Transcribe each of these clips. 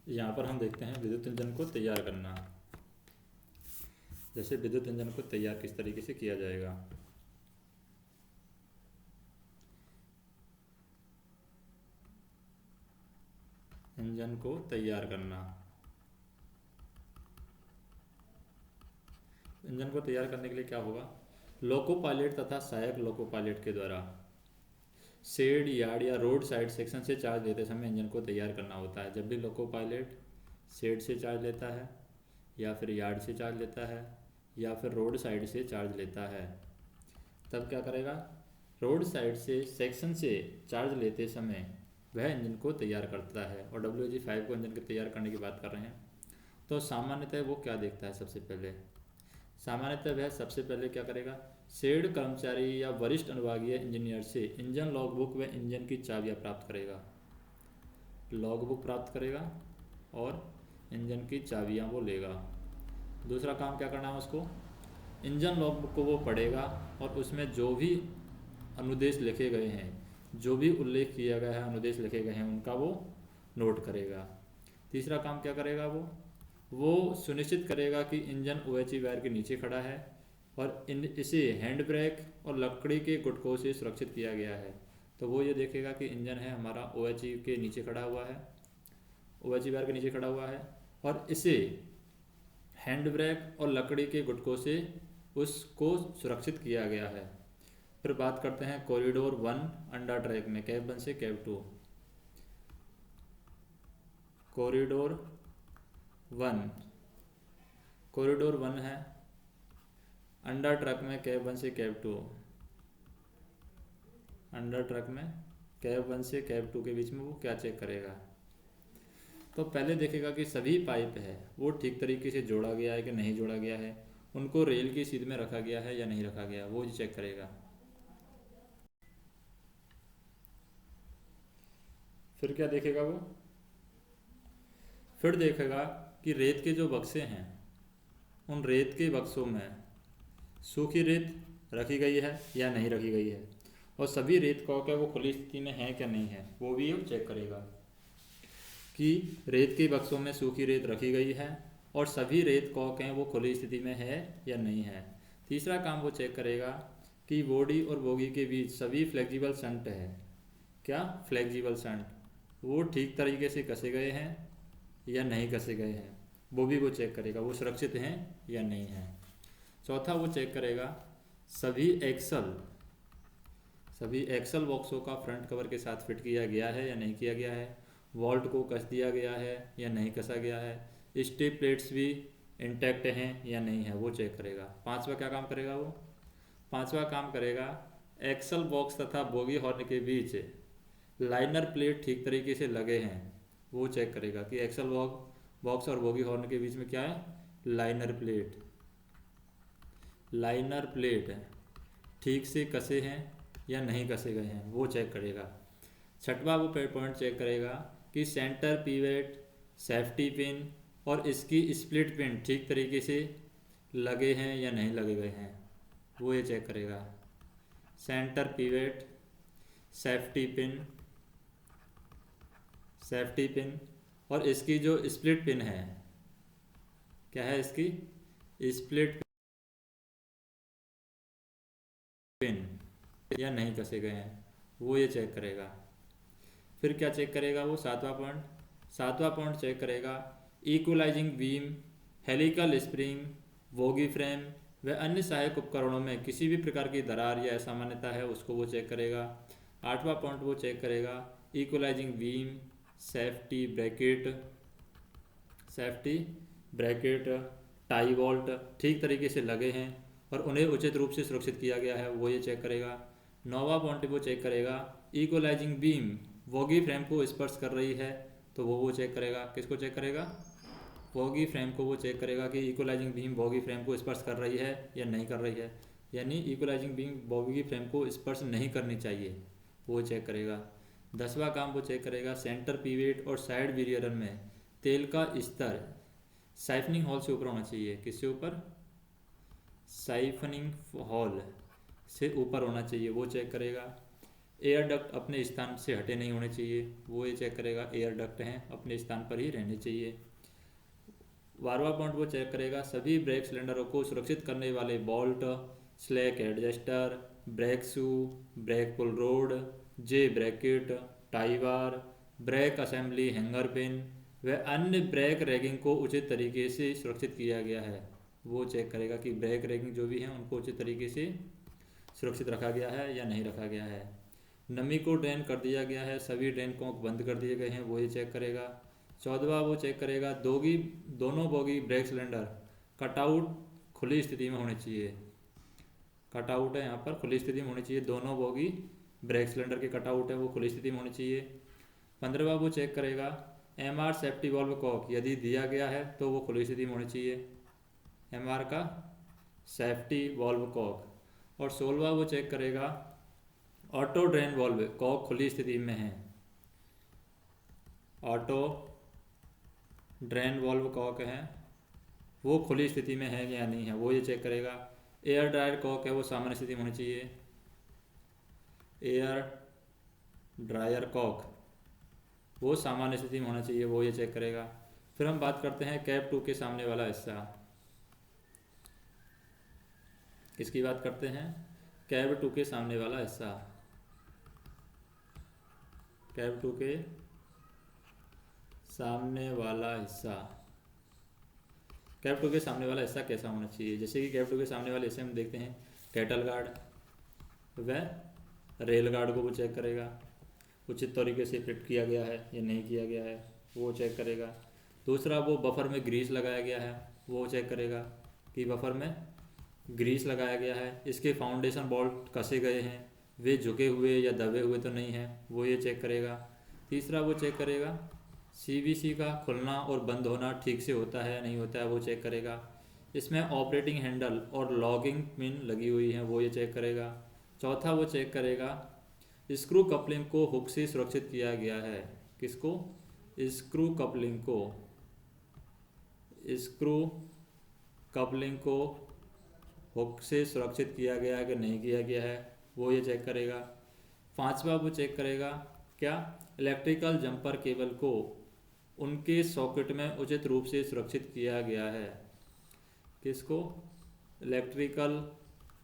यहाँ पर हम देखते हैं विद्युत इंजन को तैयार करना। जैसे विद्युत इंजन को तैयार किस तरीके से किया जाएगा। इंजन को तैयार करना। इंजन को तैयार करने के लिए क्या होगा, लोको पायलट तथा सहायक लोको पायलट के द्वारा शेड, यार्ड या रोड साइड सेक्शन से चार्ज लेते समय इंजन को तैयार करना होता है। जब भी लोको पायलट शेड से चार्ज लेता है या फिर यार्ड से चार्ज लेता है या फिर रोड साइड से चार्ज लेता है, तब क्या करेगा, रोड साइड से सेक्शन से चार्ज लेते समय वह इंजन को तैयार करता है। और WG5 को इंजन के तैयार करने की बात कर रहे हैं तो सामान्यतः वो क्या देखता है, सबसे पहले सामान्यतः वह सबसे पहले क्या करेगा, शेड कर्मचारी या वरिष्ठ अनुभागीय इंजीनियर से इंजन लॉगबुक व इंजन की चाबियाँ प्राप्त करेगा। लॉगबुक प्राप्त करेगा और इंजन की चाबियाँ वो लेगा। दूसरा काम क्या करना है उसको, इंजन लॉगबुक को वो पढ़ेगा और उसमें जो भी अनुदेश लिखे गए हैं, जो भी उल्लेख किया गया है, अनुदेश लिखे गए हैं, उनका वो नोट करेगा। तीसरा काम क्या करेगा, वो सुनिश्चित करेगा कि इंजन OHE वायर के नीचे खड़ा है और इसे हैंड ब्रेक और लकड़ी के गुटकों से सुरक्षित किया गया है। तो वो ये देखेगा कि इंजन है हमारा OHE के नीचे खड़ा हुआ है, OHE वायर के नीचे खड़ा हुआ है और इसे हैंड ब्रेक और लकड़ी के गुटकों से उसको सुरक्षित किया गया है। फिर बात करते हैं कॉरिडोर 1 अंडर ट्रैक में, कैब 1 से कैब 2। कॉरिडोर 1, कॉरिडोर 1 है अंडर ट्रक में कैब 1 से कैब 2। अंडर ट्रक में कैब 1 से कैब 2 के बीच में वो क्या चेक करेगा, तो पहले देखेगा कि सभी पाइप है वो ठीक तरीके से जोड़ा गया है कि नहीं जोड़ा गया है, उनको रेल की सीध में रखा गया है या नहीं रखा गया, वो चेक करेगा। फिर क्या देखेगा वो, फिर देखेगा कि रेत के जो बक्से हैं उन रेत के बक्सों में सूखी रेत रखी गई है या नहीं रखी गई है, और सभी रेत कॉक है वो खुली स्थिति में है क्या नहीं है, वो भी वो चेक करेगा कि रेत के बक्सों में सूखी रेत रखी गई है और सभी रेत कॉक हैं वो खुली स्थिति में है या नहीं है। तीसरा काम वो चेक करेगा कि बॉडी और बोगी के बीच सभी फ्लेक्सिबल शंट है, क्या फ्लेक्सिबल शंट वो ठीक तरीके से कसे गए हैं या नहीं कसे गए हैं, वो भी वो चेक करेगा, वो सुरक्षित हैं या नहीं है। चौथा वो चेक करेगा सभी एक्सल बॉक्सों का फ्रंट कवर के साथ फिट किया गया है या नहीं किया गया है, वॉल्ट को कस दिया गया है या नहीं कसा गया है, स्टेप प्लेट्स भी इंटैक्ट हैं या नहीं है, वो चेक करेगा। पांचवा क्या काम करेगा वो, पांचवा काम करेगा एक्सल बॉक्स तथा बोगी हॉर्न के बीच लाइनर प्लेट ठीक तरीके से लगे हैं, वो चेक करेगा कि एक्सल बॉक्स और बोगी हॉर्न के बीच में क्या है, लाइनर प्लेट है ठीक से कसे हैं या नहीं कसे गए हैं, वो चेक करेगा। छठवा वो पॉइंट चेक करेगा कि सेंटर पिवेट, सेफ्टी पिन और इसकी स्प्लिट पिन ठीक तरीके से लगे हैं या नहीं लगे गए हैं, वो ये चेक करेगा। सेंटर पिवेट, सेफ्टी पिन और इसकी जो स्प्लिट पिन है, क्या है इसकी स्प्लिट पिन या नहीं कसे गए हैं, वो ये चेक करेगा। फिर क्या चेक करेगा वो, सातवां पॉइंट चेक करेगा equalising beam, helical spring, bogie frame व अन्य सहायक उपकरणों में किसी भी प्रकार की दरार या असामान्यता है उसको वो चेक करेगा। आठवां पॉइंट वो चेक करेगा equalising beam, safety bracket, tie bolt ठीक तरीके से लगे हैं और उन्हें उचित रूप से सुरक्षित किया गया है, वो ये चेक करेगा। नौवां पॉइंट वो चेक करेगा इक्वलाइजिंग बीम वॉगी फ्रेम को स्पर्श कर रही है, तो वो चेक करेगा, किसको चेक करेगा, वॉगी फ्रेम को वो चेक करेगा कि इक्वलाइजिंग बीम वॉगी फ्रेम को स्पर्श कर रही है या नहीं कर रही है, यानी इक्वलाइजिंग बीम वॉगी फ्रेम को स्पर्श नहीं करनी चाहिए, वो चेक करेगा। 10वां काम वो चेक करेगा सेंटर पिवेट और साइड विरियरन में तेल का स्तर साइफनिंग हॉल से ऊपर होना चाहिए, किससे ऊपर, साइफनिंग हॉल से ऊपर होना चाहिए, वो चेक करेगा। एयर डक्ट अपने स्थान से हटे नहीं होने चाहिए, वो ये चेक करेगा। एयर डक्ट हैं अपने स्थान पर ही रहने चाहिए। 12वां पॉइंट वो चेक करेगा सभी ब्रेक सिलेंडरों को सुरक्षित करने वाले bolt, slack adjuster, brake shoe, brake pull rod, J bracket, tie bar, brake assembly hanger pin व अन्य ब्रेक रैगिंग को उचित तरीके से सुरक्षित किया गया है। वो चेक करेगा कि ब्रेक रैगिंग जो भी हैं उनको उचित तरीके से सुरक्षित रखा गया है या नहीं रखा गया है। नमी को ड्रेन कर दिया गया है, सभी ड्रेन कॉक बंद कर दिए गए हैं, वो ये चेक करेगा। 14वां वो चेक करेगा दोनों बोगी ब्रेक सिलेंडर कटआउट खुली स्थिति में होनी चाहिए। कटआउट है यहाँ पर, खुली स्थिति में होनी चाहिए। दोनों बोगी ब्रेक सिलेंडर के कटआउट है वो खुली स्थिति में होनी चाहिए। 15वां वो चेक करेगा MR सेफ्टी वॉल्व कॉक यदि दिया गया है तो वो खुली स्थिति में होनी चाहिए, MR का सेफ्टी वॉल्व कॉक। और 16वां वो चेक करेगा ऑटो ड्रेन वॉल्व कॉक खुली स्थिति में है, ऑटो ड्रेन वॉल्व कॉक है वो खुली स्थिति में है या नहीं है, वो ये चेक करेगा। एयर ड्रायर कॉक है वो सामान्य स्थिति में होनी चाहिए, एयर ड्रायर कॉक वो सामान्य स्थिति में होना चाहिए, वो ये चेक करेगा। फिर हम बात करते हैं कैब 2 के सामने वाला हिस्सा। किसकी बात करते हैं? कैब 2 के सामने वाला हिस्सा। कैब 2 के सामने वाला हिस्सा। कैब 2 के सामने वाला हिस्सा कैसा होना चाहिए? जैसे कि कैब 2 के सामने वाले हिस्से में देखते हैं कैटल गार्ड व रेल गार्ड को वो चेक करेगा, उचित तरीके से फिट किया गया है या नहीं किया गया है, वो चेक करेगा। दूसरा वो बफर में ग्रीस लगाया गया है, वो चेक करेगा कि बफर में ग्रीस लगाया गया है, इसके फाउंडेशन बोल्ट कसे गए हैं, वे झुके हुए या दबे हुए तो नहीं हैं, वो ये चेक करेगा। तीसरा वो चेक करेगा CVC का खुलना और बंद होना ठीक से होता है या नहीं होता है, वो चेक करेगा। इसमें ऑपरेटिंग हैंडल और लॉगिंग पिन लगी हुई है, वो ये चेक करेगा। चौथा वो चेक करेगा स्क्रू कपलिंग को हुक से सुरक्षित किया गया है। किसको? स्क्रू कपलिंग को, स्क्रू कपलिंग को हुक से सुरक्षित किया गया है कि नहीं किया गया है, वो ये चेक करेगा। 5वां वो चेक करेगा क्या इलेक्ट्रिकल जंपर केबल को उनके सॉकेट में उचित रूप से सुरक्षित किया गया है। किसको? इलेक्ट्रिकल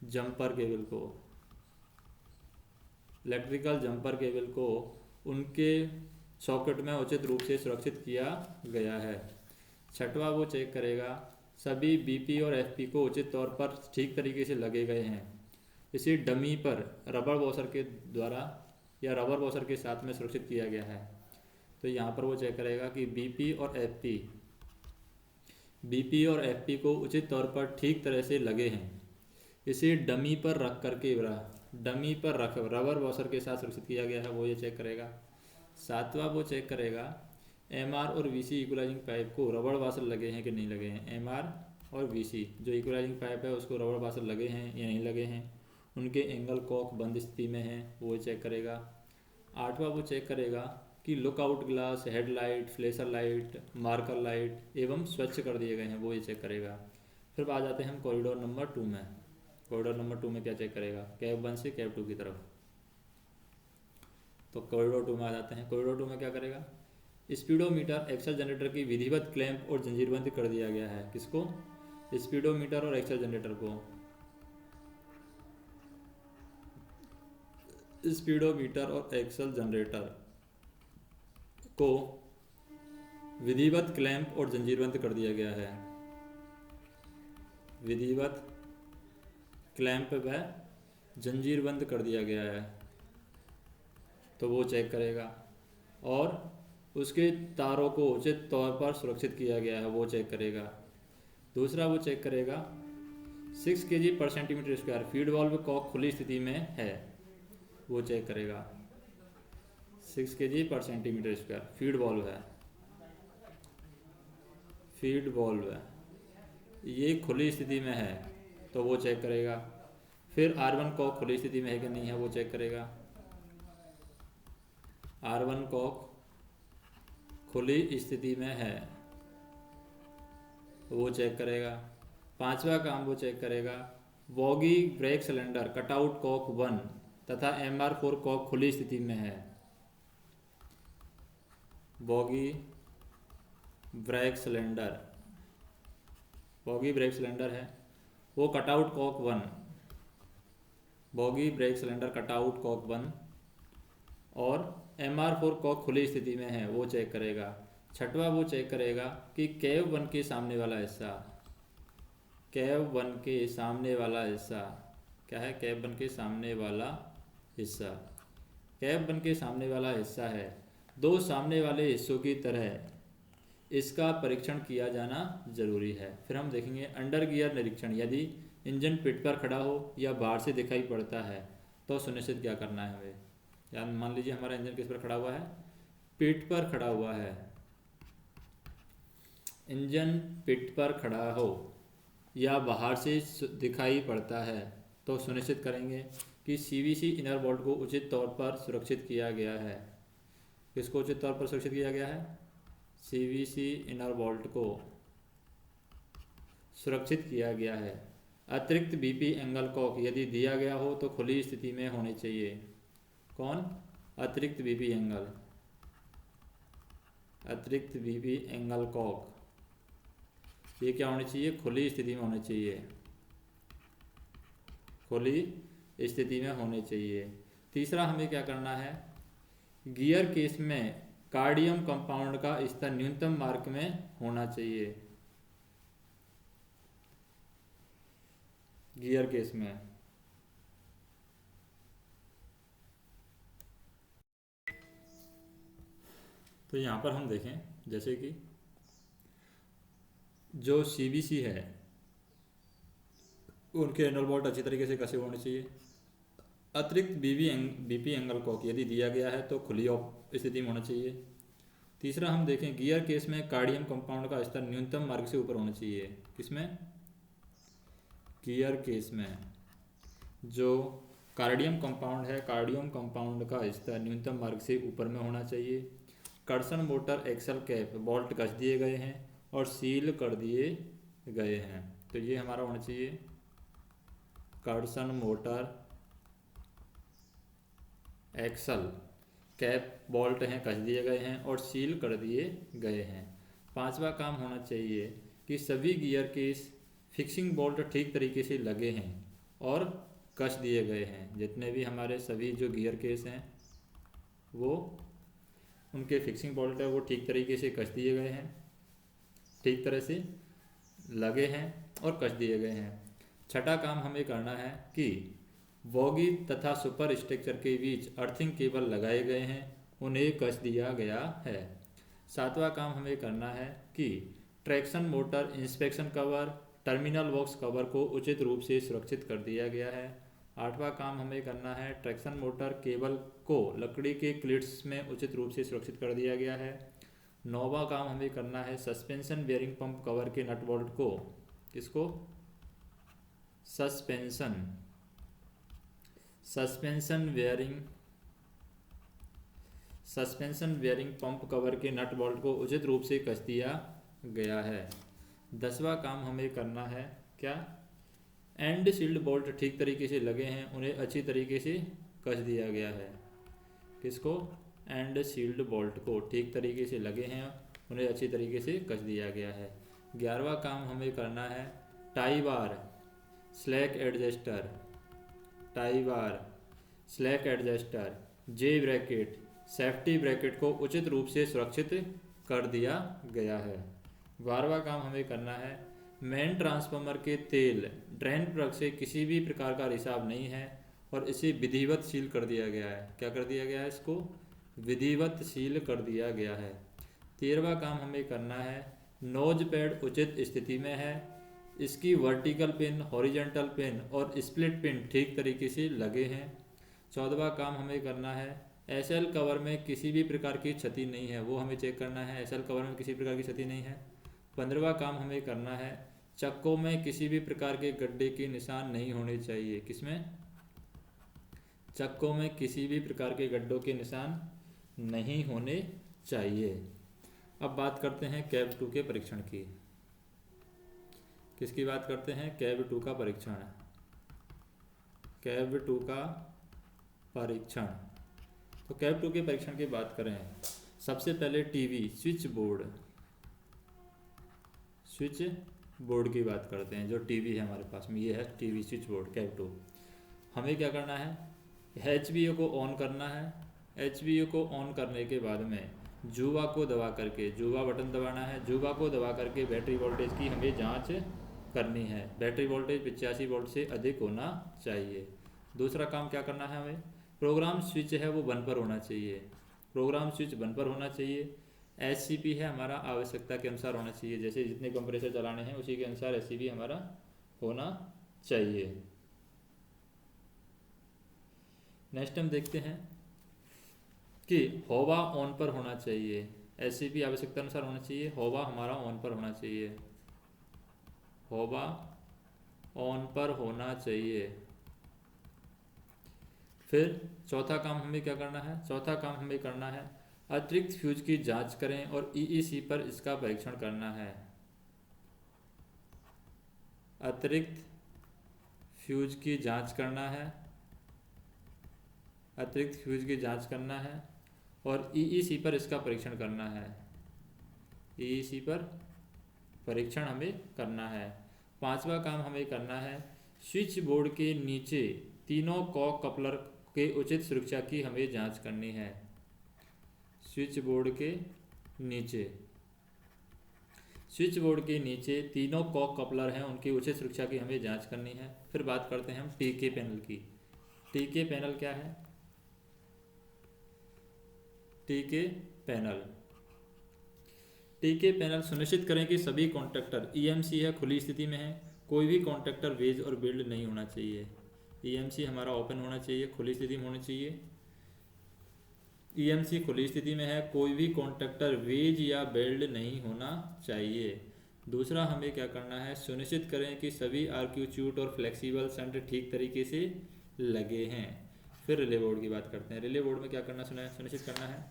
जंपर केबल को, इलेक्ट्रिकल जंपर केबल को उनके सॉकेट में उचित रूप से सुरक्षित किया गया है। 6वां वो चेक करेगा सभी BP और FP को उचित तौर पर ठीक तरीके से लगे गए हैं, इसे डमी पर रबर वॉशर के द्वारा या रबर वॉशर के साथ में सुरक्षित किया गया है। तो यहाँ पर वो चेक करेगा कि BP और FP को उचित तौर पर ठीक तरह से लगे हैं, इसे डमी पर रख करके रबर वॉशर के साथ सुरक्षित किया गया है, वो ये चेक करेगा। 7वां वो चेक करेगा MR और VC इक्वलाइजिंग पाइप को रबर वाशर लगे हैं कि नहीं लगे हैं। MR और VC जो इक्वलाइजिंग पाइप है उसको रबर वाशर लगे हैं या नहीं लगे हैं, उनके एंगल कॉक बंद स्थिति में है, वो चेक करेगा। 8वां वो चेक करेगा कि lookout glass, headlight, flasher light, marker light एवं स्वच्छ कर दिए गए हैं, वो ये चेक करेगा। फिर आ जाते हैं हम कॉरिडोर नंबर 2 में। कॉरिडोर नंबर 2 में क्या चेक करेगा? कैब 1 से कैब 2 की तरफ। तो कॉरिडोर 2 में आ जाते हैं। कॉरिडोर 2 में क्या करेगा? स्पीडोमीटर, एक्सल जनरेटर की विधिवत क्लैंप और जंजीरबंद कर दिया गया है। किसको? स्पीडोमीटर और एक्सल जनरेटर को, स्पीडोमीटर और एक्सल जनरेटर को विधिवत क्लैंप और जंजीरबंद कर दिया गया है। विधिवत क्लैंप व जंजीरबंद कर दिया गया है, तो वो चेक करेगा। और उसके तारों को उचित तौर पर सुरक्षित किया गया है, वो चेक करेगा। दूसरा वो चेक करेगा 6 kg/cm², फीड वाल्व कॉक खुली स्थिति में है, वो चेक करेगा। 6 kg/cm², फीड वाल्व है, फीड वाल्व है, ये खुली स्थिति में है, तो वो चेक करेगा। फिर R1 कॉक खुली स्थिति में है कि नहीं है, वो चेक करेगा। R1 कॉक खुली स्थिति में है, वो चेक करेगा। 5वां काम वो चेक करेगा bogie brake cylinder cutout cock 1 तथा MR4 कॉक खुली स्थिति में है। Bogie brake cylinder, bogie brake cylinder है वो cutout cock 1, bogie brake cylinder cutout cock 1 और MR4 कॉक खुली स्थिति में है वो चेक करेगा। छठवा वो चेक करेगा कि कैव 1 के सामने वाला हिस्सा, कैव 1 के सामने वाला हिस्सा क्या है, कैव 1 के सामने वाला हिस्सा, कैव 1 के सामने वाला हिस्सा है दो सामने वाले हिस्सों की तरह, इसका परीक्षण किया जाना जरूरी है। फिर हम देखेंगे अंडर गियर निरीक्षण, यदि इंजन पिट पर खड़ा हो या बाहर से दिखाई पड़ता है तो सुनिश्चित क्या करना है हमें। या मान लीजिए हमारा इंजन किस पर खड़ा हुआ है, पिट पर खड़ा हुआ है, इंजन पिट पर खड़ा हो या बाहर से दिखाई पड़ता है तो सुनिश्चित करेंगे कि CVC इनर बोल्ट को उचित तौर पर सुरक्षित किया गया है। किसको उचित तौर पर सुरक्षित किया गया है, CVC इनर बोल्ट को सुरक्षित किया गया है। अतिरिक्त BP एंगल कॉक यदि दिया गया हो तो खुली स्थिति में होने चाहिए। कौन, अतिरिक्त BP एंगल, अतिरिक्त BP एंगल कॉक ये क्या होनी चाहिए, खुली स्थिति में होनी चाहिए, खुली स्थिति में होने चाहिए। तीसरा हमें क्या करना है, गियर केस में कार्डियम कंपाउंड का स्तर न्यूनतम मार्क में होना चाहिए। गियर केस में तो यहाँ पर हम देखें जैसे कि जो CVC है उनके इनर बोल्ट अच्छी तरीके से कसे होने चाहिए। अतिरिक्त BP एंगल कॉक यदि दिया गया है तो खुली स्थिति में होना चाहिए। तीसरा हम देखें गियर केस में कार्डियम कंपाउंड का स्तर न्यूनतम मार्क से ऊपर होना चाहिए। किसमें, गियर केस में जो कार्डियम कंपाउंड है, कार्डियम कंपाउंड का स्तर न्यूनतम मार्क से ऊपर में होना चाहिए। कर्सन मोटर एक्सल कैप बोल्ट कस दिए गए हैं और सील कर दिए गए हैं, तो ये हमारा होना चाहिए कर्सन मोटर एक्सल कैप बोल्ट हैं कस दिए गए हैं और सील कर दिए गए हैं। पांचवा काम होना चाहिए कि सभी गियर के फिक्सिंग बोल्ट ठीक तरीके से लगे हैं और कस दिए गए हैं। जितने भी हमारे सभी जो गियर केस हैं वो उनके फिक्सिंग बोल्ट है वो ठीक तरीके से कस दिए गए हैं, ठीक तरह से लगे हैं और कस दिए गए हैं। छठा काम हमें करना है कि बॉगी तथा सुपर स्ट्रक्चर के बीच अर्थिंग केबल लगाए गए हैं, उन्हें कस दिया गया है। सातवां काम हमें करना है कि traction motor inspection cover terminal box cover को उचित रूप से सुरक्षित कर दिया गया है। आठवां काम हमें करना है ट्रैक्शन मोटर केबल को लकड़ी के क्लिट्स में उचित रूप से सुरक्षित कर दिया गया है। नौवां काम हमें करना है सस्पेंशन बेयरिंग पंप कवर के नट बोल्ट को, किसको, सस्पेंशन बेयरिंग पंप कवर के नट बोल्ट को उचित रूप से कस दिया गया है। 10वां काम हमें करना है क्या, एंड शील्ड बोल्ट ठीक तरीके से लगे हैं, उन्हें अच्छी तरीके से कस दिया गया है। किसको, एंड शील्ड बोल्ट को ठीक तरीके से लगे हैं, उन्हें अच्छी तरीके से कस दिया गया है। 11वां काम हमें करना है tie bar slack adjuster, tie bar slack adjuster J bracket safety bracket को उचित रूप से सुरक्षित कर दिया गया है। 12वां काम हमें करना है मेन ट्रांसफार्मर के तेल ड्रेन प्लग से किसी भी प्रकार का रिसाव नहीं है और इसे विधिवत सील कर दिया गया है। क्या कर दिया गया है, इसको विधिवत सील कर दिया गया है। 13वां काम हमें करना है नोज पैड उचित स्थिति में है, इसकी वर्टिकल पिन हॉरिजॉन्टल पिन और स्प्लिट पिन ठीक तरीके से लगे हैं। 14वां काम हमें करना है एसएल कवर में किसी भी प्रकार की क्षति नहीं है, वो हमें चेक करना है, एसएल कवर में किसी प्रकार की क्षति नहीं है। 15वां काम हमें करना है चक्कों में किसी भी प्रकार के गड्ढे के निशान नहीं होने चाहिए। किसमें, चक्कों में किसी भी प्रकार के गड्ढों के निशान नहीं होने चाहिए। अब बात करते हैं कैब 2 के परीक्षण की। किसकी बात करते हैं, कैब 2 का परीक्षण। कैब 2 का परीक्षण। तो कैब 2 के परीक्षण की बात करें, सबसे पहले टीवी स्विच बोर्ड की बात करते हैं। जो टीवी है हमारे पास में, ये है टीवी स्विच बोर्ड कैब 2। हमें क्या करना है, HBO को ऑन करना है। HBO को ऑन करने के बाद में जुवा को दबा करके, जुवा बटन दबाना है। जुवा को दबा करके बैटरी वोल्टेज की हमें जांच करनी है। बैटरी वोल्टेज 85 वोल्ट से अधिक होना चाहिए। दूसरा काम क्या करना है, हमें प्रोग्राम स्विच है वो बंद पर होना चाहिए। प्रोग्राम स्विच बंद पर होना चाहिए। SCP है हमारा आवश्यकता के अनुसार होना चाहिए, जैसे जितने कंप्रेसर चलाने हैं उसी के अनुसार SCP हमारा होना चाहिए। नेक्स्ट हम देखते हैं कि होवा ऑन पर होना चाहिए। SCP आवश्यकता अनुसार होना चाहिए, होवा हमारा ऑन पर होना चाहिए। होवा ऑन पर होना चाहिए। फिर चौथा काम हमें क्या करना है, चौथा काम हमें करना है अतिरिक्त फ्यूज की जांच करें और EEC पर इसका परीक्षण करना है। अतिरिक्त फ्यूज की जांच करना है, अतिरिक्त फ्यूज की जांच करना है और EEC पर इसका परीक्षण करना है। EEC पर परीक्षण हमें करना है। पांचवा काम हमें करना है स्विच बोर्ड के नीचे तीनों कॉक कपलर के उचित सुरक्षा की हमें जांच करनी है। स्विच बोर्ड के नीचे, स्विच बोर्ड के नीचे तीनों कॉक कपलर हैं, उनकी उचित सुरक्षा की हमें जांच करनी है। फिर बात करते हैं हम TK पैनल की। TK पैनल क्या है, TK पैनल, TK पैनल सुनिश्चित करें कि सभी कॉन्टैक्टर EMC है खुली स्थिति में है। कोई भी कॉन्टैक्टर वेज और बिल्ड नहीं होना चाहिए। EMC हमारा ओपन होना चाहिए, खुली स्थिति में होनी चाहिए। EMC खुली स्थिति में है, कोई भी कॉन्टैक्टर वेज या बेल्ड नहीं होना चाहिए। दूसरा हमें क्या करना है, सुनिश्चित करें कि सभी RQ च्यूट और फ्लेक्सिबल शंट ठीक तरीके से लगे हैं। फिर रिले बोर्ड की बात करते हैं। रिले बोर्ड में क्या करना सुनिश्चित करना है,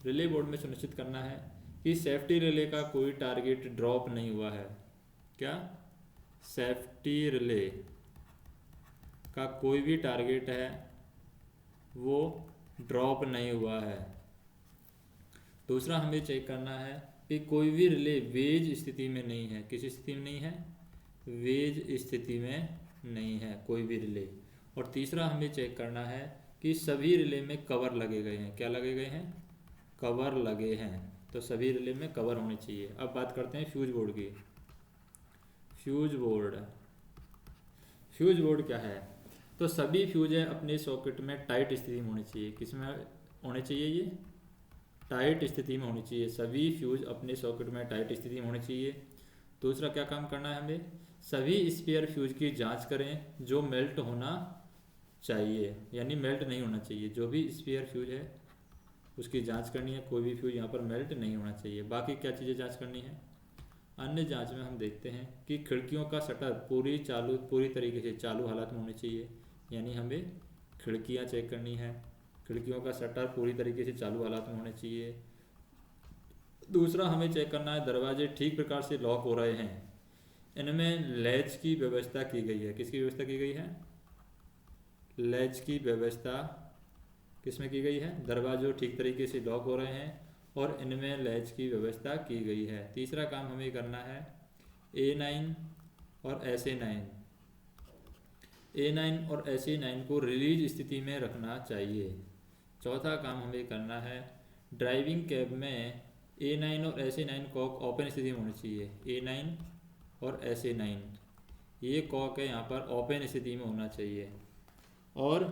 रिले बोर्ड में सुनिश्चित करना है कि सेफ्टी रिले का कोई टारगेट ड्रॉप नहीं हुआ है। क्या, सेफ्टी रिले का कोई भी टारगेट है वो ड्रॉप नहीं हुआ है। दूसरा हमें चेक करना है कि कोई भी रिले वेज स्थिति में नहीं है। किस स्थिति में नहीं है, वेज स्थिति में नहीं है कोई भी रिले। और तीसरा हमें चेक करना है कि सभी रिले में कवर लगे गए हैं। क्या लगे गए हैं, कवर लगे हैं। तो सभी रिले में कवर होने चाहिए। अब बात करते हैं फ्यूज बोर्ड की। फ्यूज बोर्ड, फ्यूज बोर्ड क्या है, तो सभी फ्यूज है अपने सॉकेट में टाइट स्थिति में होनी चाहिए। किस में होने चाहिए, ये टाइट स्थिति में होनी चाहिए। सभी फ्यूज अपने सॉकेट में टाइट स्थिति में होनी चाहिए। दूसरा क्या काम करना है, हमें सभी स्पेयर फ्यूज की जांच करें जो मेल्ट होना चाहिए, यानी मेल्ट नहीं होना चाहिए। जो भी स्पेयर फ्यूज है उसकी जांच करनी है, कोई भी फ्यूज यहाँ पर मेल्ट नहीं होना चाहिए। बाकी क्या चीज़ें जांच करनी है, अन्य जांच में हम देखते हैं कि खिड़कियों का शटर पूरी तरीके से चालू हालत में होनी चाहिए, यानी हमें खिड़कियां चेक करनी है। खिड़कियों का शटर पूरी तरीके से चालू हालत में होने चाहिए। दूसरा हमें चेक करना है दरवाजे ठीक प्रकार से लॉक हो रहे हैं, इनमें लैच की व्यवस्था की गई है। किसकी व्यवस्था की गई है, लैच की व्यवस्था किसमें की गई है, दरवाजे ठीक तरीके से लॉक हो रहे हैं और इनमें लैच की व्यवस्था की गई है। तीसरा काम हमें करना है A9 और SA9, A9 और SA9 को रिलीज स्थिति में रखना चाहिए। चौथा काम हमें करना है ड्राइविंग कैब में A9 और SA9 कॉक ओपन स्थिति में होनी चाहिए। A9 और SA9 ये कॉक है यहाँ पर ओपन स्थिति में होना चाहिए। और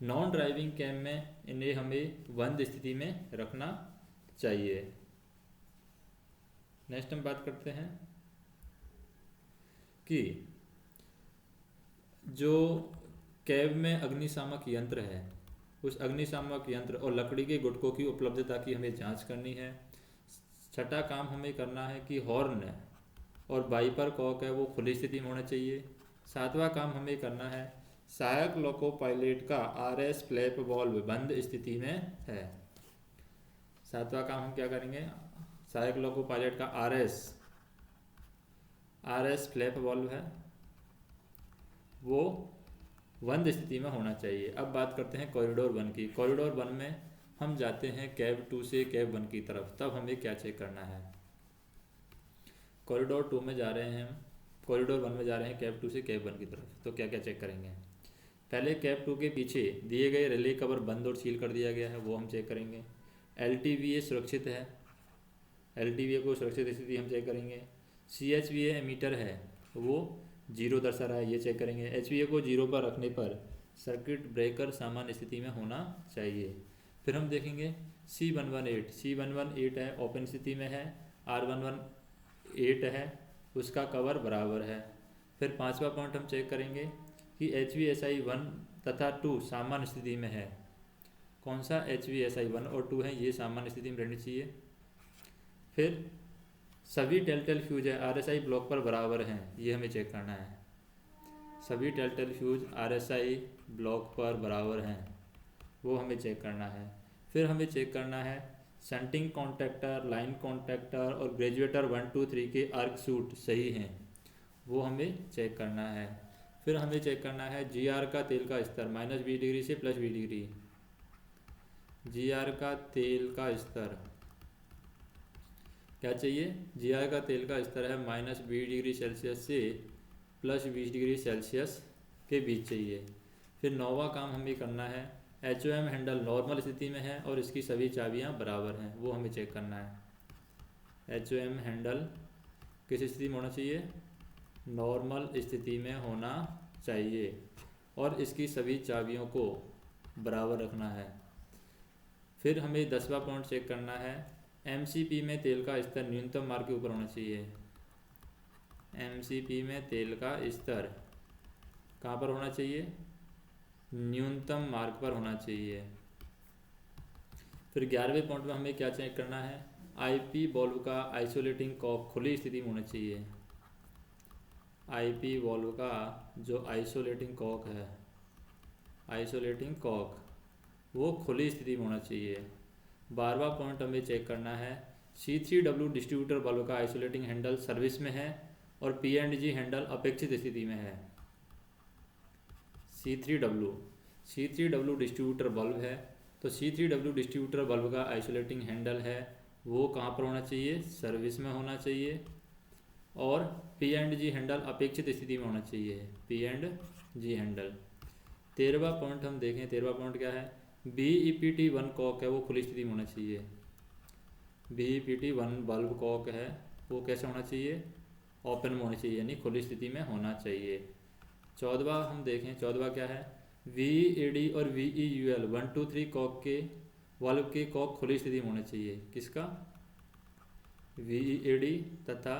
नॉन ड्राइविंग कैब में इन्हें हमें बंद स्थिति में रखना चाहिए। नेक्स्ट हम बात करते हैं कि जो कैब में अग्निशामक यंत्र है, उस अग्निशामक यंत्र और लकड़ी के गुटकों की उपलब्धता की हमें जांच करनी है। छठा काम हमें करना है कि हॉर्न और वाइपर कॉक है वो खुली स्थिति में होना चाहिए। सातवां काम हमें करना है सहायक लोको पायलट का RS फ्लैप वॉल्व बंद स्थिति में है। सातवां काम हम क्या करेंगे, सहायक लोको पायलट का RS फ्लैप वॉल्व है वो बंद स्थिति में होना चाहिए। अब बात करते हैं कॉरिडोर 1 की। कॉरिडोर 1 में हम जाते हैं कैब 2 से कैब 1 की तरफ, तब हमें क्या चेक करना है। कॉरिडोर 2 में जा रहे हैं हम, कॉरिडोर 1 में जा रहे हैं कैब 2 से कैब 1 की तरफ, तो क्या क्या चेक करेंगे। पहले कैब 2 के पीछे दिए गए रिले कवर बंद और सील कर दिया गया है, वो हम चेक करेंगे। LTVA सुरक्षित है, LTVA को सुरक्षित स्थिति हम चेक करेंगे। CHVA एमीटर है वो 0 दर्शा रहा है, ये चेक करेंगे। HVA को 0 पर रखने पर सर्किट ब्रेकर सामान्य स्थिति में होना चाहिए। फिर हम देखेंगे C118 है, ओपन स्थिति में है। R118 है, उसका कवर बराबर है। फिर पांचवा पॉइंट हम चेक करेंगे कि HVSI 1 तथा 2 सामान्य स्थिति में है। कौन सा HVSI 1 और 2 है, ये सामान्य स्थिति में रहनी चाहिए। फिर सभी टेलटेल फ्यूज है RSI ब्लॉक पर बराबर हैं, ये हमें चेक करना है। सभी टेलटेल फ्यूज RSI ब्लॉक पर बराबर हैं, वो हमें चेक करना है। फिर हमें चेक करना है शंटिंग कॉन्टैक्टर, लाइन कॉन्टैक्टर और ग्रेजुएटर 1 2 3 के आर्क सूट सही हैं, वो हमें चेक करना है। फिर हमें चेक करना है GR का तेल का स्तर -20 डिग्री से +20 डिग्री। GR का तेल का स्तर क्या चाहिए, GR का तेल का स्तर है -20 डिग्री सेल्सियस से +20 डिग्री सेल्सियस के बीच चाहिए। फिर नौवां काम हमें करना है HOM हैंडल नॉर्मल स्थिति में है और इसकी सभी चाबियां बराबर हैं, वो हमें चेक करना है। HOM हैंडल किस स्थिति में होना चाहिए, नॉर्मल स्थिति में होना चाहिए और इसकी सभी चाबियों को बराबर रखना है। फिर हमें 10वां पॉइंट चेक करना है MCP में तेल का स्तर न्यूनतम मार्क के ऊपर होना चाहिए। MCP में तेल का स्तर कहाँ पर होना चाहिए, न्यूनतम मार्क पर होना चाहिए। फिर 11वें पॉइंट में हमें क्या चेक करना है, IP वॉल्व का आइसोलेटिंग कॉक खुली स्थिति में होना चाहिए। IP वॉल्व का जो आइसोलेटिंग कॉक है, आइसोलेटिंग कॉक वो खुली स्थिति में होना चाहिए। 12वां पॉइंट हमें चेक करना है C3W डिस्ट्रीब्यूटर वाल्व का आइसोलेटिंग हैंडल सर्विस में है और P&G हैंडल अपेक्षित स्थिति में है। C3W डिस्ट्रीब्यूटर वाल्व है, तो C3W डिस्ट्रीब्यूटर वाल्व का आइसोलेटिंग हैंडल है वो कहाँ पर होना चाहिए, सर्विस में होना चाहिए और P&G हैंडल अपेक्षित स्थिति में होना चाहिए, P&G हैंडल। 13वां पॉइंट हम देखें, 13वां पॉइंट क्या है, BEPT1 कॉक है वो खुली स्थिति में होना चाहिए। BEPT1 बल्ब कॉक है वो कैसे होना चाहिए, ओपन में होनी चाहिए, यानी खुली स्थिति में होना चाहिए। 14वां हम देखें, 14वां क्या है, VEAD और VEUL 1 2 3 कॉक के वाल्व के कॉक खुली स्थिति में होना चाहिए। किसका, VEAD तथा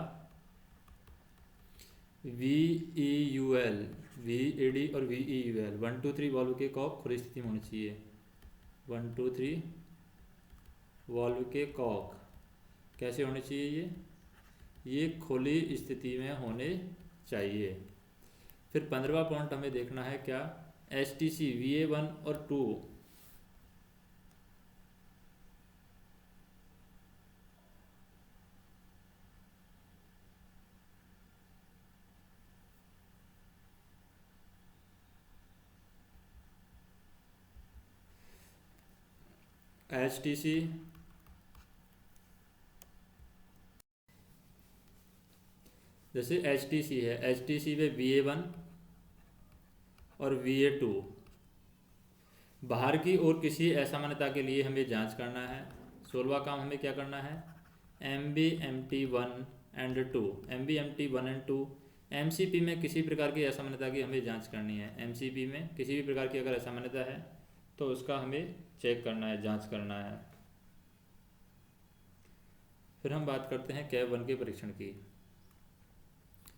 VEUL, VEAD और VEUL 1 2 3 वाल्व के कॉक खुली स्थिति में होनी चाहिए। 1 2 3 वाल्व के कॉक कैसे होने चाहिए, ये खुली स्थिति में होने चाहिए। फिर 15वां पॉइंट हमें देखना है क्या, STC VA1 और 2 STC जैसे HTC है, HTC में VA1 और VA2 बाहर की ओर किसी असामान्यता के लिए हमें जांच करना है। 16वां काम हमें क्या करना है, MBMT1 and 2, MBMT1 and 2 MCP में किसी प्रकार की असामान्यता की हमें जांच करनी है। MCP में किसी भी प्रकार की अगर असामान्यता है तो उसका हमें चेक करना है, जांच करना है। फिर हम बात करते हैं कैब 1 के परीक्षण की।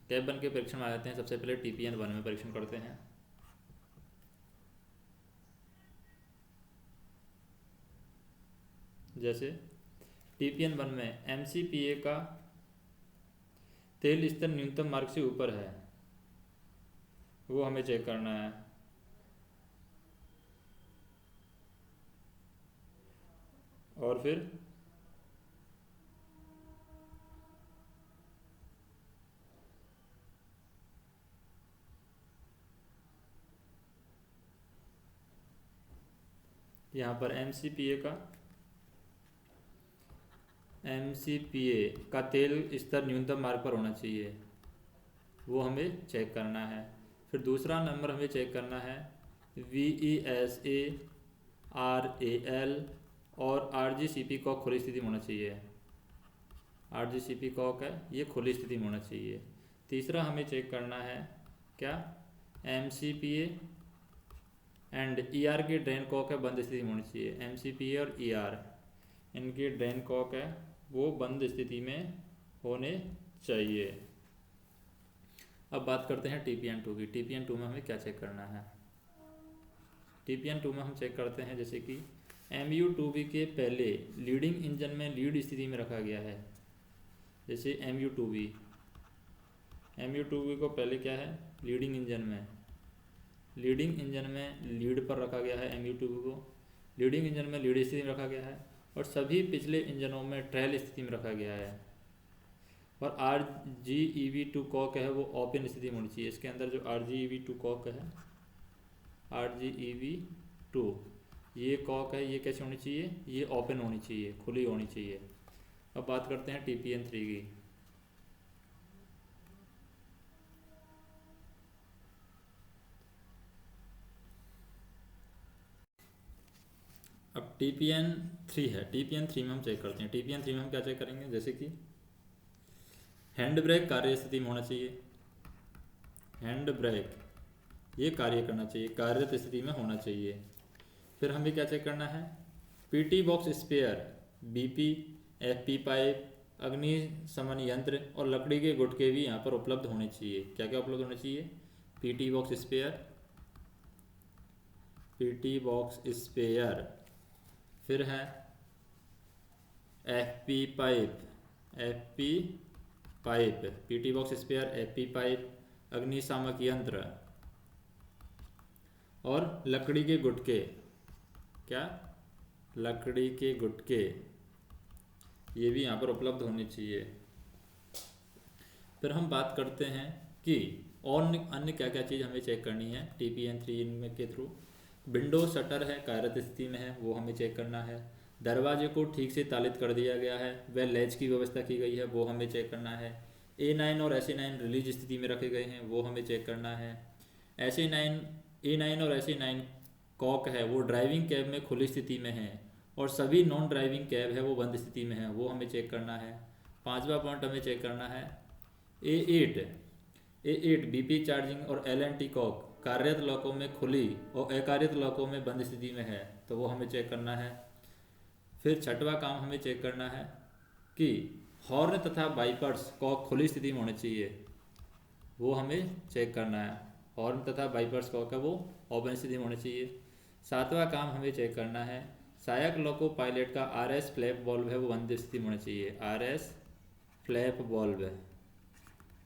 कैब 1 के परीक्षण में आ जाते हैं, सबसे पहले TPN 1 में परीक्षण करते हैं। जैसे TPN 1 में MCPA का तेल स्तर न्यूनतम मार्क से ऊपर है, वो हमें चेक करना है। और फिर यहाँ पर MCPA का तेल स्तर न्यूनतम मार्ग पर होना चाहिए, वो हमें चेक करना है। फिर दूसरा नंबर हमें चेक करना है VESA RAL और RGCP कॉक खुली स्थिति में होना चाहिए। RGCP कॉक है, ये खुली स्थिति में होना चाहिए। तीसरा हमें चेक करना है क्या, MCPA एंड ER की ड्रेन कॉक है बंद स्थिति में होनी चाहिए। MCPA और ER इनकी ड्रेन कॉक है वो बंद स्थिति में होने चाहिए। अब बात करते हैं TPN2 की। TPN2 में हमें क्या चेक करना है। TPN2 में हम चेक करते हैं जैसे कि MU2B के पहले लीडिंग इंजन में लीड स्थिति में रखा गया है। जैसे MU2B को पहले क्या है, लीडिंग इंजन में लीड पर रखा गया है। MU2B को लीडिंग इंजन में लीड स्थिति में रखा गया है और सभी पिछले इंजनों में ट्रेल स्थिति में रखा गया है। और RGEV2 कॉक है वो ओपन स्थिति में होनी चाहिए। इसके अंदर जो RGEV2 कॉक है, RGEV2 ये कॉक है, ये कैसे होनी चाहिए, ये ओपन होनी चाहिए, खुली होनी चाहिए। अब बात करते हैं TPN3 की। अब TPN3 है, TPN3 में हम चेक करते हैं। TPN3 में हम क्या चेक करेंगे, जैसे कि हैंड ब्रेक कार्य स्थिति में होना चाहिए। हैंड ब्रेक ये कार्य करना चाहिए, कार्यरत स्थिति में होना चाहिए। फिर हमें क्या चेक करना है, PT box spare, BP, FP pipe, अग्निशमन यंत्र और लकड़ी के गुटके भी यहाँ पर उपलब्ध होने चाहिए। क्या क्या उपलब्ध होने चाहिए, PT बॉक्स स्पेयर, फिर है FP pipe, PT box spare, FP pipe, अग्निशामक यंत्र और लकड़ी के गुटके। क्या, लकड़ी के गुटके ये भी यहाँ पर उपलब्ध होने चाहिए। फिर हम बात करते हैं कि और अन्य क्या क्या चीज़ हमें चेक करनी है TPN3 में के थ्रू। विंडो शटर है, कार्यरत स्थिति में है, वो हमें चेक करना है। दरवाजे को ठीक से तालित कर दिया गया है, वह लैच की व्यवस्था की गई है, वो हमें चेक करना है। A9 और SA9 रिलीज स्थिति में रखे गए हैं, वो हमें चेक करना है। A9 और SA9 कॉक है वो ड्राइविंग कैब में खुली स्थिति में है और सभी नॉन ड्राइविंग कैब है वो बंद स्थिति में है, वो हमें चेक करना है। पांचवा पॉइंट हमें चेक करना है A8 BP चार्जिंग और LNT कॉक कार्यरत लॉकों में खुली और अकार्यत लॉकों में बंद स्थिति में है, तो वो हमें चेक करना है। फिर छठवा काम हमें चेक करना है कि हॉर्न तथा वाइपर्स कॉक खुली स्थिति में होने चाहिए, वो हमें चेक करना है। हॉर्न तथा वाइपर्स कॉक है वो ओपन स्थिति में होने चाहिए। सातवां काम हमें चेक करना है, सहायक लोको पायलट का RS फ्लैप वॉल्व है वो बंद स्थिति में होना चाहिए। RS फ्लैप वॉल्व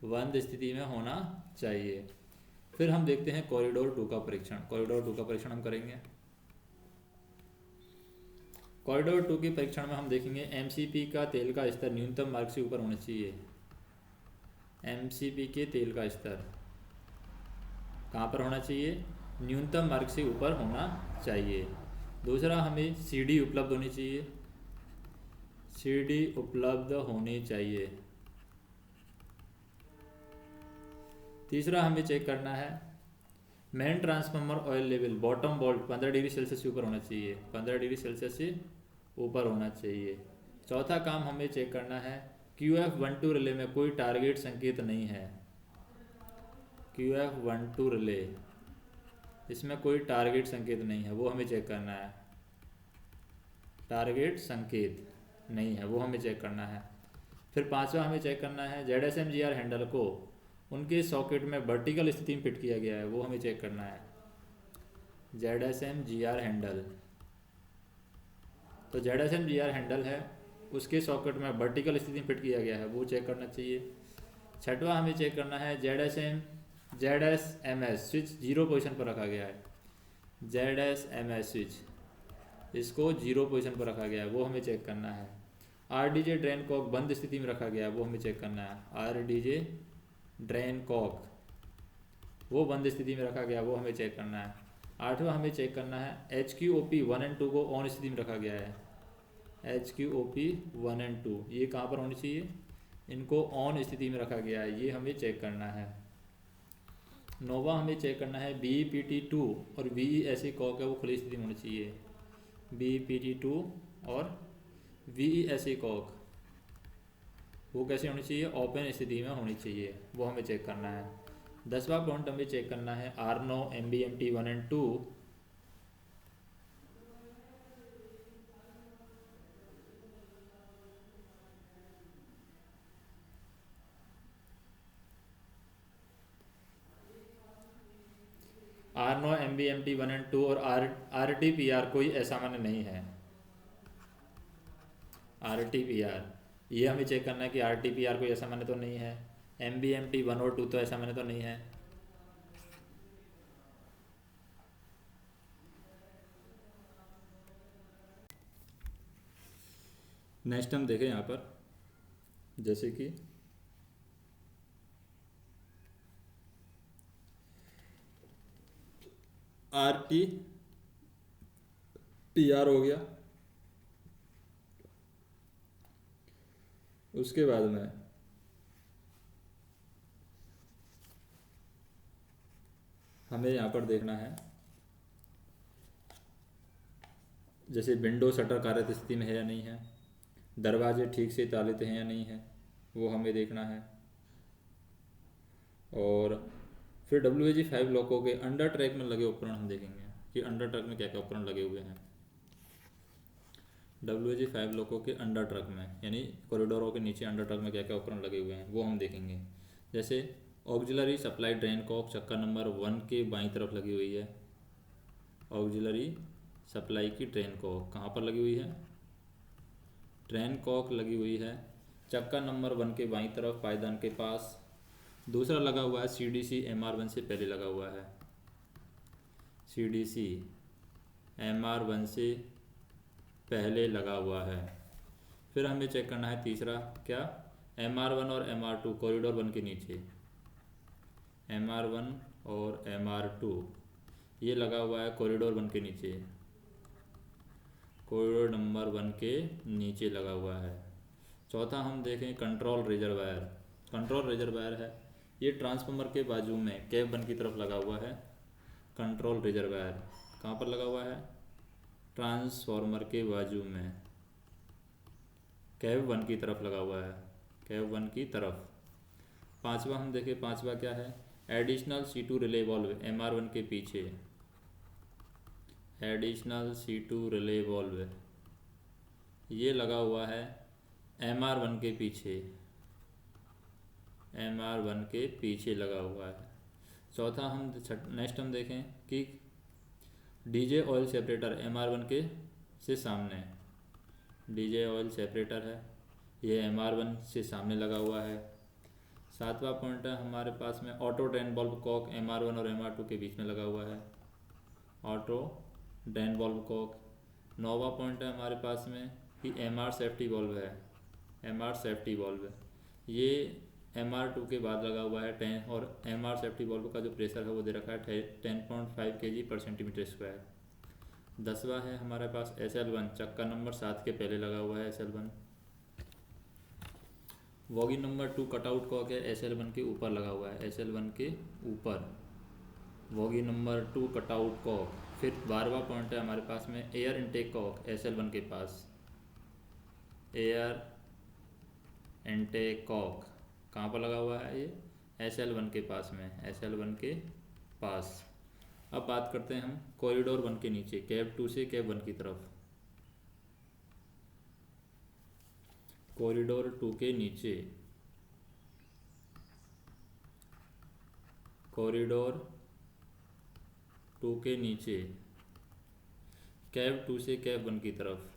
बंद स्थिति में होना चाहिए। फिर हम देखते हैं कॉरिडोर 2 का परीक्षण। कॉरिडोर 2 का परीक्षण हम करेंगे। कॉरिडोर 2 के परीक्षण में हम देखेंगे MCP का तेल का स्तर न्यूनतम मार्ग से ऊपर होना चाहिए। MCP के तेल का स्तर कहाँ पर होना चाहिए, न्यूनतम मार्ग से ऊपर होना चाहिए। दूसरा हमें CD उपलब्ध होनी चाहिए, CD उपलब्ध होनी चाहिए। तीसरा हमें चेक करना है main transformer oil level bottom volt 15 degree Celsius से ऊपर होना चाहिए, 15 डिग्री सेल्सियस से ऊपर होना चाहिए। चौथा काम हमें चेक करना है QF12 रिले में कोई टारगेट संकेत नहीं है। QF12 रिले इसमें कोई टारगेट संकेत नहीं है, वो हमें चेक करना है। टारगेट संकेत नहीं है, वो हमें चेक करना है। फिर पांचवा हमें चेक करना है ZSM-GR हैंडल को उनके सॉकेट में वर्टिकल स्थिति में फिट किया गया है, वो हमें चेक करना है। ZSM-GR हैंडल, तो ZSM-GR हैंडल है उसके सॉकेट में वर्टिकल स्थिति में फिट किया गया है, वो चेक करना चाहिए। छठवा हमें चेक करना है ZSMS स्विच 0 पोजीशन पर रखा गया है। ZSMS स्विच इसको 0 पोजीशन पर रखा गया है, वो हमें चेक करना है। RDJ ड्रेन कॉक बंद स्थिति में रखा गया है, वो हमें चेक करना है। RDJ ड्रेन कॉक वो बंद स्थिति में रखा गया, वो हमें चेक करना है। 8वां हमें चेक करना है HQOP 1 एंड 2 को ऑन स्थिति में रखा गया है। HQOP 1 एंड 2 ये कहाँ पर होनी चाहिए, इनको ऑन स्थिति में रखा गया है, ये हमें चेक करना है। 9वां हमें चेक करना है BePT2 और VE कॉक है वो खुली स्थिति में होनी चाहिए। BePT2 और VE कॉक वो कैसे होनी चाहिए, ओपन स्थिति में होनी चाहिए, वो हमें चेक करना है। 10वां पॉइंट हमें चेक करना है Arno MBMT 1 and 2 Arno MBMT 1 and 2 और RTPR कोई असामान्य नहीं है। RTPR ये हमें चेक करना है कि RTPR कोई असामान्य तो नहीं है। MBMT 1 और 2 तो असामान्य तो नहीं है। नेक्स्ट हम देखें यहाँ पर, जैसे कि RTPR हो गया, उसके बाद में हमें यहाँ पर देखना है जैसे विंडो शटर कार्यरत स्थिति में है या नहीं है, दरवाजे ठीक से तालित हैं या नहीं है, वो हमें देखना है। और फिर WAG5 लॉकों के अंडर ट्रैक में लगे उपकरण हम देखेंगे कि अंडर ट्रक में क्या क्या उपकरण लगे हुए हैं। WAG5 लॉकों के अंडर ट्रक में यानी कॉरिडोरों के नीचे अंडर ट्रक में क्या क्या उपकरण लगे हुए हैं वो हम देखेंगे। जैसे ऑक्सिलरी सप्लाई ड्रेन कॉक चक्का नंबर 1 के बाईं तरफ लगी हुई है। ऑक्सिलरी सप्लाई की ड्रेन कॉक कहाँ पर लगी हुई है, ड्रेन कॉक लगी हुई है चक्का नंबर 1 के बाईं तरफ पायदान के पास। दूसरा लगा हुआ है CDC MR1 से पहले लगा हुआ है, CDC MR1 से पहले लगा हुआ है। फिर हमें चेक करना है तीसरा क्या, MR1 और MR2 कॉरिडोर 1 के नीचे, MR1 और MR2 ये लगा हुआ है कॉरिडोर 1 के नीचे, कॉरिडोर नंबर 1 के नीचे लगा हुआ है। चौथा हम देखें कंट्रोल रिजर्वायर, कंट्रोल रिजर्वायर है ये ट्रांसफार्मर के बाजू में कैब 1 की तरफ लगा हुआ है। कंट्रोल रिजर्वायर कहाँ पर लगा हुआ है, ट्रांसफार्मर के बाजू में कैब 1 की तरफ लगा हुआ है, कैब 1 की तरफ। पांचवा हम देखें, पांचवा क्या है, additional C2 relay valve MR1 के पीछे, एडिशनल C2 रिले वॉल्व ये लगा हुआ है MR1 के पीछे, MR1 के पीछे लगा हुआ है। चौथा हम नेक्स्ट हम देखें कि DJ ऑयल सेपरेटर MR1 के से सामने, DJ ऑयल सेपरेटर है ये MR1 से सामने लगा हुआ है। सातवां पॉइंट है हमारे पास में auto drain valve Kock MR1 और MR2 के बीच में लगा हुआ है, ऑटो ड्रेन वॉल्व कॉक। 9वां पॉइंट है हमारे पास में कि MR सेफ्टी वॉल्व है, MR सेफ्टी वॉल्व ये MR2 के बाद लगा हुआ है 10 और MR सेफ्टी वॉल्व का जो प्रेशर है वो दे रखा है 10.5 kg/cm²। 10वां है हमारे पास SL1 चक्का नंबर 7 के पहले लगा हुआ है SL1। वॉगी नंबर 2 कटआउट कॉक है SL1 के ऊपर लगा हुआ है, SL1 के ऊपर वॉगी नंबर 2 कटआउट कॉक। फिर 12वां पॉइंट है हमारे पास में एयर इनटेक कॉक SL1 के पास, एयर इनटेक कॉक कहाँ पर लगा हुआ है ये SL1 के पास में, SL1 के पास। अब बात करते हैं हम कॉरिडोर 1 के नीचे कैब 2 से कैब 1 की तरफ, कॉरिडोर 2 के नीचे, कॉरिडोर 2 के नीचे कैब 2 से कैब 1 की तरफ,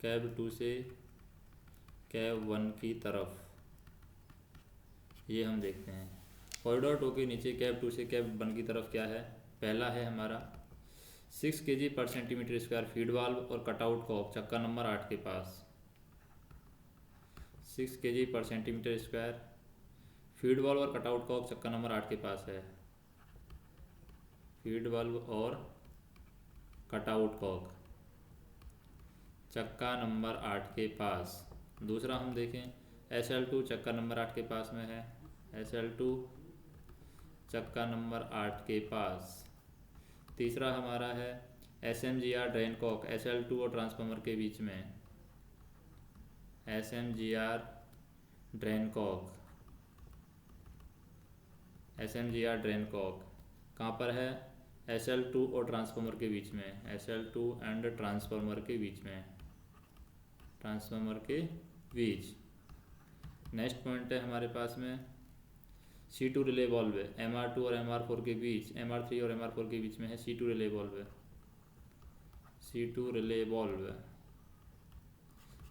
कैब 2 से कैब 1 की तरफ ये हम देखते हैं। कॉरिडोर 2 के नीचे कैब 2 से कैब 1 की तरफ क्या है, पहला है हमारा 6 kg/cm² फीड वाल्व और कटआउट कॉक चक्का नंबर 8 के पास, 6 kg/cm² फीड वाल्व और कटआउट कॉक चक्का नंबर 8 के पास है। फीड वाल्व और कटआउट कॉक चक्का नंबर 8 के पास। दूसरा हम देखें SL2 चक्का नंबर 8 के पास में है, SL2 चक्का नंबर 8 के पास। तीसरा हमारा है SMGR ड्रेन कॉक SL2 और ट्रांसफार्मर के बीच में, SMGR drain cock, SMGR drain cock कहाँ पर है? SL2 और ट्रांसफार्मर के बीच में, SL2 एंड ट्रांसफार्मर के बीच में, ट्रांसफार्मर के बीच। नेक्स्ट पॉइंट है हमारे पास में C2 रिले वॉल्व है, MR2 और MR4 के बीच, MR3 और MR4 के बीच में है C2 रिले वॉल्व है, C2 relay valve.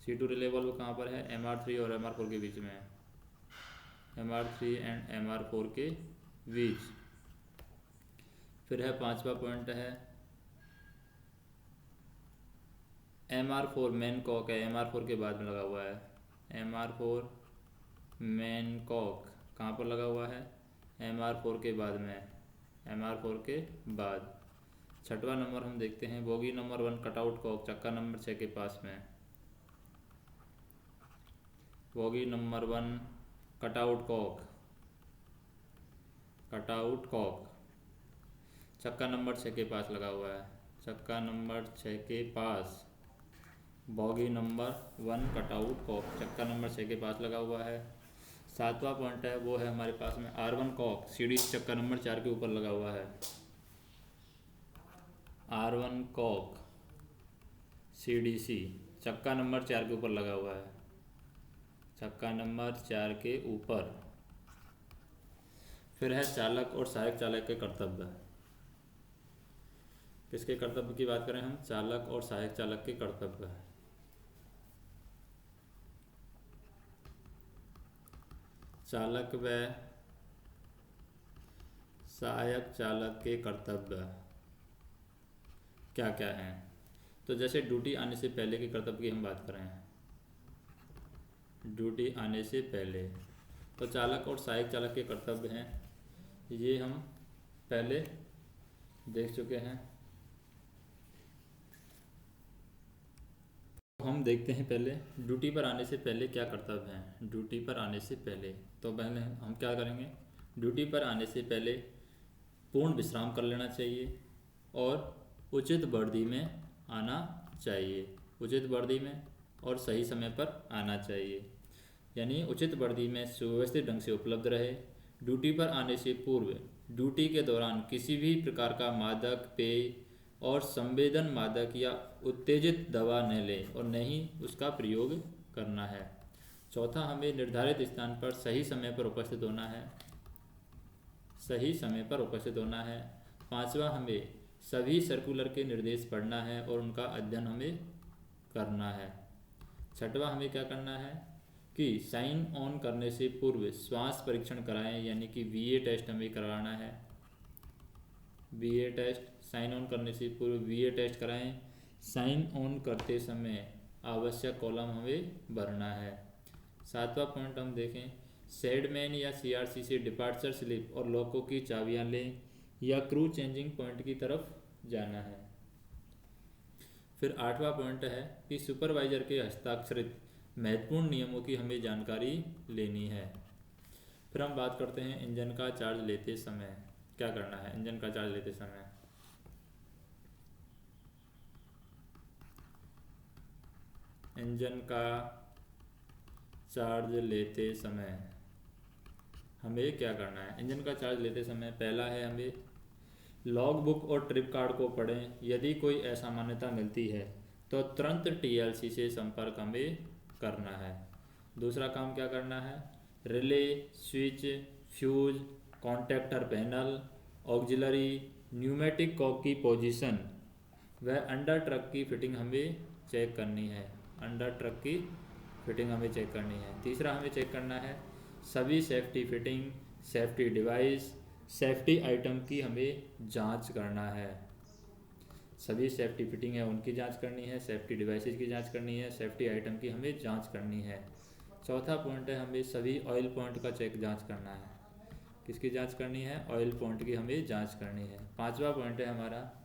C2 relay valve कहाँ पर है? MR3 और MR4 के बीच में, MR3 एंड MR4 के बीच। फिर है पांचवा पॉइंट है MR4 मेन कॉक है, MR4 के बाद में लगा हुआ है, MR4 मेन कॉक कहाँ पर लगा हुआ है? MR4 के बाद में, MR4 के बाद। छठवां नंबर हम देखते हैं बोगी नंबर 1 कटआउट कॉक चक्का नंबर 6 के पास में, bogie number 1 cutout cock, cutout cock चक्का नंबर 6 के पास लगा हुआ है, चक्का नंबर 6 के पास बोगी नंबर 1 कटआउट कॉक चक्का नंबर 6 के पास लगा हुआ है। सातवां पॉइंट है वो है हमारे पास में R1 कॉक सीडीसी चक्का नंबर 4 के ऊपर लगा हुआ है, R1 कॉक CDC चक्का नंबर 4 के ऊपर लगा हुआ है, चक्का नंबर 4 के ऊपर। फिर है चालक और सहायक चालक के कर्तव्य। किसके कर्तव्य की बात करें हम? चालक और सहायक चालक के कर्तव्य। चालक व सहायक चालक के कर्तव्य क्या क्या हैं? तो जैसे ड्यूटी आने से पहले के कर्तव्य की हम बात करें, ड्यूटी आने से पहले तो चालक और सहायक चालक के कर्तव्य हैं, ये हम पहले देख चुके हैं। हम देखते हैं पहले ड्यूटी पर आने से पहले क्या कर्तव्य हैं। ड्यूटी पर आने से पहले तो पहले हम क्या करेंगे? ड्यूटी पर आने से पहले पूर्ण विश्राम कर लेना चाहिए और उचित वर्दी में आना चाहिए, उचित वर्दी में और सही समय पर आना चाहिए, यानी उचित वर्दी में सुव्यवस्थित ढंग से उपलब्ध रहे। ड्यूटी पर आने से पूर्व ड्यूटी के दौरान किसी भी प्रकार का मादक पेय और संवेदन मादक या उत्तेजित दवा न लें और न ही उसका प्रयोग करना है। चौथा, हमें निर्धारित स्थान पर सही समय पर उपस्थित होना है, सही समय पर उपस्थित होना है। पांचवा, हमें सभी सर्कुलर के निर्देश पढ़ना है और उनका अध्ययन हमें करना है। छठवां, हमें क्या करना है कि साइन ऑन करने से पूर्व श्वास परीक्षण कराएं, यानी कि VA टेस्ट हमें करवाना है, VA टेस्ट। साइन ऑन करने से पूर्व VA टेस्ट कराएं। साइन ऑन करते समय आवश्यक कॉलम हमें भरना है। सातवां पॉइंट हम देखें, सेडमैन या CRC से डिपार्चर स्लिप और लॉकों की चाबियां लें या क्रू चेंजिंग पॉइंट की तरफ जाना है। फिर आठवां पॉइंट है कि सुपरवाइजर के हस्ताक्षरित महत्वपूर्ण नियमों की हमें जानकारी लेनी है। फिर हम बात करते हैं इंजन का चार्ज लेते समय क्या करना है। इंजन का चार्ज लेते समय इंजन का चार्ज लेते समय हमें क्या करना है? इंजन का चार्ज लेते समय पहला है, हमें लॉग बुक और ट्रिप कार्ड को पढ़ें। यदि कोई असामान्यता मिलती है तो तुरंत TLC से संपर्क हमें करना है। दूसरा काम क्या करना है? Relay, switch, fuse, contactor panel, auxiliary, pneumatic cock की पोजीशन व अंडर ट्रक की फिटिंग हमें चेक करनी है, अंडर ट्रक की फिटिंग हमें चेक करनी है। तीसरा, हमें चेक करना है सभी safety fitting, safety device, safety item की हमें जांच करना है। सभी सेफ्टी फिटिंग है उनकी जांच करनी है, सेफ्टी डिवाइसेस की जांच करनी है, सेफ्टी आइटम की हमें जांच करनी है। चौथा पॉइंट है, हमें सभी ऑयल पॉइंट का जांच करना है। किसकी जांच करनी है? ऑयल पॉइंट की हमें जांच करनी है। पांचवा पॉइंट है हमारा,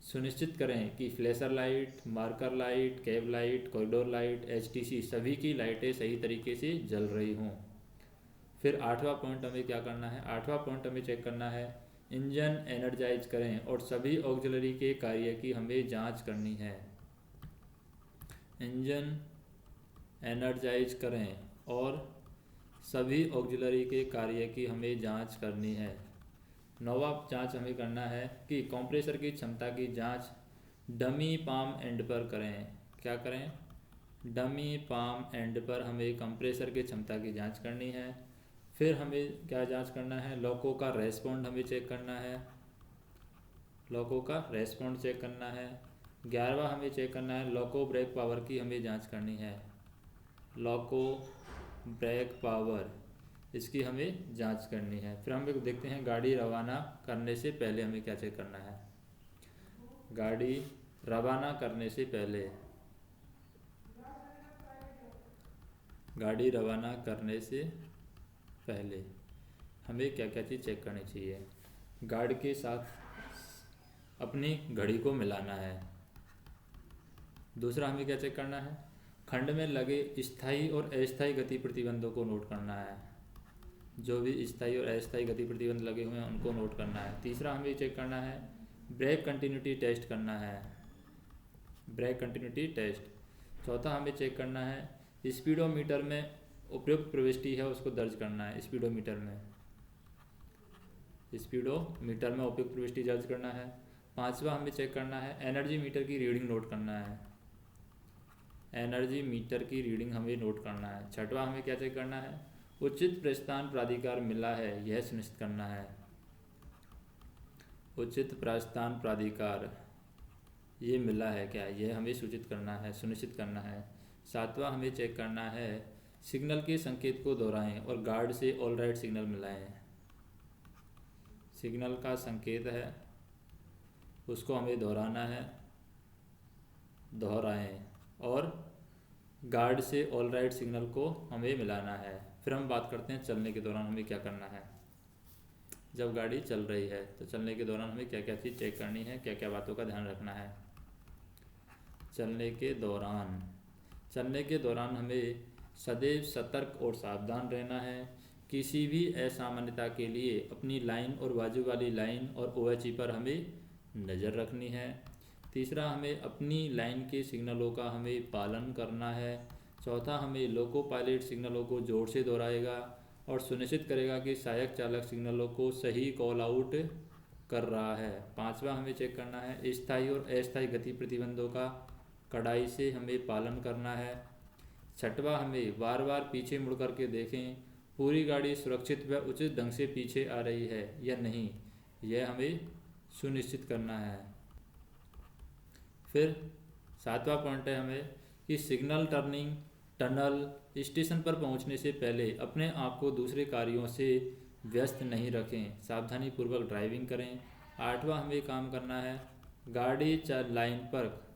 सुनिश्चित करें कि flasher light, marker light, cab light, corridor light, HTC सभी की लाइटें सही तरीके से जल रही हों। फिर आठवां पॉइंट हमें क्या करना है? आठवां पॉइंट हमें चेक करना है, इंजन एनर्जाइज करें और सभी ऑक्सिलरी के कार्य की हमें जांच करनी है। इंजन एनर्जाइज करें और सभी ऑक्सिलरी के कार्य की हमें जांच करनी है। नौवां जांच हमें करना है कि कंप्रेसर की क्षमता की जांच डमी पाम एंड पर करें। क्या करें? डमी पाम एंड पर हमें कंप्रेसर की क्षमता की जांच करनी है। फिर हमें क्या जांच करना है? लॉको का रेस्पॉन्ड हमें चेक करना है। लॉको का रेस्पॉन्ड चेक करना है। 11वां हमें चेक करना है, लॉको ब्रेक पावर की हमें जांच करनी है। लॉको ब्रेक पावर, इसकी हमें जांच करनी है। फिर हम देखते हैं गाड़ी रवाना करने से पहले हमें क्या चेक करना है। गाड़ी रवाना करने से पहले, गाड़ी रवाना करने से पहले हमें क्या क्या चीज़ चेक करनी चाहिए? गार्ड के साथ अपनी घड़ी को मिलाना है। दूसरा हमें क्या चेक करना है? खंड में लगे स्थायी और अस्थायी गति प्रतिबंधों को नोट करना है। जो भी स्थायी और अस्थायी गति प्रतिबंध लगे हुए हैं उनको नोट करना है। तीसरा हमें चेक करना है, ब्रेक कंटिन्यूटी टेस्ट करना है। Brake continuity test. चौथा हमें चेक करना है, स्पीडोमीटर में उपयुक्त प्रविष्टि है उसको दर्ज करना है। स्पीडोमीटर में उपयुक्त प्रविष्टि दर्ज करना है। पांचवा हमें चेक करना है, एनर्जी मीटर की रीडिंग नोट करना है। एनर्जी मीटर की रीडिंग हमें नोट करना है। छठवां हमें क्या चेक करना है? उचित प्रस्थान प्राधिकार मिला है यह सुनिश्चित करना है। उचित प्रस्थान प्राधिकार ये मिला है क्या, यह हमें सूचित करना है, सुनिश्चित करना है। सातवां हमें चेक करना है, सिग्नल के संकेत को दोहराएं और गार्ड से ऑल राइट सिग्नल मिलाएं। सिग्नल का संकेत है उसको हमें दोहराना है, दोहराएं और गार्ड से ऑल राइट सिग्नल को हमें मिलाना है। फिर हम बात करते हैं चलने के दौरान हमें क्या करना है। जब गाड़ी चल रही है तो चलने के दौरान हमें क्या क्या चीज़ चेक करनी है, क्या क्या बातों का ध्यान रखना है। चलने के दौरान हमें सदैव सतर्क और सावधान रहना है। किसी भी असामान्यता के लिए अपनी लाइन और बाजू वाली लाइन और OHE पर हमें नज़र रखनी है। तीसरा, हमें अपनी लाइन के सिग्नलों का हमें पालन करना है। चौथा, हमें लोको पायलट सिग्नलों को जोर से दोहराएगा और सुनिश्चित करेगा कि सहायक चालक सिग्नलों को सही कॉल आउट कर रहा है। पांचवा, हमें चेक करना है स्थायी और अस्थायी गति प्रतिबंधों का कड़ाई से हमें पालन करना है। छठवां, हमें बार बार पीछे मुड़ करके देखें पूरी गाड़ी सुरक्षित व उचित ढंग से पीछे आ रही है या नहीं, यह हमें सुनिश्चित करना है। फिर सातवां पॉइंट है हमें कि सिग्नल, टर्निंग, टनल, स्टेशन पर पहुंचने से पहले अपने आप को दूसरे कार्यों से व्यस्त नहीं रखें, सावधानी पूर्वक ड्राइविंग करें। आठवां, हमें काम करना है गाड़ी लाइन पर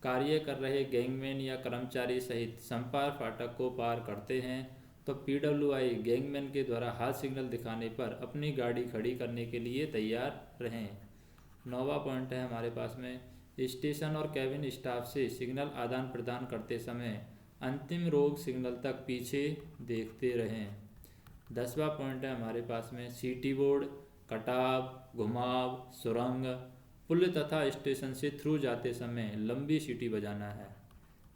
कार्य कर रहे गैंगमैन या कर्मचारी सहित संपर्क फाटक को पार करते हैं तो PWI गैंगमैन के द्वारा हाथ सिग्नल दिखाने पर अपनी गाड़ी खड़ी करने के लिए तैयार रहें। नौवां पॉइंट है हमारे पास में, स्टेशन और कैबिन स्टाफ से सिग्नल आदान प्रदान करते समय अंतिम रोग सिग्नल तक पीछे देखते रहें। 10वां पॉइंट है हमारे पास में, सीटी बोर्ड, कटाव, घुमाव, सुरंग, पुल तथा स्टेशन से थ्रू जाते समय लंबी सीटी बजाना है।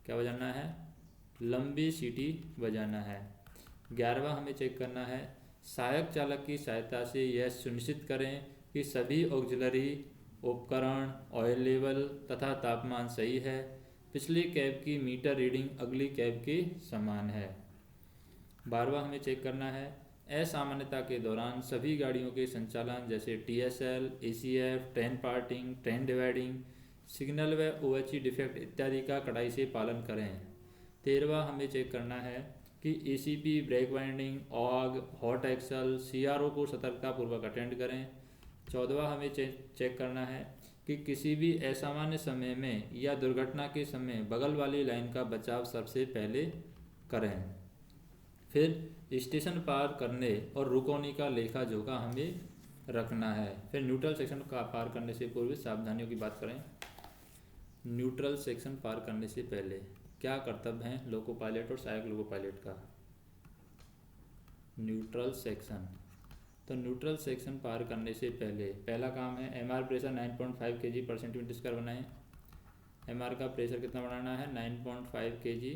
क्या बजाना है? लंबी सीटी बजाना है। 11वां, हमें चेक करना है सहायक चालक की सहायता से यह सुनिश्चित करें कि सभी ऑक्सिलरी उपकरण, ऑयल लेवल तथा तापमान सही है। पिछली कैब की मीटर रीडिंग अगली कैब के समान है। 12वां, हमें चेक करना है असामान्यता के दौरान सभी गाड़ियों के संचालन जैसे TSL, ACF, train parting, train dividing, signal व OHE डिफेक्ट इत्यादि का कड़ाई से पालन करें। 13वां, हमें चेक करना है कि ECP, ब्रेक वाइंडिंग, ऑग, हॉट एक्सल, CRO को सतर्कतापूर्वक अटेंड करें। 14वां, हमें चेक करना है कि किसी भी असामान्य समय में या दुर्घटना के समय बगल वाली लाइन का बचाव सबसे पहले करें। फिर स्टेशन पार करने और रुकने का लेखा जोखा हमें रखना है। फिर न्यूट्रल सेक्शन का पार करने से पूर्व सावधानियों की बात करें। न्यूट्रल सेक्शन पार करने से पहले क्या कर्तव्य हैं लोको पायलट और सहायक लोको पायलट का। न्यूट्रल सेक्शन, तो न्यूट्रल सेक्शन पार करने से पहले पहला काम है एमआर प्रेशर 9.5 kg पर सेंटीमीटर स्क्वायर बनाएं। एमआर का प्रेशर कितना बनाना है 9.5 kg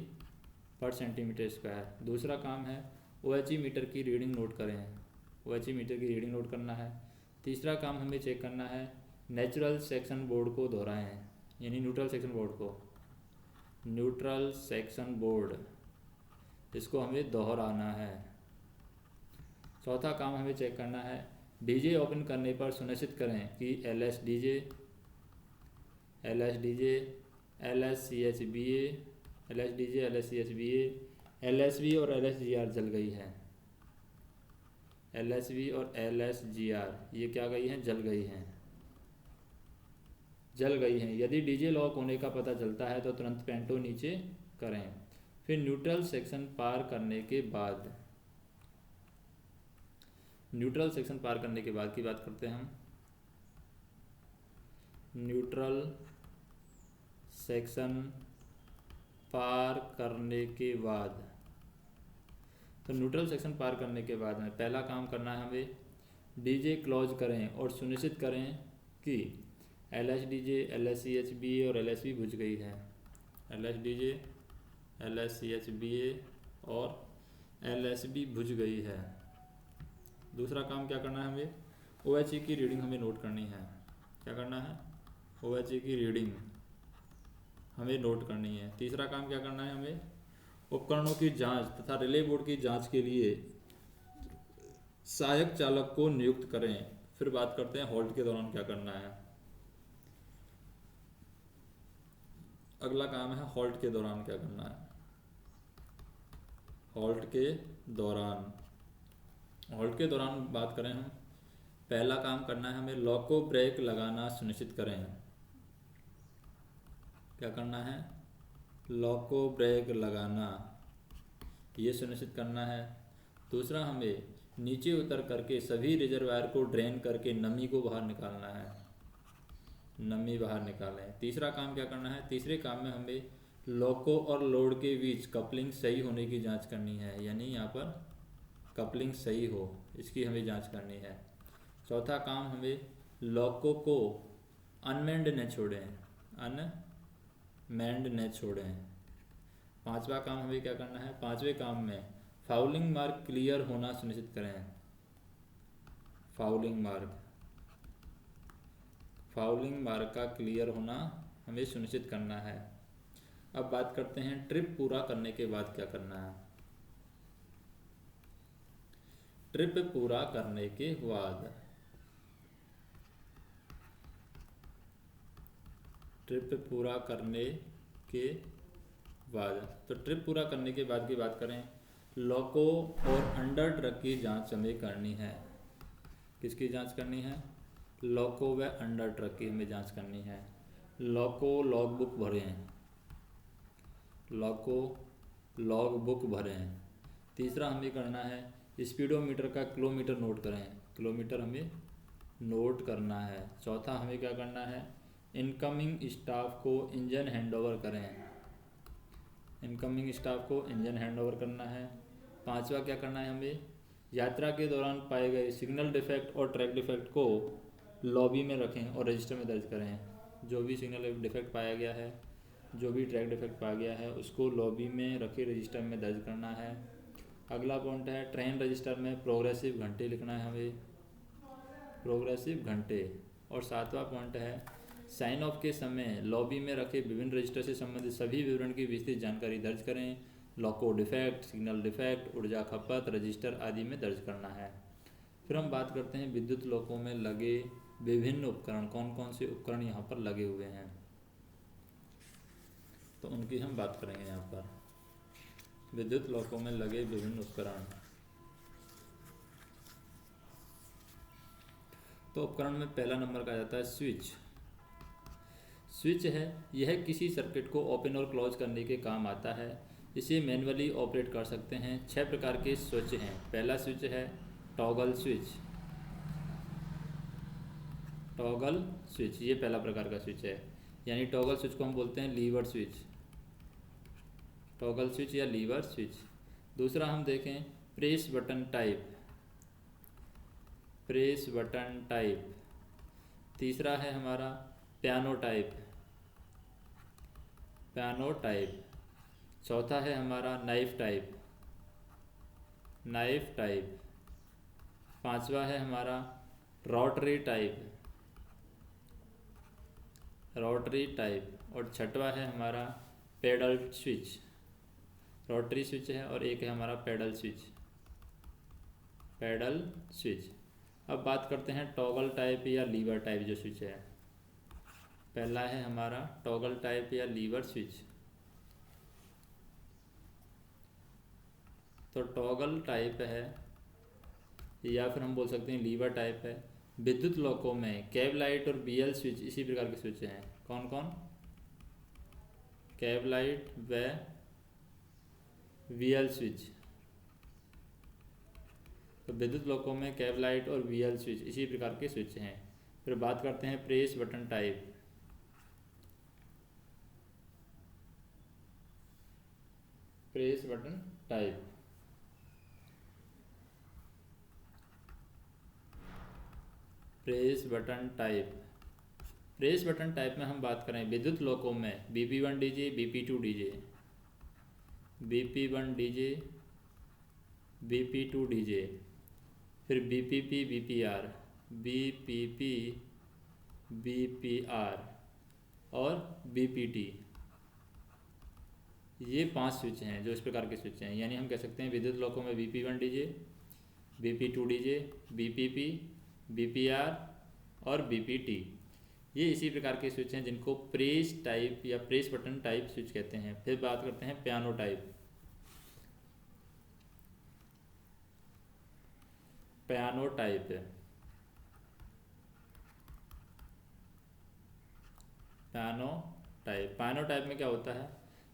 पर सेंटीमीटर स्क्वायर। दूसरा काम है OHE मीटर की रीडिंग नोट करें, OHE मीटर की रीडिंग नोट करना है। तीसरा काम हमें चेक करना है नेचुरल सेक्शन बोर्ड को दोहराएं, यानी न्यूट्रल सेक्शन बोर्ड को, न्यूट्रल सेक्शन बोर्ड इसको हमें दोहराना है। चौथा काम हमें चेक करना है डीजे ओपन करने पर सुनिश्चित करें कि LSDJ, LSCHBA, LSDJ, LSCHBA, LSV और LSGR जल गई है। LSV और LSGR ये क्या गई हैं, जल गई हैं, जल गई हैं। यदि डीजे लॉक होने का पता चलता है तो तुरंत पेंटो नीचे करें। फिर न्यूट्रल सेक्शन पार करने के बाद, न्यूट्रल सेक्शन पार करने के बाद की बात करते हैं हम। न्यूट्रल सेक्शन पार करने के बाद, तो न्यूट्रल सेक्शन पार करने के बाद में पहला काम करना है हमें डीजे क्लोज करें और सुनिश्चित करें कि LSDJ, LSCHBA और LSV बुझ गई है। LSDJ, LSCHBA और LSV बुझ गई है। दूसरा काम क्या करना है हमें OHE की रीडिंग हमें नोट करनी है। क्या करना है OHE की रीडिंग हमें नोट करनी है। तीसरा काम क्या करना है हमें उपकरणों की जांच तथा रिले बोर्ड की जांच के लिए सहायक चालक को नियुक्त करें। फिर बात करते हैं हॉल्ट के दौरान क्या करना है। अगला काम है हॉल्ट के दौरान क्या करना है। हॉल्ट के दौरान, हॉल्ट के दौरान बात करें हम, पहला काम करना है हमें लॉको ब्रेक लगाना सुनिश्चित करें। क्या करना है लॉको ब्रेक लगाना, ये सुनिश्चित करना है। दूसरा हमें नीचे उतर करके सभी रिजर्वायर को ड्रेन करके नमी को बाहर निकालना है, नमी बाहर निकालें। तीसरा काम क्या करना है, तीसरे काम में हमें लोको और लोड के बीच कपलिंग सही होने की जांच करनी है, यानी यहाँ पर कपलिंग सही हो इसकी हमें जांच करनी है। चौथा काम हमें लोको को अनमेंड न छोड़ें, अनमेंड न छोड़ें। पांचवा काम हमें क्या करना है, पांचवें काम में फाउलिंग मार्क क्लियर होना सुनिश्चित करें। फाउलिंग मार्क का क्लियर होना हमें सुनिश्चित करना है। अब बात करते हैं ट्रिप पूरा करने के बाद क्या करना है। ट्रिप पूरा करने के बाद, ट्रिप पूरा करने के बाद, तो ट्रिप पूरा करने के बाद की बात करें लोको और अंडर ट्रक की जांच हमें करनी है। किसकी जांच करनी है, लोको व अंडर ट्रक की हमें जांच करनी है। लोको लॉग बुक भरें, लोको लॉग बुक भरें। तीसरा हमें करना है स्पीडोमीटर का किलोमीटर नोट करें, किलोमीटर हमें नोट करना है। चौथा हमें क्या करना है इनकमिंग स्टाफ को इंजन हैंडओवर करें, इनकमिंग स्टाफ को इंजन हैंडओवर करना है। पांचवा क्या करना है हमें यात्रा के दौरान पाए गए सिग्नल डिफेक्ट और ट्रैक डिफेक्ट को लॉबी में रखें और रजिस्टर में दर्ज करें। जो भी सिग्नल डिफेक्ट पाया गया है, जो भी ट्रैक डिफेक्ट पाया गया है उसको लॉबी में रखे रजिस्टर में दर्ज करना है। अगला पॉइंट है ट्रेन रजिस्टर में प्रोग्रेसिव घंटे लिखना है हमें, प्रोग्रेसिव घंटे। और सातवां पॉइंट है साइन ऑफ के समय लॉबी में रखे विभिन्न रजिस्टर से संबंधित सभी विवरण की विस्तृत जानकारी दर्ज करें। लोको डिफेक्ट, सिग्नल डिफेक्ट, ऊर्जा खपत रजिस्टर आदि में दर्ज करना है। फिर हम बात करते हैं विद्युत लोकों में लगे विभिन्न उपकरण, कौन कौन से उपकरण यहाँ पर लगे हुए हैं, तो उनकी हम बात करेंगे। यहाँ पर विद्युत लोकों में लगे विभिन्न उपकरण, तो उपकरण में पहला नंबर का जाता है स्विच। स्विच है यह किसी सर्किट को ओपन और क्लोज करने के काम आता है। इसे मैन्युअली ऑपरेट कर सकते हैं। 6 प्रकार के स्विच हैं। पहला स्विच है टॉगल स्विच। टॉगल स्विच ये पहला प्रकार का स्विच है, यानी टॉगल स्विच को हम बोलते हैं लीवर स्विच, टॉगल स्विच या लीवर स्विच। दूसरा हम देखें press button type, press button type. तीसरा है हमारा पियानो टाइप, पियानो टाइप। चौथा है हमारा नाइफ टाइप, नाइफ टाइप। पांचवा है हमारा रोटरी टाइप, रोटरी टाइप। और छठवा है हमारा पेडल स्विच, रोटरी स्विच है और एक है हमारा पेडल स्विच, पेडल स्विच। अब बात करते हैं टॉगल टाइप या लीवर टाइप जो स्विच है। पहला है हमारा टॉगल टाइप या लीवर स्विच। तो टॉगल टाइप है या फिर हम बोल सकते हैं लीवर टाइप है। विद्युत लॉकों में कैब लाइट और बीएल स्विच इसी प्रकार के स्विच हैं। कौन कौन? कैब लाइट व वीएल स्विच। तो विद्युत लॉकों में कैब लाइट और वीएल स्विच इसी प्रकार के स्विच हैं। फिर बात करते हैं press button type. Press button type, press button type. Press button type में हम बात करें विद्युत लॉकों में BP1 DJ, BP2 DJ, BP1 DJ, BP2 DJ, फिर BPP, BPR, BPP, BPR और BPT। ये 5 स्विच हैं जो इस प्रकार के स्विच हैं। यानी हम कह सकते हैं विद्युत लॉकों में BP1 DJ, BP2 DJ, BPP, BPR और BPT। ये इसी प्रकार के स्विच हैं जिनको प्रेस टाइप या प्रेस बटन टाइप स्विच कहते हैं। फिर बात करते हैं पियानो टाइप। पियानो टाइप है, पियानो टाइप। पियानो टाइप में क्या होता है?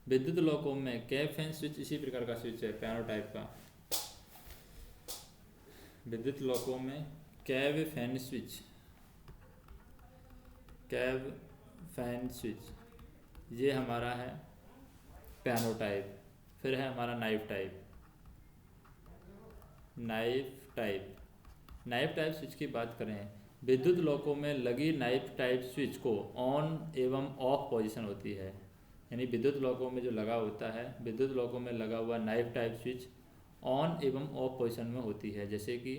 विद्युत लॉकों में कैब फैन स्विच इसी प्रकार का स्विच है पियानो टाइप का। विद्युत लॉकों में cab fan switch, cab fan switch ये हमारा है पियानो टाइप। फिर है हमारा knife type, knife type. Knife type switch की बात करें, विद्युत लॉकों में लगी नाइफ टाइप स्विच को ऑन एवं ऑफ पोजीशन होती है। यानी विद्युत लॉकों में जो लगा होता है, विद्युत लॉकों में लगा हुआ नाइफ टाइप स्विच ऑन एवं ऑफ पोजीशन में होती है। जैसे कि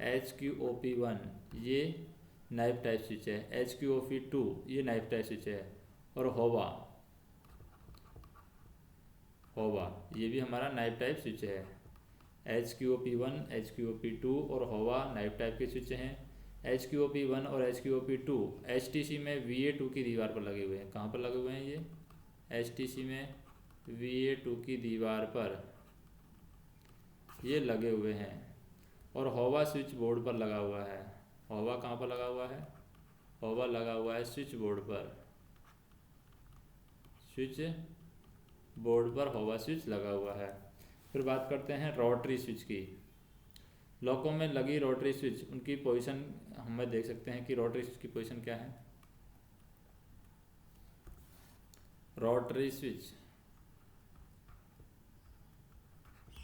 HQOP1 ये नाइफ टाइप स्विच है, HQOP2 ये नाइफ टाइप स्विच है, और होवा, होवा ये भी हमारा नाइफ टाइप स्विच है। HQOP1, HQOP2 और होवा नाइफ टाइप के स्विच हैं। HQOP1 और HQOP2 HTC में VA2 की दीवार पर लगे हुए हैं। कहाँ पर लगे हुए हैं ये? HTC में VA2 की दीवार पर ये लगे हुए हैं। और होवा स्विच बोर्ड पर लगा हुआ है। होवा कहाँ पर लगा हुआ है? होवा लगा हुआ है स्विच बोर्ड पर, स्विच बोर्ड पर होवा स्विच लगा हुआ है। फिर बात करते हैं रोटरी स्विच की। लॉकों में लगी रोटरी स्विच, उनकी पोजीशन हमें देख सकते हैं कि रोटरी स्विच की पोजीशन क्या है। रोटरी स्विच,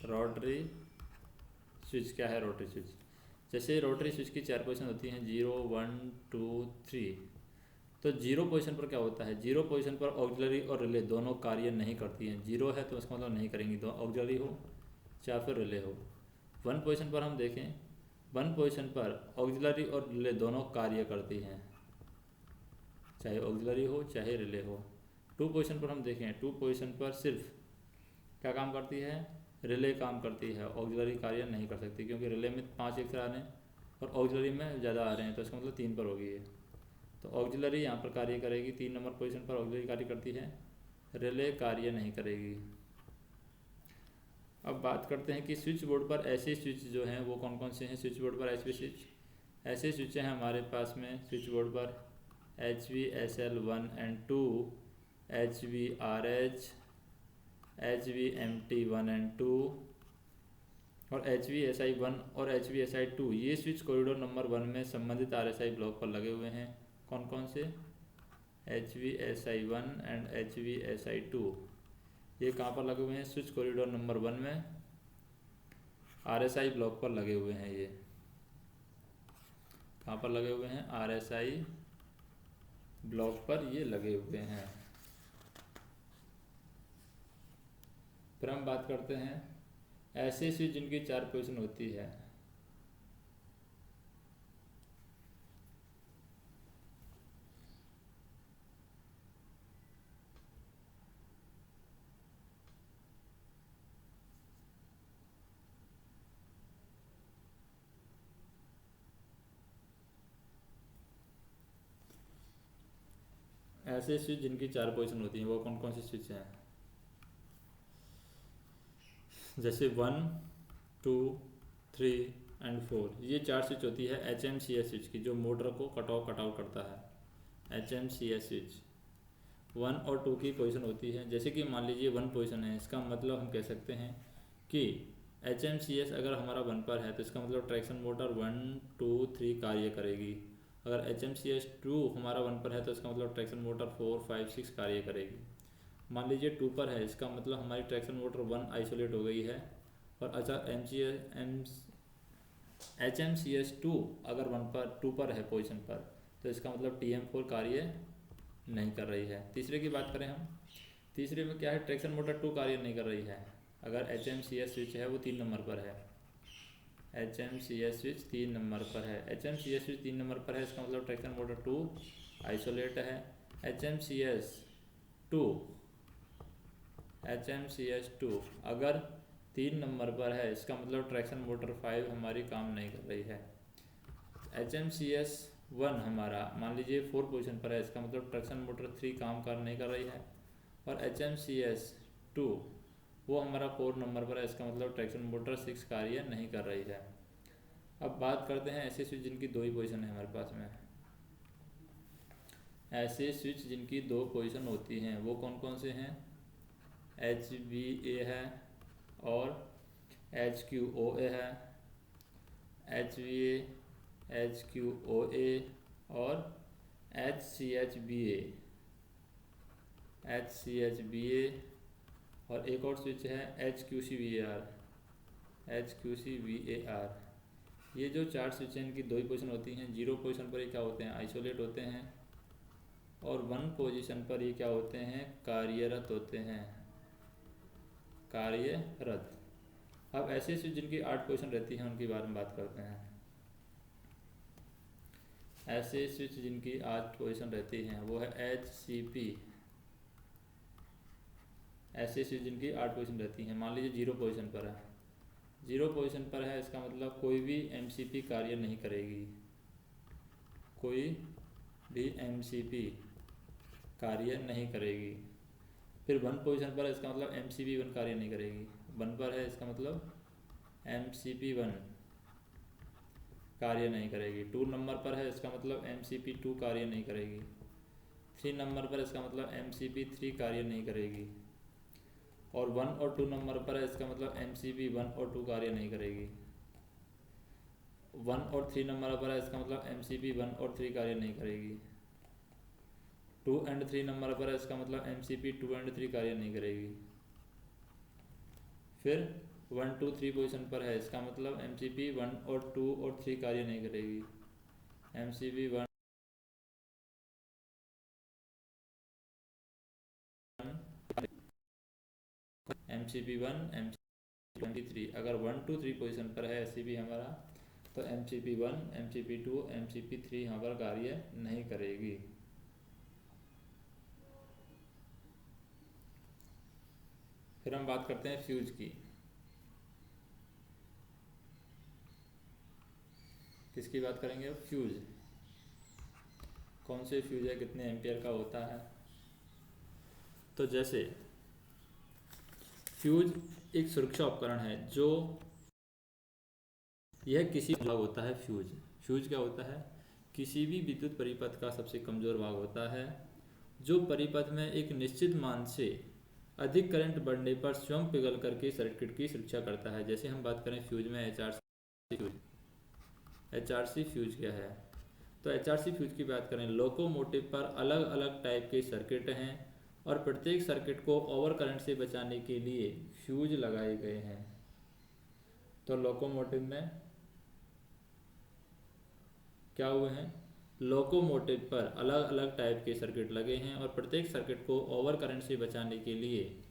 रोटरी स्विच क्या है? रोटरी स्विच जैसे रोटरी स्विच की 4 पोजीशन होती हैं, 0, 1, 2, 3। तो 0 पोजीशन पर क्या होता है? 0 पोजीशन पर ऑक्सिलरी और रिले दोनों कार्य नहीं करती हैं। 0 है तो इसका मतलब नहीं करेंगी, तो ऑक्सिलरी हो या फिर रिले हो। 1 पोजीशन पर हम देखें, 1 पोजीशन पर ऑक्सिलरी और रिले दोनों कार्य करती हैं, चाहे ऑक्सिलरी हो चाहे रिले हो। 2 पोजीशन पर हम देखें, 2 पोजीशन पर सिर्फ क्या काम करती है? रिले काम करती है, ऑक्सिलरी कार्य नहीं कर सकती, क्योंकि रिले में 5 एक्स्ट्रा आ रहे हैं और ऑक्सिलरी में ज़्यादा आ रहे हैं, तो इसका मतलब 3 पर होगी ये। तो ऑक्सिलरी यहाँ पर कार्य करेगी, 3 नंबर पोजीशन पर ऑक्सिलरी कार्य करती है, रिले कार्य नहीं करेगी। अब बात करते हैं कि स्विच बोर्ड पर ऐसे स्विच जो हैं वो कौन कौन से हैं। स्विच बोर्ड पर ऐसे स्विच हैं हमारे पास में स्विच बोर्ड पर HVSL1 and 2, HVRH, HVMT1 and 2 और HVSI1 और HVSI2 ये स्विच कॉरिडोर नंबर 1 में संबंधित RSI ब्लॉक पर लगे हुए हैं। कौन कौन से? HVSI1 एंड HVSI2 ये कहाँ पर लगे हुए हैं? स्विच कॉरिडोर नंबर 1 में RSI ब्लॉक पर लगे हुए हैं। ये कहाँ पर लगे हुए हैं? RSI ब्लॉक पर ये लगे हुए हैं। फिर हम बात करते हैं ऐसे स्विच जिनकी 4 पोजीशन होती है। ऐसे स्विच जिनकी 4 पोजीशन होती हैं वो कौन कौन सी स्विच हैं? जैसे 1, 2, 3 एंड 4 ये 4 स्विच होती है HMCS स्विच की, जो मोटर को कट ऑफ करता है। HMCS स्विच 1 और 2 की पोजीशन होती है। जैसे कि मान लीजिए 1 पोजीशन है, इसका मतलब हम कह सकते हैं कि HMCS अगर हमारा 1 पर है तो इसका मतलब ट्रैक्शन मोटर 1, 2, 3 कार्य करेगी। अगर HMCS 2 हमारा 1 पर है तो इसका मतलब ट्रैक्शन मोटर 4, 5, 6 कार्य करेगी। मान लीजिए 2 पर है, इसका मतलब हमारी ट्रैक्शन मोटर 1 आइसोलेट हो गई है। और अच्छा HMCS 2 अगर 2 पर है पोजीशन पर तो इसका मतलब TM4 कार्य नहीं कर रही है। तीसरे की बात करें हम, तीसरे में क्या है? ट्रैक्शन मोटर 2 कार्य नहीं कर रही है। अगर HMCS स्विच है वो 3 नंबर पर है। HMCS स्विच 3 नंबर पर है। HMCS स्विच 3 नंबर पर है, इसका मतलब ट्रैक्शन मोटर 2 आइसोलेट है। HMCS 2 अगर 3 नंबर पर है, इसका मतलब ट्रैक्शन मोटर 5 हमारी काम नहीं कर रही है। HMCS 1 हमारा मान लीजिए 4 पोजीशन पर है, इसका मतलब ट्रैक्शन मोटर 3 काम कर नहीं कर रही है। और HMCS 2 वो हमारा 4 नंबर पर है, इसका मतलब ट्रैक्शन मोटर 6 कार्य नहीं कर रही है। अब बात करते हैं ऐसे स्विच जिनकी 2 ही पोजीशन है हमारे पास में। ऐसे स्विच जिनकी 2 पोजीशन होती हैं वो कौन कौन से हैं? HVA है और HQOA है। HVA, HQOA और HCHBA और एक और स्विच है HQCVAR। ये जो 4 स्विच हैं इनकी 2 ही पोजीशन होती हैं। 0 पोजीशन पर ये क्या होते हैं? आइसोलेट होते हैं। और 1 पोजीशन पर ये क्या होते हैं? कार्यरत होते हैं। कार्यरत। अब ऐसे स्विच जिनकी 8 पोजीशन रहती हैं उनकी बारे में बात करते हैं। ऐसे स्विच जिनकी 8 पोजीशन रहती हैं वो है HCP। ऐसे स्विच जिनकी 8 पोजीशन रहती हैं, मान लीजिए 0 पोजीशन पर है। 0 पोजीशन पर है, इसका मतलब कोई भी MCP कार्य नहीं करेगी। कोई भी MCP कार्य नहीं करेगी। फिर 1 पोजीशन पर है, इसका मतलब MCP1 कार्य नहीं करेगी। 1 पर है, इसका मतलब MCP1 कार्य नहीं करेगी। 2 नंबर पर है, इसका मतलब MCP2 कार्य नहीं करेगी। 3 नंबर पर इसका मतलब MCP3 कार्य नहीं करेगी। और 1 और 2 नंबर पर है, इसका मतलब MCP1 और 2 कार्य नहीं करेगी। 1 और 3 नंबर पर है, इसका मतलब MCP1 और 3 कार्य नहीं करेगी। 2 एंड 3 नंबर पर है, इसका मतलब MCP2 एंड 3 कार्य नहीं करेगी। फिर 1, 2, 3 पोजीशन पर है, इसका मतलब MCP1 और 2 और 3 कार्य नहीं करेगी। MCP1 MCP1 MCP3 अगर 1, 2, 3 पोजीशन पर है SCP हमारा तो MCP1 MCP2 MCP3 यहाँ पर कार्य नहीं करेगी। फिर हम बात करते हैं फ्यूज की। किसकी बात करेंगे? फ्यूज। कौन से फ्यूज है, कितने एम्पियर का होता है? तो जैसे फ्यूज एक सुरक्षा उपकरण है जो यह किसी भाग होता है। फ्यूज क्या होता है? किसी भी विद्युत परिपथ का सबसे कमजोर भाग होता है जो परिपथ में एक निश्चित मान से अधिक करंट बढ़ने पर स्वयं पिघल करके सर्किट की सुरक्षा करता है। जैसे हम बात करें फ्यूज में एचआरसी फ्यूज क्या है, तो एचआरसी फ्यूज की बात करें, लोकोमोटिव पर अलग अलग टाइप के सर्किट हैं और प्रत्येक सर्किट को ओवर करंट से बचाने के लिए फ्यूज लगाए गए हैं। तो लोकोमोटिव में क्या हुए हैं, लोकोमोटिव पर अलग अलग टाइप के सर्किट लगे हैं और प्रत्येक सर्किट को ओवर करंट से बचाने के लिए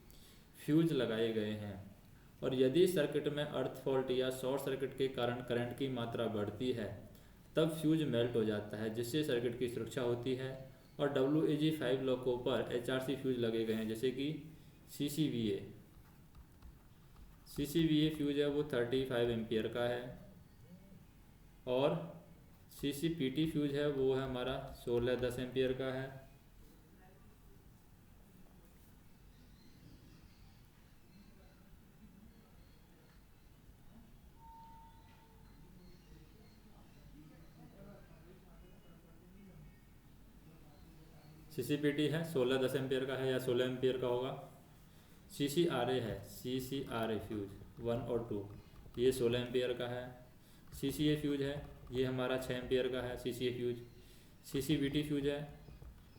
फ्यूज लगाए गए हैं। और यदि सर्किट में अर्थ फॉल्ट या शॉर्ट सर्किट के कारण करंट की मात्रा बढ़ती है तब फ्यूज मेल्ट हो जाता है, जिससे सर्किट की सुरक्षा होती है। और WAG5 लोको पर HRC फ्यूज लगे गए हैं, जैसे कि CCVA फ्यूज है वो 35 एम्पियर का है और CCPT फ्यूज है वो है हमारा 16-10 एम्पियर का है। CCPT है 16-10 एम्पियर का है या 16 एम्पियर का होगा। CCRA है, CCRA फ्यूज 1 और 2, ये 16 एम्पियर का है। CCA फ्यूज है, ये हमारा 6 एम्पियर का है CCA फ्यूज। CCBT फ्यूज है,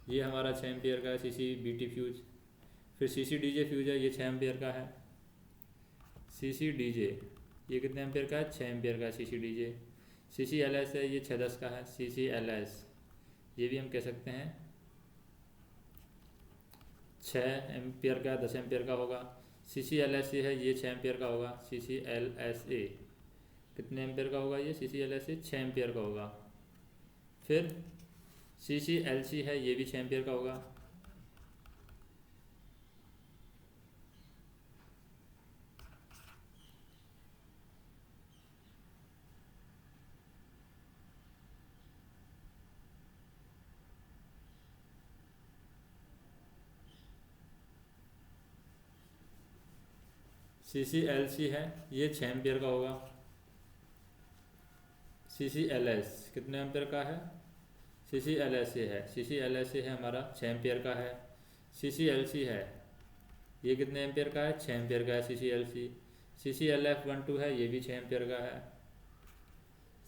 ये हमारा 6 एम्पियर का है CCBT फ्यूज। फिर CCDJ फ्यूज है, ये 6 एम्पियर का है। CCDJ ये कितने एम्पियर का है, 6 एम्पियर का है CCDJ। CCLS है, ये 6-10 का है CCLS, ये भी हम कह सकते हैं 6 एम्पियर का, 10 एम्पियर का होगा। CCLSA है, ये 6 एम्पियर का होगा। CCLSA कितने एम्पियर का होगा, ये CCLSA 6 एम्पियर का होगा। फिर CCLC है, ये भी 6 एम्पियर का होगा। CCLC है, ये 6 एम्पियर का होगा। CCLS कितने एम्पियर का है, CCLSA है, CCLSA है हमारा 6 एम्पियर का है। CCLC है, ये कितने एम्पियर का है, 6 एम्पियर का है CCLC। CCLF12 है, ये भी 6 एम्पियर का है।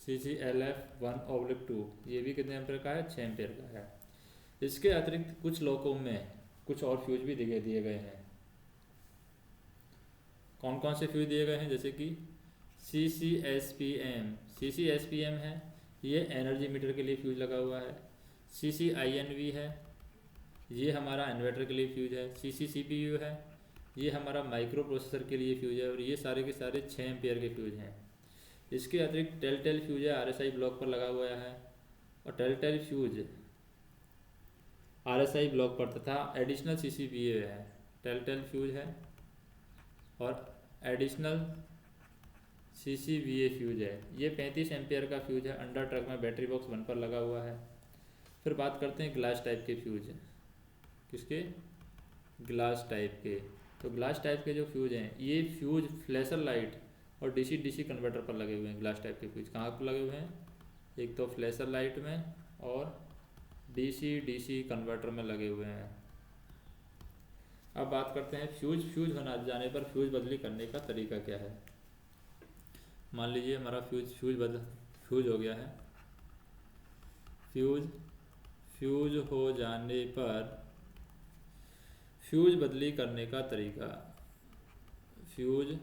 CCLF1/2 ये भी कितने एम्पियर का है, 6 एम्पियर का है। इसके अतिरिक्त कुछ लोकों में कुछ और फ्यूज भी दिए गए हैं। कौन कौन से फ्यूज दिए गए हैं, जैसे कि CCSPM है, ये एनर्जी मीटर के लिए फ्यूज लगा हुआ है। CCINV है, ये हमारा इन्वर्टर के लिए फ्यूज है। CCCPU है, ये हमारा माइक्रो प्रोसेसर के लिए फ्यूज है और ये सारे के सारे 6 एम्पियर के फ्यूज हैं। इसके अतिरिक्त टेल फ्यूज है, RSI ब्लॉक पर लगा हुआ है और टेल फ्यूज RSI ब्लॉक पर तथा एडिशनल CCVA है। टेल फ्यूज है और एडिशनल CCVA फ्यूज है, ये 35 एम्पियर का फ्यूज है। अंडर ट्रक में बैटरी बॉक्स 1 पर लगा हुआ है। फिर बात करते हैं ग्लास टाइप के फ्यूज, किसके, ग्लास टाइप के। तो ग्लास टाइप के जो फ्यूज हैं, ये फ्यूज फ्लैशर लाइट और DC कन्वर्टर पर लगे हुए हैं। ग्लास टाइप के फ्यूज कहाँ पर लगे हुए हैं, एक तो फ्लैशर लाइट में और DC कन्वर्टर में लगे हुए हैं। अब बात करते हैं फ्यूज होना जाने पर फ्यूज बदली करने का तरीका क्या है। मान लीजिए हमारा फ्यूज हो गया है। फ्यूज हो जाने पर फ्यूज बदली करने का तरीका, फ्यूज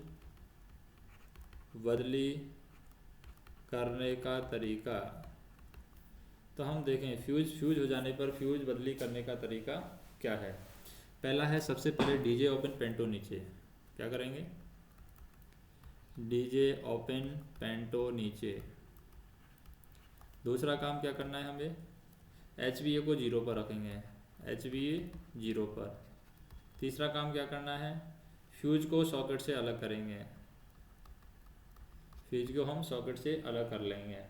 बदली करने का तरीका। तो हम देखें फ्यूज हो जाने पर फ्यूज बदली करने का तरीका क्या है। पहला है, सबसे पहले DJ ओपन पेंटो नीचे, क्या करेंगे, DJ ओपन पेंटो नीचे। दूसरा काम क्या करना है हमें, HVA को 0 पर रखेंगे, HVA 0 पर। तीसरा काम क्या करना है, फ्यूज को सॉकेट से अलग करेंगे, फ्यूज को हम सॉकेट से अलग कर लेंगे।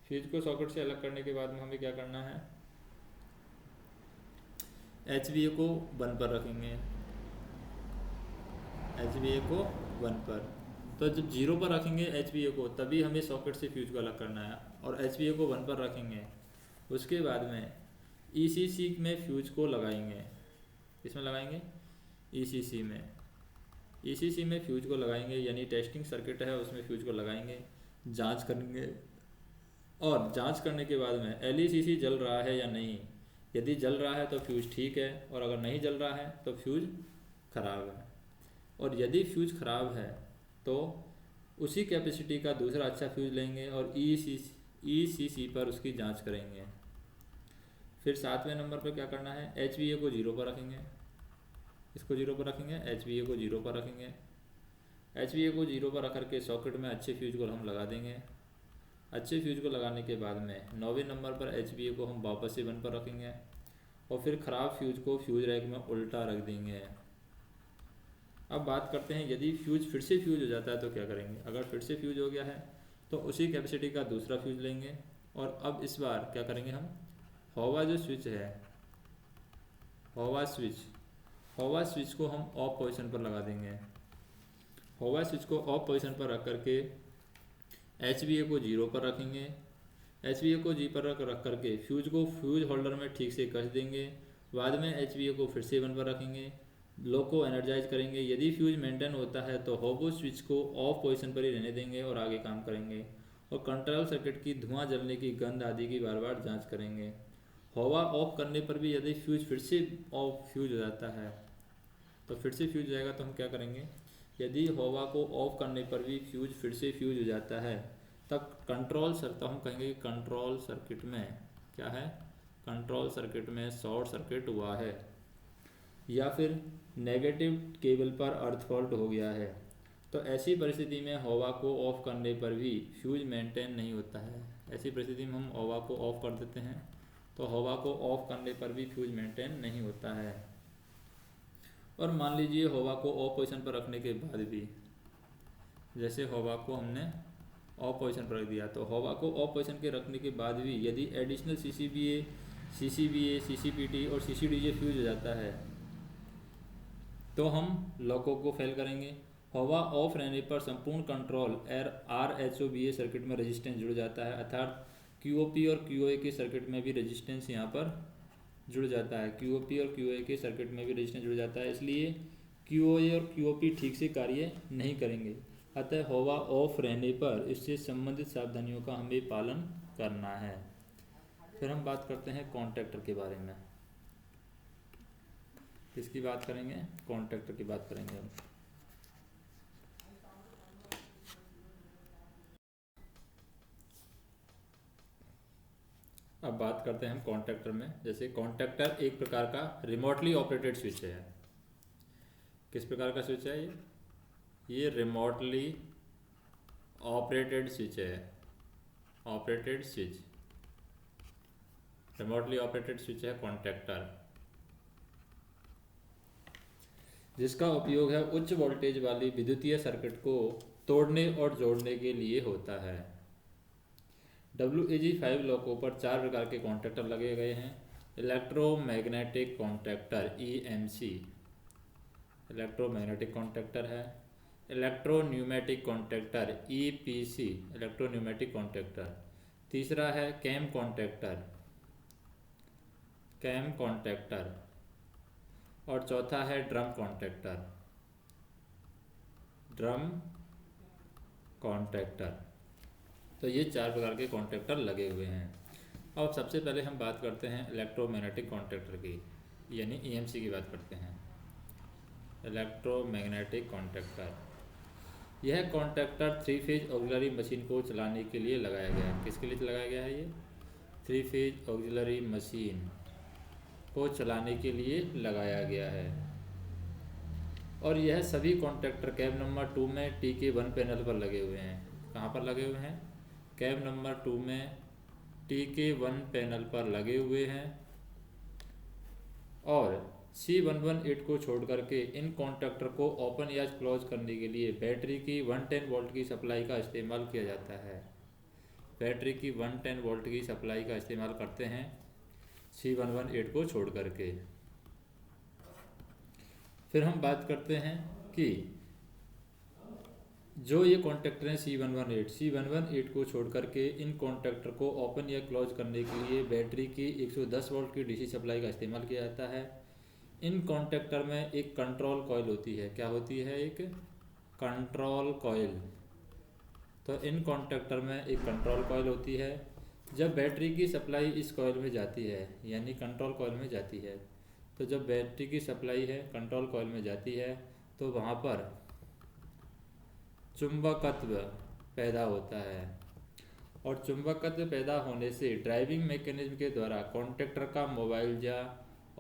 फ्यूज को सॉकेट से अलग करने के बाद में हमें क्या करना है, HVA को 1 पर रखेंगे, HVA को 1 पर। तो जब 0 पर रखेंगे HVA को, तभी हमें सॉकेट से फ्यूज को अलग करना है और HVA को 1 पर रखेंगे। उसके बाद में ECC में फ्यूज को लगाएंगे, इसमें लगाएंगे ईसीसी में। ईसीसी में फ्यूज को लगाएंगे, यानी टेस्टिंग सर्किट है उसमें फ्यूज को लगाएंगे, जांच करेंगे, और जांच करने के बाद में एलईसीसी जल रहा है या नहीं। यदि जल रहा है तो फ्यूज ठीक है, और अगर नहीं जल रहा है तो फ्यूज खराब है। और यदि फ्यूज खराब है तो उसी कैपेसिटी का दूसरा अच्छा फ्यूज लेंगे और ईसीसी पर उसकी जांच करेंगे। फिर 7वें नंबर पर क्या करना है, एचवीए को 0 पर रखेंगे, इसको 0 पर रखेंगे, एचवीए को 0 पर रखेंगे। एचवीए को 0 पर रख करके सॉकेट में अच्छे फ्यूज को हम लगा देंगे। अच्छे फ्यूज को लगाने के बाद में 9वें नंबर पर एचवीए को हम वापस से 1 पर रखेंगे, और फिर ख़राब फ्यूज को फ्यूज रैक में उल्टा रख देंगे। अब बात करते हैं, यदि फ्यूज फिर से फ्यूज हो जाता है तो क्या करेंगे। अगर फिर से फ्यूज हो गया है तो उसी कैपेसिटी का दूसरा फ्यूज लेंगे, और अब इस बार क्या करेंगे, हम हवा जो स्विच है, हवा स्विच को हम ऑफ पोजीशन पर लगा देंगे। हवा स्विच को ऑफ पोजीशन पर रख करके एचवीए को 0 पर रखेंगे। एचवीए को 0 पर रख करके फ्यूज को फ्यूज होल्डर में ठीक से कस देंगे। बाद में एचवीए को फिर से 1 पर रखेंगे, लो को एनर्जाइज करेंगे। यदि फ्यूज मेंटेन होता है तो हवा स्विच को ऑफ पोजीशन पर ही रहने देंगे और आगे काम करेंगे, और कंट्रोल सर्किट की धुआं जलने की गंध आदि की बार बार जांच करेंगे। हवा ऑफ करने पर भी यदि फ्यूज फिर से ऑफ फ्यूज हो जाता है तो फिर से फ्यूज हो जाएगा, तो हम क्या करेंगे, यदि हवा को ऑफ करने पर भी फ्यूज फिर से फ्यूज हो जाता है तब तो हम कहेंगे कि कंट्रोल सर्किट में क्या है, कंट्रोल सर्किट में शॉर्ट सर्किट हुआ है, या फिर नेगेटिव केबल पर अर्थ फॉल्ट हो गया है। तो ऐसी परिस्थिति में हवा को ऑफ करने पर भी फ्यूज मेंटेन नहीं होता है। ऐसी परिस्थिति में हम हवा को ऑफ कर देते हैं तो हवा को ऑफ करने पर भी फ्यूज मेंटेन नहीं होता है। और मान लीजिए हवा को ऑफ पोजीशन पर रखने के बाद भी, जैसे हवा को हमने ऑफ पोजीशन पर रख दिया, तो हवा को ऑफ पोजीशन के रखने के बाद भी यदि एडिशनल सीसीबीए, सीसीपीटी और सीसीडीजे फ्यूज हो जाता है तो हम लॉको को फेल करेंगे। हवा ऑफ रहने पर संपूर्ण कंट्रोल RHOBA सर्किट में रेजिस्टेंस जुड़ जाता है, अर्थात QOP और QOA के सर्किट में भी रेजिस्टेंस यहाँ पर जुड़ जाता है। QOP और QOA के सर्किट में भी रेजिस्टेंस जुड़ जाता है, इसलिए QOA और QOP ठीक से कार्य नहीं करेंगे। अतः हवा ऑफ रहने पर इससे संबंधित सावधानियों का हमें पालन करना है। फिर हम बात करते हैं कॉन्टैक्टर के बारे में। किसकी बात करेंगे, कॉन्टैक्टर की बात करेंगे हम। अब बात करते हैं हम कॉन्टैक्टर में। जैसे कॉन्टैक्टर एक प्रकार का रिमोटली ऑपरेटेड स्विच है। किस प्रकार का स्विच है ये रिमोटली ऑपरेटेड स्विच है। Operated switch, remotely operated switch है कॉन्टैक्टर, जिसका उपयोग है उच्च वोल्टेज वाली विद्युतीय सर्किट को तोड़ने और जोड़ने के लिए होता है। WAG5 लॉको पर 4 प्रकार के कॉन्टैक्टर लगे गए हैं। Electromagnetic contactor EMC electromagnetic contactor है। इलेक्ट्रोन्यूमेटिक कॉन्टैक्टर EPC इलेक्ट्रोन्यूमेटिक कॉन्टैक्टर। तीसरा है कैम कॉन्टैक्टर, और चौथा है ड्रम कॉन्टैक्टर। तो ये 4 प्रकार के कॉन्टैक्टर लगे हुए हैं। अब सबसे पहले हम बात करते हैं इलेक्ट्रोमैग्नेटिक कॉन्टैक्टर की, यानी EMC की बात करते हैं। इलेक्ट्रोमैग्नेटिक कॉन्टैक्टर, यह कॉन्टैक्टर 3 फेज ऑक्सिलरी मशीन को चलाने के लिए लगाया गया है। किसके लिए लगाया गया है ये 3 फेज ऑक्सिलरी मशीन को चलाने के लिए लगाया गया है। और यह सभी कॉन्टैक्टर कैब नंबर 2 में TK1 पैनल पर लगे हुए हैं। कहाँ पर लगे हुए हैं, कैब नंबर 2 में TK1 पैनल पर लगे हुए हैं। और C118 को छोड़ करके इन कॉन्टैक्टर को ओपन या क्लोज करने के लिए बैटरी की 110 वोल्ट की सप्लाई का इस्तेमाल किया जाता है। बैटरी की 110 वोल्ट की सप्लाई का इस्तेमाल करते हैं C118 को छोड़ करके। फिर हम बात करते हैं कि जो ये कॉन्टैक्टर हैं C118 को छोड़ करके इन कॉन्टैक्टर को ओपन या क्लोज करने के लिए बैटरी की 110 वोल्ट की DC सप्लाई का इस्तेमाल किया जाता है। इन कॉन्टेक्टर में एक कंट्रोल कॉइल होती है। क्या होती है? एक कंट्रोल कॉइल। तो इन कॉन्टेक्टर में एक कंट्रोल कॉइल होती है। जब बैटरी की सप्लाई इस कॉइल में जाती है, यानी कंट्रोल कॉइल में जाती है, तो जब बैटरी की सप्लाई है कंट्रोल कॉइल में जाती है तो वहाँ पर चुंबकत्व पैदा होता है, और चुंबकत्व पैदा होने से ड्राइविंग मैकेनिज्म के द्वारा कॉन्टेक्टर का मोबाइल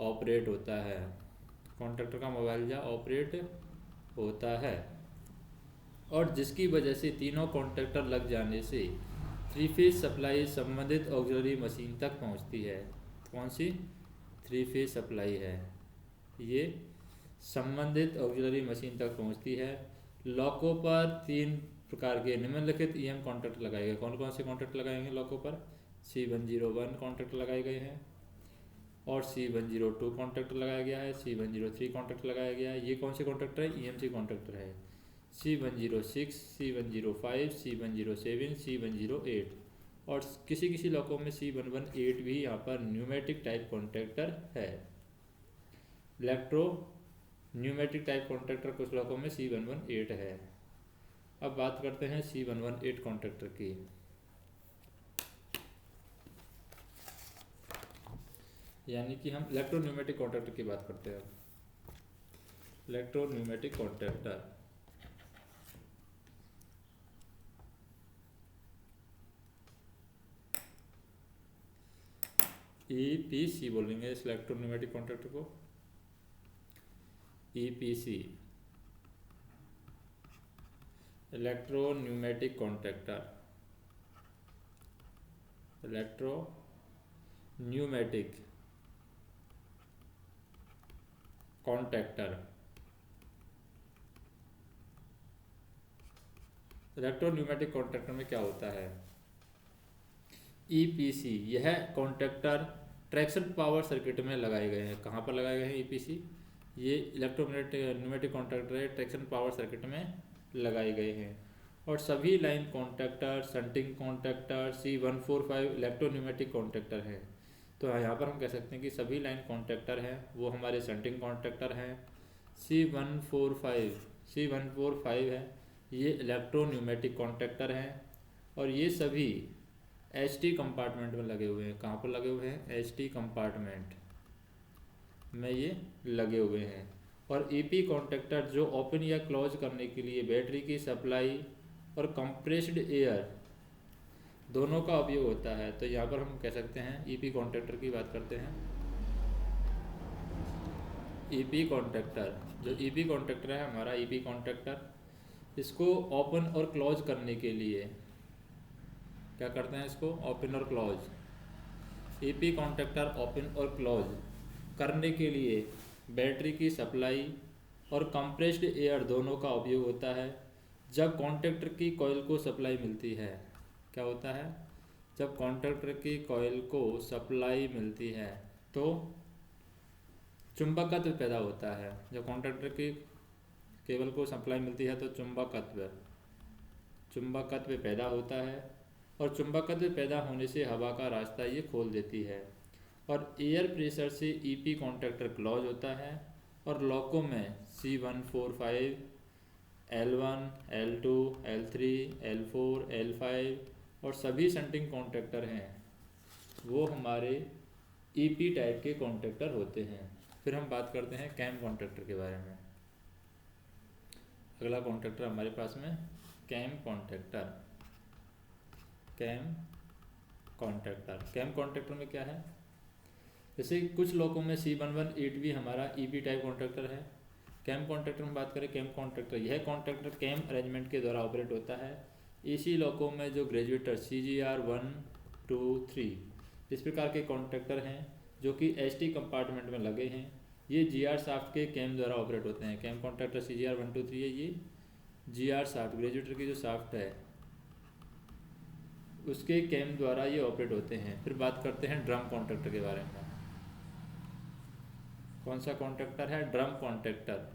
ऑपरेट होता है। कॉन्टेक्टर का मोबाइल ऑपरेट होता है, और जिसकी वजह से तीनों कॉन्टेक्टर लग जाने से थ्री फेज सप्लाई संबंधित ऑक्सिलरी मशीन तक पहुंचती है। कौन सी? थ्री फेज सप्लाई है, ये संबंधित ऑक्सिलरी मशीन तक पहुंचती है। लॉकों पर 3 प्रकार के निम्नलिखित ईएम कॉन्टैक्ट लगाए गए। कौन कौन से कॉन्टैक्ट लगाएंगे लॉकों पर? C101 कॉन्टैक्ट लगाए गए हैं, और C102 कॉन्टैक्ट लगाया गया है, C103 कॉन्टैक्ट लगाया गया है। ये कौन से कॉन्टैक्टर है? EMC कॉन्टैक्टर है। C106, C105, C107, C108, और किसी किसी लॉकों में C118 भी यहाँ पर न्यूमेटिक टाइप कॉन्टैक्टर है। इलेक्ट्रो न्यूमेटिक टाइप कॉन्टैक्टर कुछ लॉकों में C118 है। अब बात करते हैं C118 कॉन्टैक्टर की। यानी कि हम इलेक्ट्रोन्यूमेटिक कॉन्टैक्टर की बात करते हैं। इलेक्ट्रोन्यूमेटिक कॉन्टैक्टर EPC बोलेंगे इस इलेक्ट्रोन्यूमेटिक कॉन्टैक्टर को। EPC electropneumatic contactor, electropneumatic contactor. Electropneumatic contactor में क्या होता है? EPC, यह कॉन्टैक्टर ट्रैक्शन पावर सर्किट में लगाए गए हैं। कहाँ पर लगाए गए हैं EPC? ये इलेक्ट्रोन्यूमेटिक कॉन्टैक्टर है, ट्रैक्शन पावर सर्किट में लगाए गए हैं। और सभी line contactor, shunting contactor C145 electropneumatic contactor है। तो यहाँ पर हम कह सकते हैं कि सभी लाइन कॉन्टैक्टर हैं वो हमारे शंटिंग कॉन्टैक्टर हैं। C145 है, ये इलेक्ट्रोन्यूमेटिक कॉन्टैक्टर हैं, और ये सभी HT कंपार्टमेंट में लगे हुए हैं। कहाँ पर लगे हुए हैं? HT कंपार्टमेंट में ये लगे हुए हैं। और EP कॉन्टैक्टर जो ओपन या क्लोज करने के लिए बैटरी की सप्लाई और कंप्रेस्ड एयर दोनों का उपयोग होता है। तो यहाँ पर हम कह सकते हैं EP कॉन्टैक्टर की बात करते हैं। EP कॉन्टैक्टर, जो EP कॉन्टैक्टर है हमारा EP कॉन्टैक्टर, इसको ओपन और क्लोज करने के लिए क्या करते हैं? इसको ओपन और क्लोज। EP कॉन्टैक्टर ओपन और क्लोज करने के लिए बैटरी की सप्लाई और कंप्रेस्ड एयर दोनों का उपयोग होता है। जब कॉन्टैक्टर की कॉइल को सप्लाई मिलती है, क्या होता है? जब कॉन्टैक्टर की कॉइल को सप्लाई मिलती है तो चुंबकत्व पैदा होता है। जब कॉन्टैक्टर की केबल को सप्लाई मिलती है तो चुंबकत्व पैदा होता है, और चुंबकत्व पैदा होने से हवा का रास्ता ये खोल देती है, और एयर प्रेशर से EP कॉन्टैक्टर क्लोज होता है। और लॉकों में C145, L1, L2, L3, L4, L5 और सभी शंटिंग कॉन्टैक्टर हैं वो हमारे EP टाइप के कॉन्टैक्टर होते हैं। फिर हम बात करते हैं कैम कॉन्टैक्टर के बारे में। अगला कॉन्टैक्टर हमारे पास में कैम कॉन्टैक्टर। कैम कॉन्टैक्टर में क्या है? जैसे कुछ लोगों में C118 भी हमारा EP टाइप कॉन्टैक्टर है। कैम कॉन्टैक्टर में बात करें, कैम कॉन्टैक्टर, यह कॉन्टैक्टर कैम अरेंजमेंट के द्वारा ऑपरेट होता है। AC लोगों में जो ग्रेजुएटर CGR 1, 2, 3 इस प्रकार के कॉन्टैक्टर हैं जो कि HT कंपार्टमेंट में लगे हैं। ये GR शाफ्ट के कैम द्वारा ऑपरेट होते हैं। कैम कॉन्टैक्टर CGR 1, 2, 3 है, ये GR शाफ्ट ग्रेजुएटर की जो शाफ्ट है उसके कैम द्वारा ये ऑपरेट होते हैं। फिर बात करते हैं ड्रम कॉन्टैक्टर के बारे में। कौन सा कॉन्टैक्टर है? Drum contactor.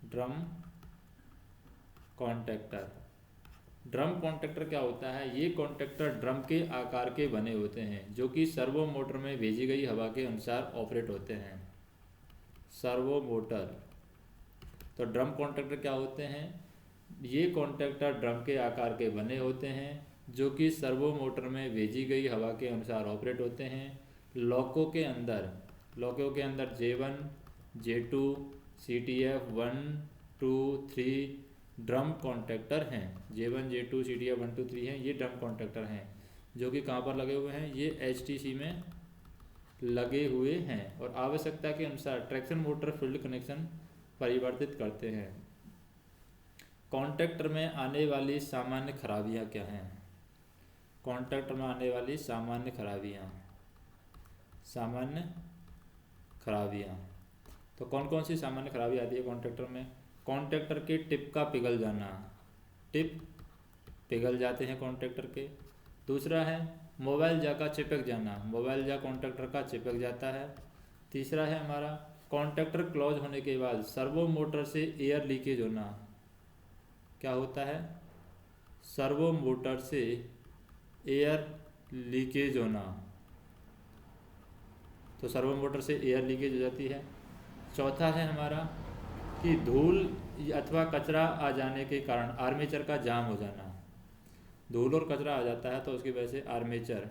Drum contactor drum contractor क्या होता है? ये कॉन्ट्रैक्टर ड्रम के आकार के बने होते हैं जो कि सर्वो मोटर में भेजी गई हवा के अनुसार ऑपरेट होते हैं। सर्वो मोटर, तो ड्रम कॉन्ट्रैक्टर क्या होते हैं? ये कॉन्ट्रैक्टर ड्रम के आकार के बने होते हैं जो कि सर्वो मोटर में भेजी गई हवा के अनुसार ऑपरेट होते हैं। लॉकों के अंदर J1, J2, CTF 1, 2, 3 drum contractor हैं। J1, J2, CTF 1, 2, 3 हैं, ये ड्रम कॉन्ट्रैक्टर हैं जो कि कहाँ पर लगे हुए हैं? ये HTC में लगे हुए हैं और आवश्यकता के अनुसार ट्रैक्शन मोटर फील्ड कनेक्शन परिवर्तित करते हैं। कॉन्ट्रैक्टर में आने वाली सामान्य खराबियाँ क्या हैं? कॉन्ट्रैक्टर में आने वाली सामान्य खराबियाँ, तो कौन कौन सी सामान्य खराबी आती है कॉन्ट्रैक्टर में? कॉन्ट्रैक्टर के टिप का पिघल जाना, टिप पिघल जाते हैं कॉन्ट्रैक्टर के। दूसरा है मोबाइल जा का चिपक जाना, मोबाइल जा कॉन्ट्रैक्टर का चिपक जाता है। तीसरा है हमारा कॉन्ट्रैक्टर क्लोज होने के बाद सर्वो मोटर से एयर लीकेज होना। क्या होता है? सर्वो मोटर से एयर लीकेज होना, तो सर्वो मोटर से एयर लीकेज हो जाती है। चौथा है हमारा कि धूल अथवा कचरा आ जाने के कारण आर्मेचर का जाम हो जाना। धूल और कचरा आ जाता है तो उसकी वजह से आर्मेचर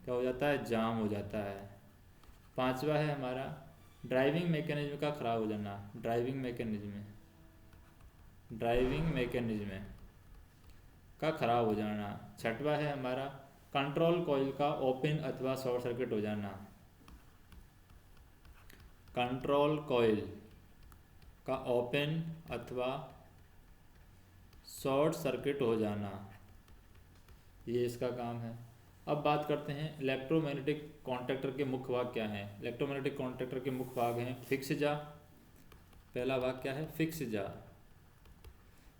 क्या हो जाता है? जाम हो जाता है। पांचवा है हमारा ड्राइविंग मैकेनिज्म का खराब हो जाना, ड्राइविंग मैकेनिज्म का खराब हो जाना। छठवा है हमारा कंट्रोल कॉइल का ओपन अथवा शॉर्ट सर्किट हो जाना, कंट्रोल कॉइल का ओपन अथवा शॉर्ट सर्किट हो जाना, ये इसका काम है। अब बात करते हैं इलेक्ट्रोमैग्नेटिक कॉन्ट्रैक्टर के मुख्य भाग क्या हैं। इलेक्ट्रोमैग्नेटिक कॉन्ट्रैक्टर के मुख्य भाग हैं फिक्स जा, पहला भाग क्या है? फिक्स जा।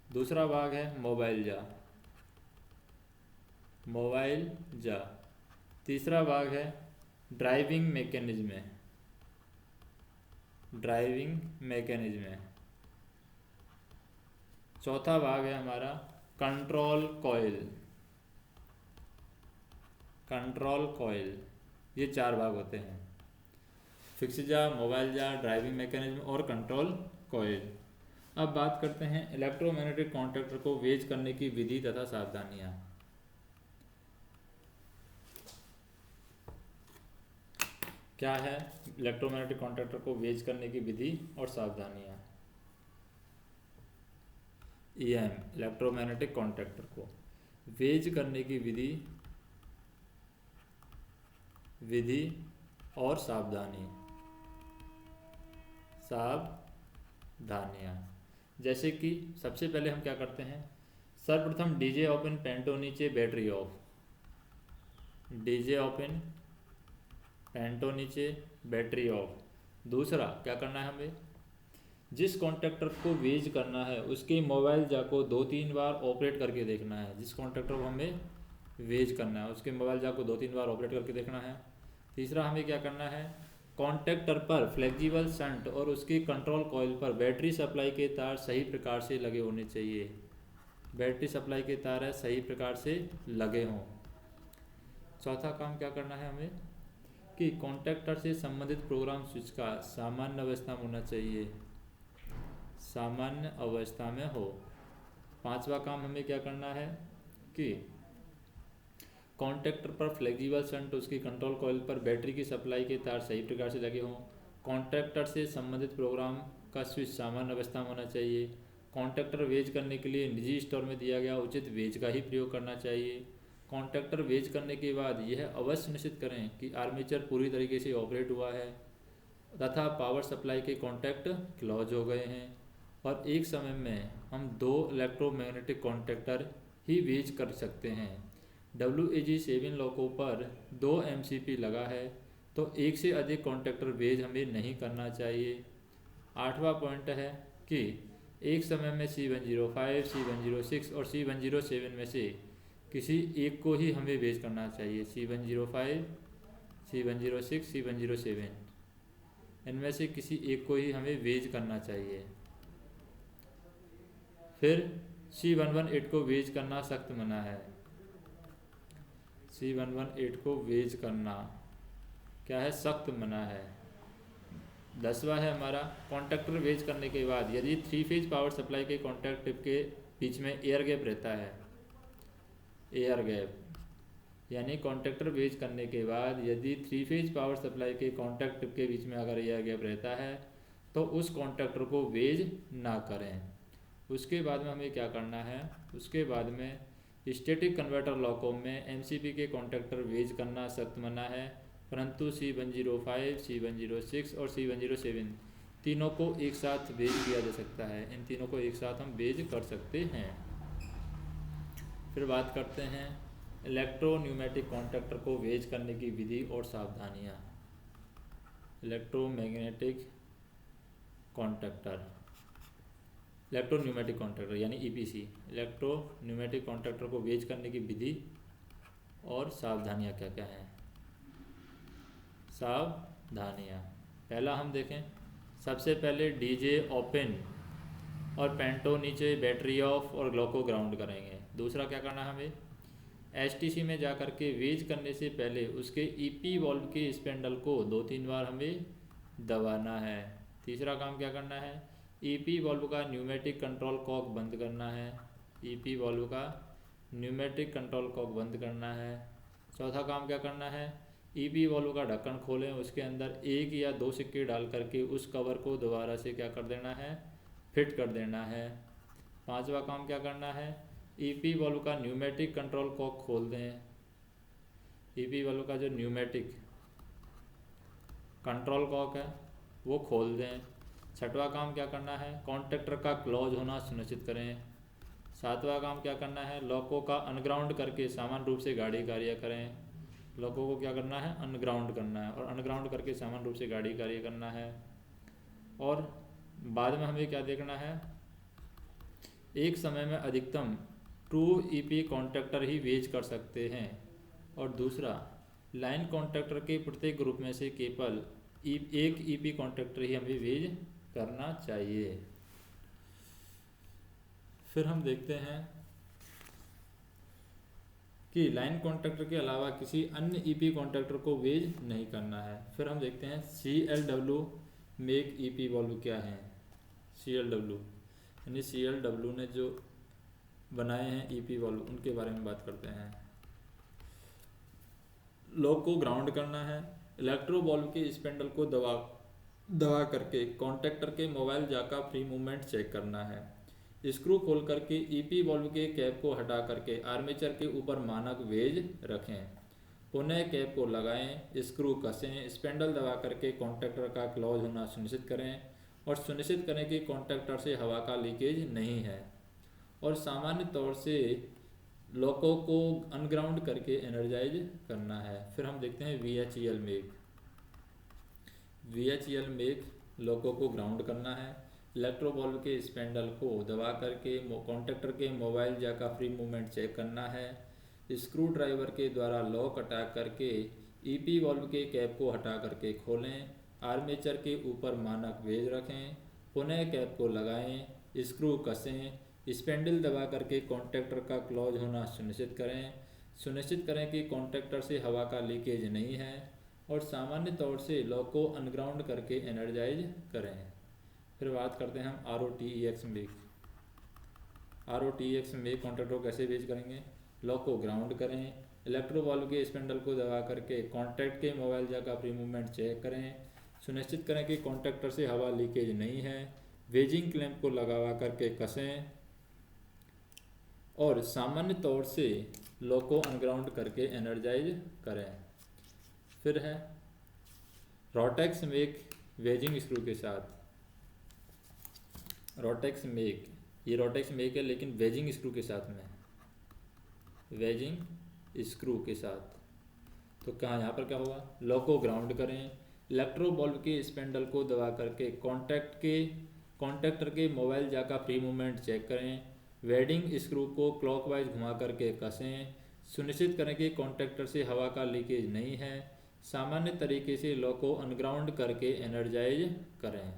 दूसरा भाग है मोबाइल जा। तीसरा भाग है ड्राइविंग मैकेनिज्म। चौथा भाग है हमारा कंट्रोल कॉइल। ये चार भाग होते हैं, फिक्स जा, मोबाइल जा, ड्राइविंग मैकेनिज्म और कंट्रोल कॉइल। अब बात करते हैं इलेक्ट्रोमैग्नेटिक कॉन्ट्रैक्टर को वेज करने की विधि तथा सावधानियां। क्या है इलेक्ट्रोमैग्नेटिक कॉन्ट्रैक्टर को वेज करने की विधि और सावधानियां? EM इलेक्ट्रोमैग्नेटिक कॉन्ट्रैक्टर को वेज करने की विधि और सावधानियां। जैसे कि सबसे पहले हम क्या करते हैं? सर्वप्रथम डीजे ओपन, पेंटो नीचे, बैटरी ऑफ। डीजे ओपन, पेंटो नीचे, बैटरी ऑफ। दूसरा क्या करना है हमें? जिस कॉन्ट्रैक्टर को वेज करना है उसके मोबाइल जा को 2-3 बार ऑपरेट करके देखना है। जिस कॉन्ट्रैक्टर को हमें वेज करना है उसके मोबाइल जा को 2-3 बार ऑपरेट करके देखना है। तीसरा हमें क्या करना है? कॉन्ट्रैक्टर पर फ्लेक्सिबल शंट और उसके कंट्रोल कॉइल पर बैटरी सप्लाई के तार सही प्रकार से लगे होने चाहिए। बैटरी सप्लाई के तार है सही प्रकार से लगे हों। चौथा काम क्या करना है हमें? कि कॉन्ट्रैक्टर से संबंधित प्रोग्राम स्विच का सामान्य अवस्था में होना चाहिए, सामान्य अवस्था में हो। पांचवा काम हमें क्या करना है? कि कॉन्ट्रैक्टर पर फ्लेक्सिबल शंट उसकी कंट्रोल कॉइल पर बैटरी की सप्लाई के तार सही प्रकार से लगे हों। कॉन्ट्रैक्टर से संबंधित प्रोग्राम का स्विच सामान्य अवस्था में होना चाहिए। कॉन्ट्रैक्टर वेज करने के लिए निजी स्टोर में दिया गया उचित वेज का ही प्रयोग करना चाहिए। कॉन्ट्रैक्टर वेज करने के बाद यह अवश्य सुनिश्चित करें कि आर्मेचर पूरी तरीके से ऑपरेट हुआ है तथा पावर सप्लाई के कॉन्टैक्ट क्लोज हो गए हैं और एक समय में हम 2 इलेक्ट्रोमैग्नेटिक कॉन्ट्रैक्टर ही वेज कर सकते हैं। WAG7 लॉकों पर 2 MCP लगा है तो एक से अधिक कॉन्ट्रैक्टर वेज हमें नहीं करना चाहिए। 8वां पॉइंट है कि एक समय में C105, C106 और C107 में से किसी एक को ही हमें वेज करना चाहिए। C105, C106, C107 इनमें से किसी एक को ही हमें वेज करना चाहिए। फिर C118 को वेज करना सख्त मना है। C118 को वेज करना क्या है, सख्त मना है। 10वां है हमारा, कॉन्टैक्टर वेज करने के बाद यदि 3 फेज पावर सप्लाई के कॉन्टैक्ट टिप के बीच में एयर गैप रहता है, एयर गैप यानी कॉन्टैक्टर वेज करने के बाद यदि 3 फेज पावर सप्लाई के कॉन्टैक्ट टिप के बीच में अगर एयर गैप रहता है तो उस कॉन्टैक्टर को वेज ना करें। उसके बाद में हमें क्या करना है, उसके बाद में स्टैटिक कन्वर्टर लॉको में एमसीबी के कॉन्टैक्टर वेज करना सख्त मना है, परंतु C105, C106 और C107 तीनों को एक साथ वेज किया जा सकता है। इन तीनों को एक साथ हम वेज कर सकते हैं। फिर बात करते हैं इलेक्ट्रोन्यूमेटिक कॉन्टैक्टर को वेज करने की विधि और सावधानियाँ। इलेक्ट्रोन्यूमेटिक कॉन्टैक्टर यानी ईपीसी, इलेक्ट्रोन्यूमेटिक कॉन्टैक्टर को वेज करने की विधि और सावधानियाँ क्या क्या हैं। सावधानियाँ, पहला हम देखें, सबसे पहले डीजे ओपन और पेंटो नीचे, बैटरी ऑफ और ग्लोको ग्राउंड करेंगे। दूसरा क्या करना है, हमें एसटीसी में जा कर के वेज करने से पहले उसके ईपी वॉल्व के स्पेंडल को 2-3 बार हमें दबाना है। तीसरा काम क्या करना है, ईपी वॉल्व का न्यूमेटिक कंट्रोल कॉक बंद करना है। ईपी वॉल्व का न्यूमेटिक कंट्रोल कॉक बंद करना है। चौथा काम क्या करना है, ईपी वॉल्व का ढक्कन खोलें, उसके अंदर 1 या 2 सिक्के डाल करके उस कवर को दोबारा से क्या कर देना है, फिट कर देना है। पांचवा काम क्या करना है, ईपी वॉल्व का न्यूमेटिक कंट्रोल कॉक खोल दें। ईपी वॉल्व का जो न्यूमेटिक कंट्रोल कॉक है वो खोल दें। छठवां काम क्या करना है, कॉन्टैक्टर का क्लोज होना सुनिश्चित करें। सातवां काम क्या करना है, लॉको का अनग्राउंड करके सामान्य रूप से गाड़ी कार्य करें। लॉको को क्या करना है, अनग्राउंड करना है और अनग्राउंड करके सामान्य रूप से गाड़ी कार्य करना है। और बाद में हमें क्या देखना है, एक समय में अधिकतम 2 ईपी कॉन्टैक्टर ही वेज कर सकते हैं। और दूसरा, लाइन कॉन्टैक्टर के प्रत्येक ग्रुप में से केवल एक ईपी कॉन्टैक्टर ही हमें वेज करना चाहिए। फिर हम देखते हैं कि लाइन कॉन्टैक्टर के अलावा किसी अन्य ईपी कॉन्टैक्टर को वेज नहीं करना है। फिर हम देखते हैं CLW मेक ईपी वॉल्व क्या है। CLW यानी CLW ने जो बनाए हैं ईपी वॉल्व, उनके बारे में बात करते हैं। लॉक को ग्राउंड करना है, इलेक्ट्रो वॉल्व के स्पेंडल को दबा करके कॉन्टैक्टर के मोबाइल जाका फ्री मूवमेंट चेक करना है। स्क्रू खोल करके ईपी वॉल्व के कैप को हटा करके आर्मेचर के ऊपर मानक वेज रखें। पुनः कैप को लगाएं, स्क्रू कसें, स्पेंडल दबा करके कॉन्टैक्टर का क्लोज होना सुनिश्चित करें और सुनिश्चित करें कि कॉन्टैक्टर से हवा का लीकेज नहीं है। और सामान्य तौर से लॉको को अनग्राउंड करके एनर्जाइज करना है। फिर हम देखते हैं VHEL मेक। VHEL मेक लॉको को ग्राउंड करना है, इलेक्ट्रो वॉल्व के स्पेंडल को दबा करके कॉन्टैक्टर के मोबाइल जाका फ्री मूवमेंट चेक करना है, स्क्रू ड्राइवर के द्वारा लॉक हटा करके ईपी वॉल्व के कैप को हटा करके खोलें, आर्मेचर के ऊपर मानक वेज रखें, पुनः कैप को लगाएं, स्क्रू कसें, स्पेंडल दबा करके कॉन्टैक्टर का क्लोज होना सुनिश्चित करें कि कॉन्टैक्टर से हवा का लीकेज नहीं है और सामान्य तौर से लॉक को अनग्राउंड करके एनर्जाइज करें। फिर बात करते हैं हम ROTEX make. ROTEX make contactor को कैसे वेज करेंगे, लॉक को ग्राउंड करें, इलेक्ट्रो वॉल्व के स्पेंडल को दबा करके कॉन्टैक्ट के मोबाइल जाका फ्री मूवमेंट चेक करें, सुनिश्चित करें कि कॉन्टैक्टर से हवा लीकेज नहीं है, वेजिंग क्लैंप को लगा करके कसें और सामान्य तौर से लॉक को अनग्राउंड करके एनर्जाइज करें। फिर है रोटेक्स मेक वेजिंग स्क्रू के साथ। रोटेक्स मेक, ये रोटेक्स मेक है लेकिन वेजिंग स्क्रू के साथ में, वेजिंग स्क्रू के साथ। तो कहाँ यहाँ पर क्या होगा, लॉक को ग्राउंड करें, इलेक्ट्रो वॉल्व के स्पेंडल को दबा करके कॉन्टैक्टर के मोबाइल जाका फ्री मूवमेंट चेक करें, वेडिंग स्क्रू को क्लॉकवाइज घुमा करके कसें, सुनिश्चित करें कि कॉन्टैक्टर से हवा का लीकेज नहीं है, सामान्य तरीके से लॉक को अनग्राउंड करके एनर्जाइज करें।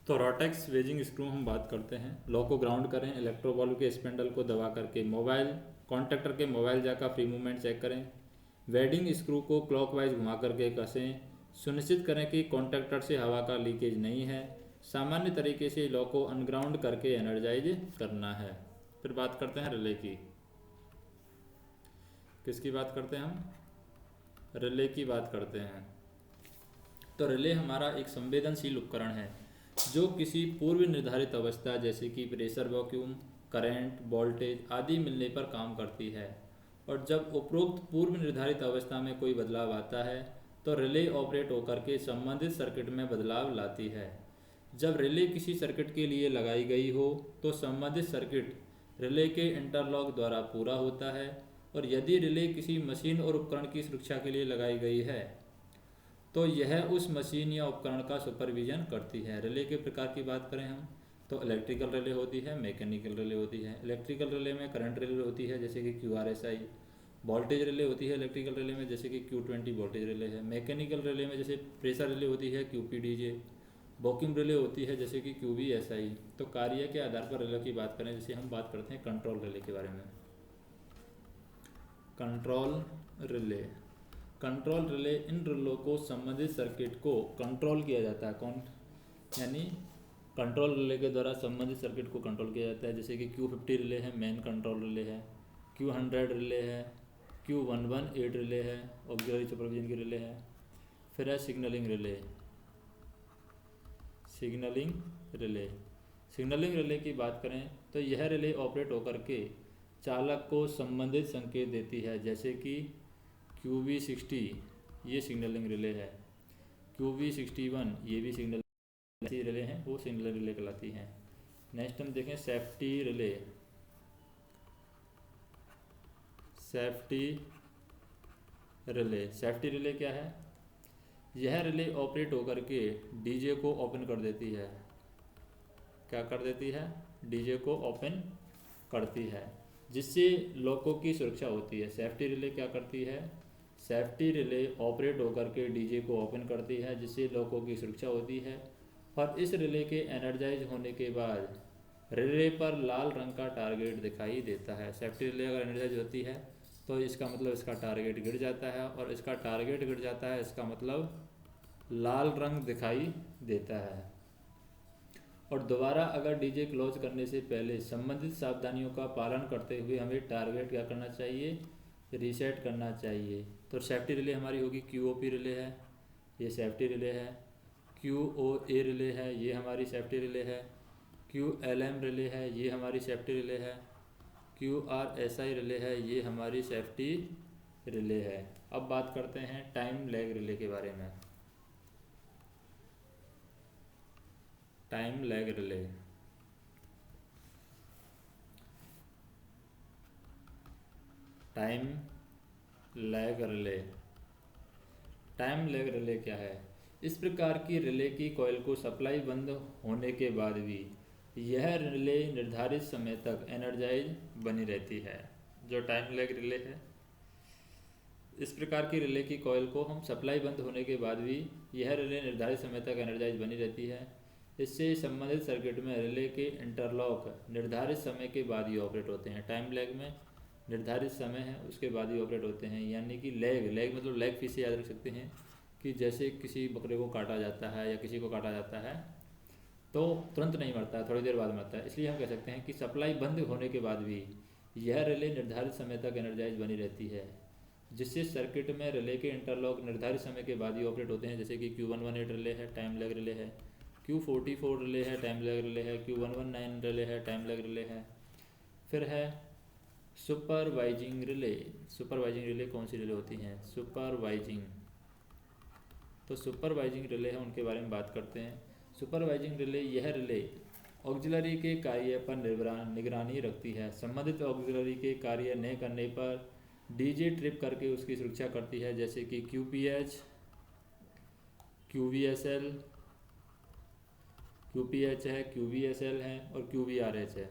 तो रोटेक्स वेजिंग स्क्रू हम बात करते हैं। लॉ को ग्राउंड करें, इलेक्ट्रोबॉल के स्पेंडल को दबा करके मोबाइल कॉन्टैक्टर के मोबाइल जैक का फ्री मूवमेंट चेक करें। वेडिंग स्क्रू को क्लॉकवाइज घुमा करके कसें। सुनिश्चित करें कि कॉन्टैक्टर से हवा का लीकेज नहीं है। सामान्य तरीके से लॉ को अनग्राउंड करके एनर्जाइज करना है। फिर बात करते हैं रिले की। किसकी बात करते हैं हम? रिले की बात करते हैं। तो रिले हमारा एक संवेदनशील उपकरण है जो किसी पूर्व निर्धारित अवस्था जैसे कि प्रेशर, वैक्यूम, करंट, वोल्टेज आदि मिलने पर काम करती है। और जब उपरोक्त पूर्व निर्धारित अवस्था में कोई बदलाव आता है तो रिले ऑपरेट होकर के संबंधित सर्किट में बदलाव लाती है। जब रिले किसी सर्किट के लिए लगाई गई हो तो संबंधित सर्किट रिले के इंटरलॉक द्वारा पूरा होता है। और यदि रिले किसी मशीन और उपकरण की सुरक्षा के लिए लगाई गई है तो यह उस मशीन या उपकरण का सुपरविजन करती है। रिले के प्रकार की बात करें हम तो इलेक्ट्रिकल रिले होती है, मैकेनिकल रिले होती है। इलेक्ट्रिकल रिले में करंट रिले होती है जैसे कि QRSI। वोल्टेज रिले होती है इलेक्ट्रिकल रिले में जैसे कि Q20 वोल्टेज रिले है। मैकेनिकल रिले में जैसे प्रेशर रिले होती है QPDJ। वैक्यूम रिले होती है जैसे कि QVSI। तो कार्य के आधार पर रिले की बात करें जैसे हम बात करते हैं कंट्रोल रिले के बारे में। कंट्रोल रिले इन रिलों को संबंधित सर्किट को कंट्रोल किया जाता है। कौन यानी कंट्रोल रिले के द्वारा संबंधित सर्किट को कंट्रोल किया जाता है। जैसे कि Q50 रिले है, मेन कंट्रोल रिले है। Q100 रिले है, Q118 रिले है, ऑक्सिलरी सुपरविजन की रिले है। फिर है सिग्नलिंग रिले की बात करें तो यह रिले ऑपरेट होकर के चालक को संबंधित संकेत देती है जैसे कि QV60 ये सिग्नलिंग रिले है। QV61 ये भी सिग्नल रिले हैं, वो सिग्नल रिले कहलाती हैं। नेक्स्ट हम देखें सेफ्टी रिले क्या है? यह रिले ऑपरेट होकर के डीजे को ओपन कर देती है। क्या कर देती है? डीजे को ओपन करती है जिससे लॉकों की सुरक्षा होती है। सेफ्टी रिले क्या करती है? सेफ्टी रिले ऑपरेट होकर के डीजे को ओपन करती है जिससे लॉकों की सुरक्षा होती है। और इस रिले के एनर्जाइज होने के बाद रिले पर लाल रंग का टारगेट दिखाई देता है। सेफ्टी रिले अगर एनर्जाइज होती है तो इसका मतलब इसका टारगेट गिर जाता है, और इसका टारगेट गिर जाता है इसका मतलब लाल रंग दिखाई देता है। और दोबारा अगर डीजे क्लोज करने से पहले संबंधित सावधानियों का पालन करते हुए हमें टारगेट क्या करना चाहिए? रीसेट करना चाहिए। तो सेफ्टी रिले हमारी होगी QOP रिले है, ये सेफ्टी रिले है। QOA रिले है, ये हमारी सेफ्टी रिले है। QLM रिले है, ये हमारी सेफ्टी रिले है। QRSI रिले है, ये हमारी सेफ्टी रिले है। अब बात करते हैं टाइम लैग रिले के बारे में। टाइम लैग रिले क्या है? इस प्रकार की रिले की कॉइल को सप्लाई बंद होने के बाद भी यह रिले निर्धारित समय तक एनर्जाइज बनी रहती है। जो टाइम लैग रिले है, इस प्रकार की रिले की कॉइल को हम सप्लाई बंद होने के बाद भी यह रिले निर्धारित समय तक एनर्जाइज बनी रहती है। इससे संबंधित सर्किट में रिले के इंटरलॉक निर्धारित समय के बाद ही ऑपरेट होते हैं। टाइम लैग में निर्धारित समय है उसके बाद ही ऑपरेट होते हैं। यानी कि लैग मतलब लैग फीस से याद रख सकते हैं कि जैसे किसी बकरे को काटा जाता है या किसी को काटा जाता है तो तुरंत नहीं मरता है, थोड़ी देर बाद मरता है। इसलिए हम कह सकते हैं कि सप्लाई बंद होने के बाद भी यह रिले निर्धारित समय तक एनर्जाइज बनी रहती है, जिससे सर्किट में रिले के इंटरलॉक निर्धारित समय के बाद ही ऑपरेट होते हैं। जैसे कि Q118 रिले है, टाइम लैग रिले है। Q44 रिले है, टाइम लैग रिले है। Q119 रिले है, टाइम लैग रिले है। फिर है सुपरवाइजिंग रिले कौन सी रिले होती हैं? तो सुपरवाइजिंग रिले है, उनके बारे में बात करते हैं। सुपरवाइजिंग रिले यह रिले ऑक्सिलरी के कार्य पर निगरानी रखती है। संबंधित ऑक्सिलरी के कार्य न करने पर डीजे ट्रिप करके उसकी सुरक्षा करती है। जैसे कि QPH, QVSL, QPH है, QVSL है और QVRH है।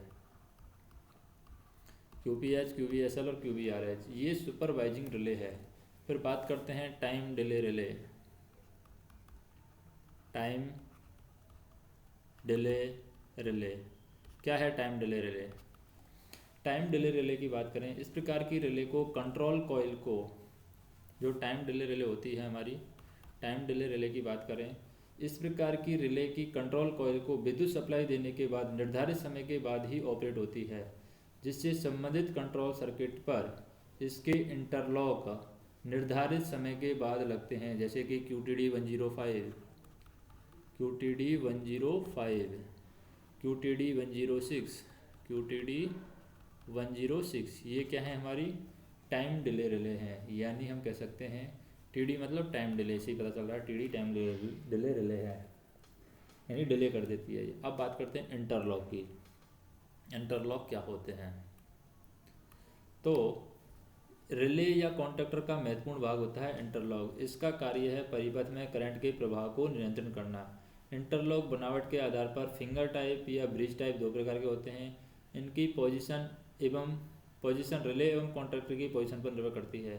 QPH, QVSL और QVRH ये सुपरवाइजिंग रिले है। फिर बात करते हैं time delay relay. Delay relay. क्या है time delay relay? Time delay relay की बात करें, इस प्रकार की रिले को कंट्रोल कॉइल को, जो टाइम डिले रिले होती है हमारी, टाइम डिले रिले की बात करें, इस प्रकार की रिले की कंट्रोल कॉइल को विद्युत सप्लाई देने के बाद निर्धारित समय के बाद ही ऑपरेट होती है, जिससे संबंधित कंट्रोल सर्किट पर इसके इंटरलॉक निर्धारित समय के बाद लगते हैं, जैसे कि QTD 105, QTD 105, QTD 106, QTD 106। ये क्या है? हमारी टाइम डिले रिले हैं, यानी हम कह सकते हैं TD मतलब टाइम डिले, से ही पता चल रहा है TD टाइम डिले रिले है, यानी डिले कर देती है ये। अब बात करते हैं इंटरलॉक की। इंटरलॉक क्या होते हैं? तो रिले या कॉन्टैक्टर का महत्वपूर्ण भाग होता है इंटरलॉक। इसका कार्य है परिपथ में करंट के प्रवाह को नियंत्रण करना। इंटरलॉक बनावट के आधार पर फिंगर टाइप या ब्रिज टाइप दो प्रकार के होते हैं। इनकी पोजीशन रिले एवं कॉन्टैक्टर की पोजीशन पर निर्भर करती है।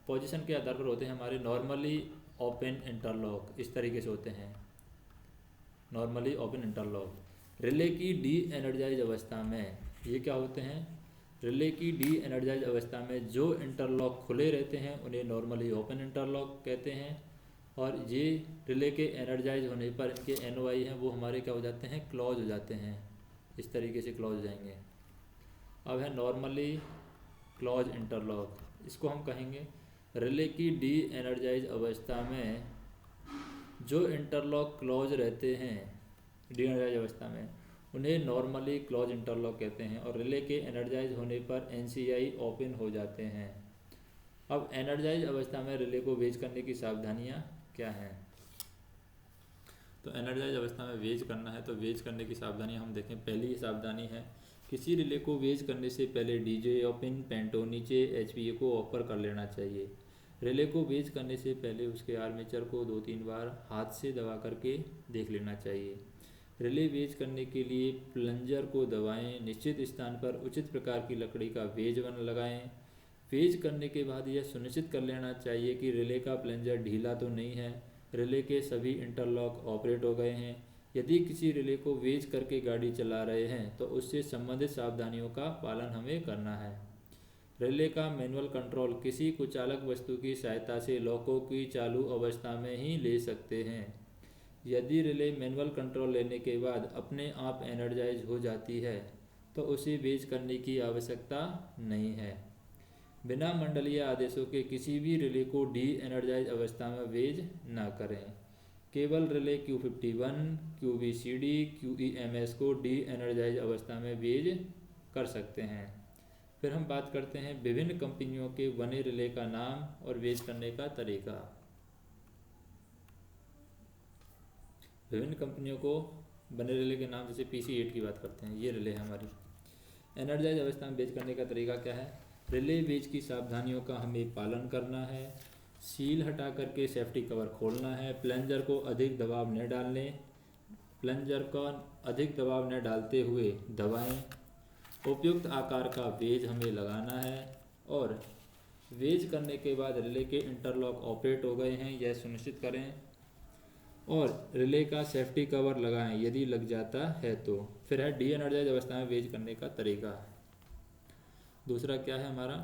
पोजीशन के आधार पर होते हैं हमारे नॉर्मली ओपन इंटरलॉक, इस तरीके से होते हैं नॉर्मली ओपन इंटरलॉक। रिले की डी एनर्जाइज अवस्था में ये क्या होते हैं? रिले की डी एनर्जाइज अवस्था में जो इंटरलॉक खुले रहते हैं उन्हें नॉर्मली ओपन इंटरलॉक कहते हैं, और ये रिले के एनर्जाइज होने पर इनके NOI हैं वो हमारे क्या हो जाते हैं? क्लोज हो जाते हैं, इस तरीके से क्लोज हो जाएंगे। अब है नॉर्मली क्लोज इंटरलॉक, इसको हम कहेंगे रिले की डी एनर्जाइज अवस्था में जो इंटरलॉक क्लोज रहते हैं डी एनर्जाइज अवस्था में उन्हें नॉर्मली क्लोज इंटरलॉक कहते हैं, और रिले के एनर्जाइज होने पर NCI ओपन हो जाते हैं। अब एनर्जाइज अवस्था में रिले को वेज करने की सावधानियां क्या हैं? तो एनर्जाइज अवस्था में वेज करना है तो वेज करने की सावधानियां हम देखें। पहली सावधानी है, किसी रिले को वेज करने से पहले DJ ओपन, पेंटो नीचे, HPA को ऊपर कर लेना चाहिए। रिले को वेज करने से पहले उसके आर्मेचर को 2-3 बार हाथ से दबा करके देख लेना चाहिए। रिले वेज करने के लिए प्लंजर को दबाएं, निश्चित स्थान पर उचित प्रकार की लकड़ी का वेज वन लगाएं। वेज करने के बाद यह सुनिश्चित कर लेना चाहिए कि रिले का प्लंजर ढीला तो नहीं है, रिले के सभी इंटरलॉक ऑपरेट हो गए हैं। यदि किसी रिले को वेज करके गाड़ी चला रहे हैं तो उससे संबंधित सावधानियों का पालन हमें करना है। रिले का मैनुअल कंट्रोल किसी कुचालक वस्तु की सहायता से लॉकों की चालू अवस्था में ही ले सकते हैं। यदि रिले मैनुअल कंट्रोल लेने के बाद अपने आप एनर्जाइज हो जाती है तो उसे वेज करने की आवश्यकता नहीं है। बिना मंडलीय आदेशों के किसी भी रिले को डी एनर्जाइज अवस्था में वेज न करें। केवल रिले Q51, QVCD, QEMS को डी एनर्जाइज अवस्था में वेज कर सकते हैं। फिर हम बात करते हैं विभिन्न कंपनियों के बने रिले का नाम और वेज करने का तरीका। विभिन्न कंपनियों को बने रिले के नाम, जैसे PC8 की बात करते हैं, ये रिले है हमारी। एनर्जाइज अवस्था में वेज करने का तरीका क्या है? रिले वेज की सावधानियों का हमें पालन करना है। सील हटा करके सेफ्टी कवर खोलना है। प्लंजर को अधिक दबाव न डालने, प्लंजर को अधिक दबाव न डालते हुए दबाएं। उपयुक्त आकार का वेज हमें लगाना है, और वेज करने के बाद रिले के इंटरलॉक ऑपरेट हो गए हैं यह सुनिश्चित करें, और रिले का सेफ्टी कवर लगाएं यदि लग जाता है तो। फिर है डी एनर्जाइज अवस्था में वेज करने का तरीका। दूसरा क्या है हमारा?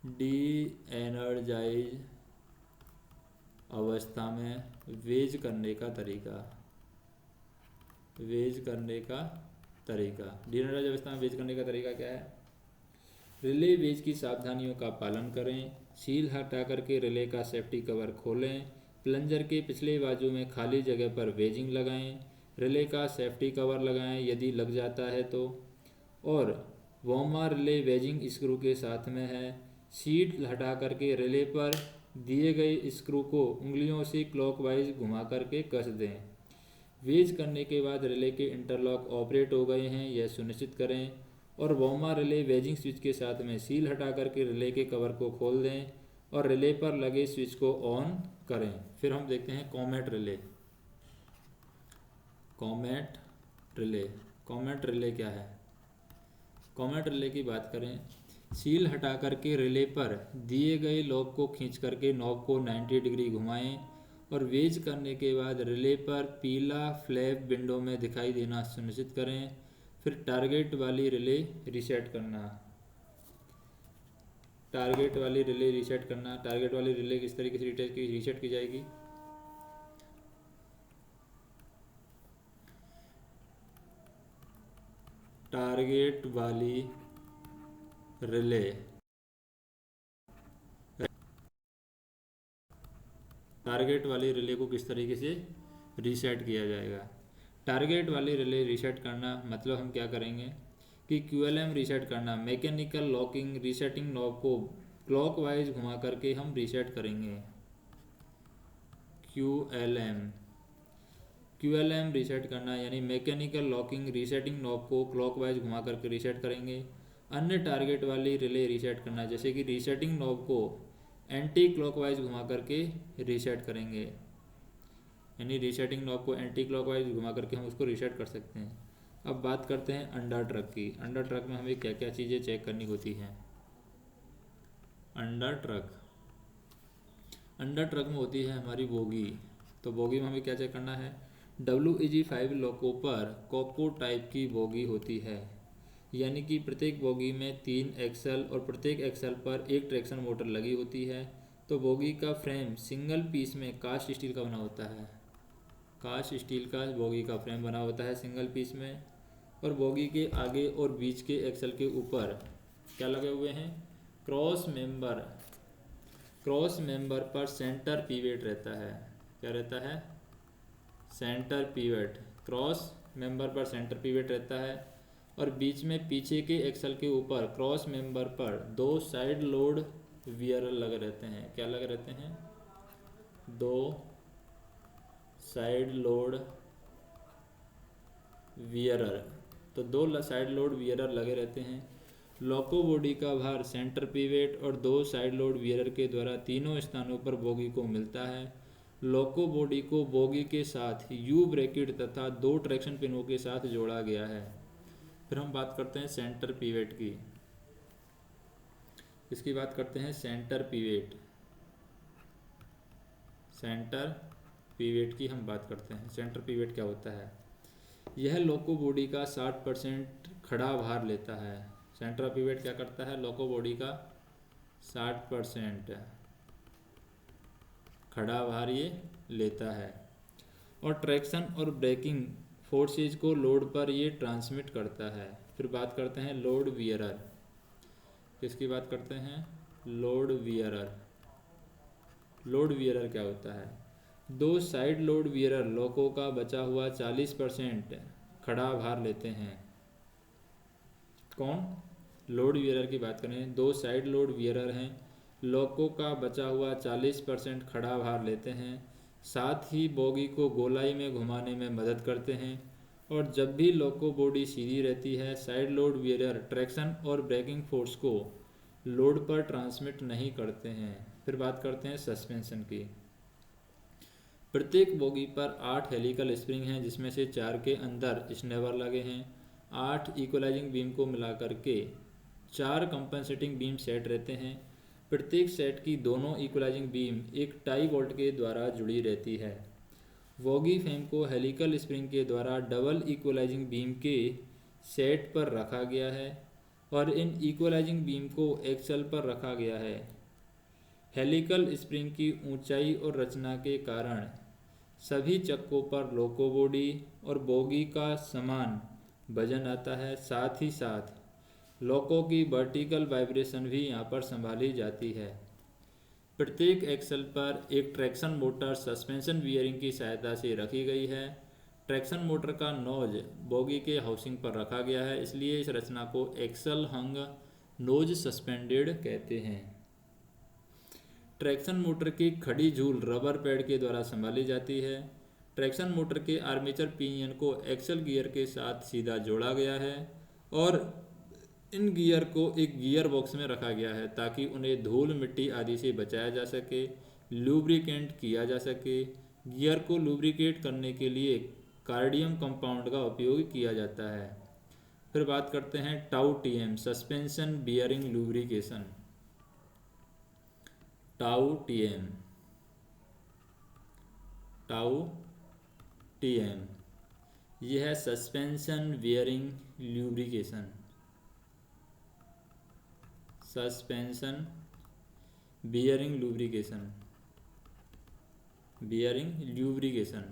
डी एनर्जाइज अवस्था में वेज करने का तरीका। वेज करने का तरीका, डी एनर्जाइज अवस्था में वेज करने का तरीका क्या है? रिले वेज की सावधानियों का पालन करें। सील हटा करके रिले का सेफ्टी कवर खोलें। प्लंजर के पिछले बाजू में खाली जगह पर वेजिंग लगाएं। रिले का सेफ्टी कवर लगाएं यदि लग जाता है तो, और वोमा रिले वेजिंग स्क्रू के साथ में है। सीट हटा करके रिले पर दिए गए स्क्रू को उंगलियों से क्लॉकवाइज घुमा करके कस दें। वेज करने के बाद रिले के इंटरलॉक ऑपरेट हो गए हैं यह सुनिश्चित करें, और वोमा रिले वेजिंग स्विच के साथ में सील हटा करके रिले के कवर को खोल दें और रिले पर लगे स्विच को ऑन करें। फिर हम देखते हैं comet relay. Comet relay, comet relay क्या है? कॉमेट रिले की बात करें, सील हटा करके रिले पर दिए गए लॉक को खींच करके नॉब को 90 डिग्री घुमाएं और वेज करने के बाद रिले पर पीला फ्लैप विंडो में दिखाई देना सुनिश्चित करें। फिर टारगेट वाली रिले रीसेट करना। टारगेट वाली रिले रीसेट करना। टारगेट वाली रिले किस तरीके से रीसेट की जाएगी? टारगेट वाली रिले को किस तरीके से रीसेट किया जाएगा? टारगेट वाली रिले रीसेट करना मतलब हम क्या करेंगे कि QLM रीसेट करना, मैकेनिकल लॉकिंग रीसेटिंग नॉब को क्लॉकवाइज घुमा करके हम रीसेट करेंगे। QLM रीसेट करना यानी मैकेनिकल लॉकिंग रीसेटिंग नॉब को क्लॉकवाइज घुमा करके रीसेट करेंगे। अन्य टारगेट वाली रिले रीसेट करना जैसे कि रीसेटिंग नॉब को एंटी क्लॉकवाइज घुमा करके रीसेट करेंगे, यानी रीसेटिंग नॉब को एंटी क्लॉकवाइज घुमा करके हम उसको रीसेट कर सकते हैं। अब बात करते हैं अंडर ट्रक की। अंडर ट्रक में हमें क्या क्या चीज़ें चेक करनी होती हैं? अंडर ट्रक में होती है हमारी बोगी। तो बोगी में हमें क्या चेक करना है? WEG5 लोको पर कोको टाइप की बोगी होती है, यानी कि प्रत्येक बोगी में 3 एक्सल और प्रत्येक एक्सल पर एक ट्रैक्शन मोटर लगी होती है। तो बोगी का फ्रेम सिंगल पीस में कास्ट स्टील का बना होता है। कास्ट स्टील का बोगी का फ्रेम बना होता है सिंगल पीस में। और बोगी के आगे और बीच के एक्सल के ऊपर क्या लगे हुए हैं? क्रॉस मेंबर पर सेंटर पिवेट रहता है। क्या रहता है? Centre pivot. क्रॉस मेंबर पर सेंटर पिवेट रहता है और बीच में पीछे के एक्सल के ऊपर क्रॉस मेंबर पर 2 साइड लोड वियरर लगे रहते हैं। क्या लगे रहते हैं? 2 साइड लोड वियरर। तो 2 साइड लोड वियरर लगे रहते हैं। लोको बॉडी का भार सेंटर पिवेट और 2 साइड लोड वियरर के द्वारा तीनों स्थानों पर बोगी को मिलता है। लोको बॉडी को बोगी के साथ यू ब्रैकेट तथा 2 ट्रैक्शन पिनों के साथ जोड़ा गया है। फिर हम बात करते हैं सेंटर पिवेट की। इसकी बात करते हैं सेंटर पिवेट की हम बात करते हैं। सेंटर पिवेट क्या होता है? यह लोको बॉडी का 60% खड़ा भार लेता है। सेंटर पिवेट क्या करता है? लोको बॉडी का 60% खड़ा भार ये लेता है और ट्रैक्शन और ब्रेकिंग फोर्सेज को लोड पर ये ट्रांसमिट करता है। फिर बात करते हैं लोड वियरर। किसकी बात करते हैं? लोड वियरर क्या होता है? 2 साइड लोड वियरर लोको का बचा हुआ 40% खड़ा भार लेते हैं। कौन? लोड वियरर की बात करें, 2 साइड लोड वियरर हैं, लोको का बचा हुआ 40% खड़ा भार लेते हैं, साथ ही बोगी को गोलाई में घुमाने में मदद करते हैं। और जब भी लोको बॉडी सीधी रहती है, साइड लोड वियरर ट्रैक्शन और ब्रेकिंग फोर्स को लोड पर ट्रांसमिट नहीं करते हैं। फिर बात करते हैं सस्पेंशन की। प्रत्येक बोगी पर 8 हेलिकल स्प्रिंग हैं, जिसमें से 4 के अंदर स्नेवर लगे हैं। 8 इक्वलाइजिंग बीम को मिलाकर के 4 कंपनसेटिंग बीम सेट रहते हैं। प्रत्येक सेट की दोनों इक्वलाइजिंग बीम एक टाई बोल्ट के द्वारा जुड़ी रहती है। बोगी फ्रेम को हेलिकल स्प्रिंग के द्वारा डबल इक्वलाइजिंग बीम के सेट पर रखा गया है और इन इक्वलाइजिंग बीम को एक्सल पर रखा गया है। हेलिकल स्प्रिंग की ऊंचाई और रचना के कारण सभी चक्कों पर लोको बॉडी और बोगी का समान वजन आता है। साथ ही साथ लोको की वर्टिकल वाइब्रेशन भी यहाँ पर संभाली जाती है। प्रत्येक एक्सल पर एक ट्रैक्शन मोटर सस्पेंशन बियरिंग की सहायता से रखी गई है। ट्रैक्शन मोटर का नोज बोगी के हाउसिंग पर रखा गया है, इसलिए इस रचना को एक्सल हंग नोज सस्पेंडेड कहते हैं। ट्रैक्शन मोटर की खड़ी झूल रबर पैड के द्वारा संभाली जाती है। ट्रैक्शन मोटर के आर्मेचर पिनियन को एक्सल गियर के साथ सीधा जोड़ा गया है और इन गियर को एक गियर बॉक्स में रखा गया है ताकि उन्हें धूल मिट्टी आदि से बचाया जा सके, लुब्रिकेंट किया जा सके। गियर को लुब्रिकेट करने के लिए कार्डियम कंपाउंड का उपयोग किया जाता है। फिर बात करते हैं टाउ टीएम सस्पेंशन बियरिंग लुब्रिकेशन। टाउ टीएम टाउ टी एम। ये है suspension bearing lubrication, suspension bearing lubrication, bearing lubrication,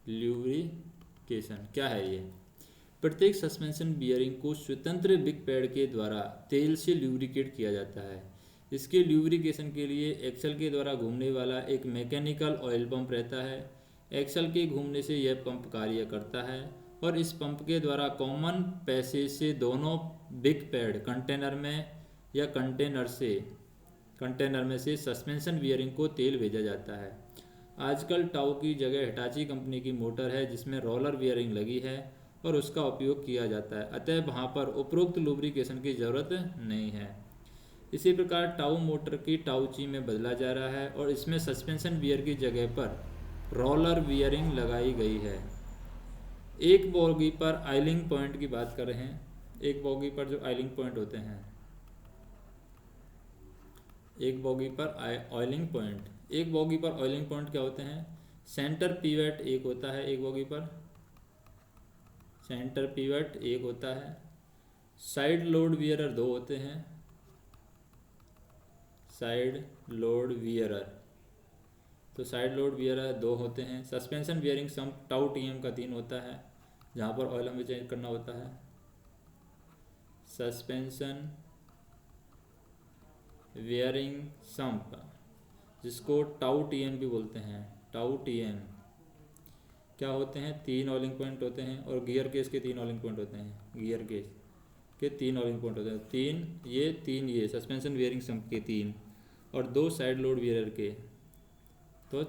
lubrication क्या है ये? प्रत्येक सस्पेंशन बियरिंग को स्वतंत्र बिग पैड के द्वारा तेल से ल्यूब्रिकेट किया जाता है। इसके ल्यूब्रिकेशन के लिए एक्सल के द्वारा घूमने वाला एक मैकेनिकल ऑयल पंप रहता है। एक्सल के घूमने से यह पंप कार्य करता है और इस पंप के द्वारा कॉमन पैसेज से दोनों बिग पैड कंटेनर में या कंटेनर में से सस्पेंशन बियरिंग को तेल भेजा जाता है। आजकल टाउ की जगह हिटाची कंपनी की मोटर है जिसमें रोलर बियरिंग लगी है और उसका उपयोग किया जाता है, अतः वहाँ पर उपरोक्त लुब्रिकेशन की ज़रूरत नहीं है। इसी प्रकार टाउ मोटर की टाउची में बदला जा रहा है और इसमें सस्पेंशन बियर की जगह पर रोलर बियरिंग लगाई गई है। एक बोगी पर आइलिंग पॉइंट की बात कर रहे हैं। एक बोगी पर जो आइलिंग पॉइंट होते हैं, एक बोगी पर ऑयलिंग पॉइंट, एक बोगी पर ऑयलिंग पॉइंट क्या होते हैं? सेंटर पिवट एक होता है, एक बोगी पर सेंटर पिवट एक होता है। साइड लोड वियरर दो होते हैं, साइड लोड वियरर, तो साइड लोड वियरर दो होते हैं। सस्पेंशन बियरिंग सम टाउ टीएम का 3 होता है, जहाँ पर ऑयल हमें चेंज करना होता है। सस्पेंशन बियरिंग सम्प, जिसको टाउ टीएम भी बोलते हैं, टाउ टीएम क्या होते हैं? 3 ऑयलिंग पॉइंट होते हैं और गियर केस के 3 ऑयलिंग पॉइंट होते हैं, गियर केस के 3 ऑयलिंग पॉइंट होते हैं। 3 ये सस्पेंशन बियरिंग सम्प के 3 और 2 साइड लोड वियरर के, तो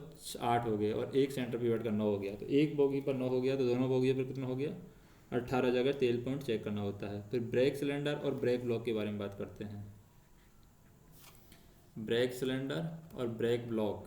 8 हो गए और एक सेंटर पिवट का 9 हो गया। तो एक बोगी पर 9 हो गया, तो दोनों बोगी पर कितना हो गया? 18 जगह तेल पॉइंट चेक करना होता है। फिर ब्रेक सिलेंडर और ब्रेक ब्लॉक के बारे में बात करते हैं। ब्रेक सिलेंडर और ब्रेक ब्लॉक,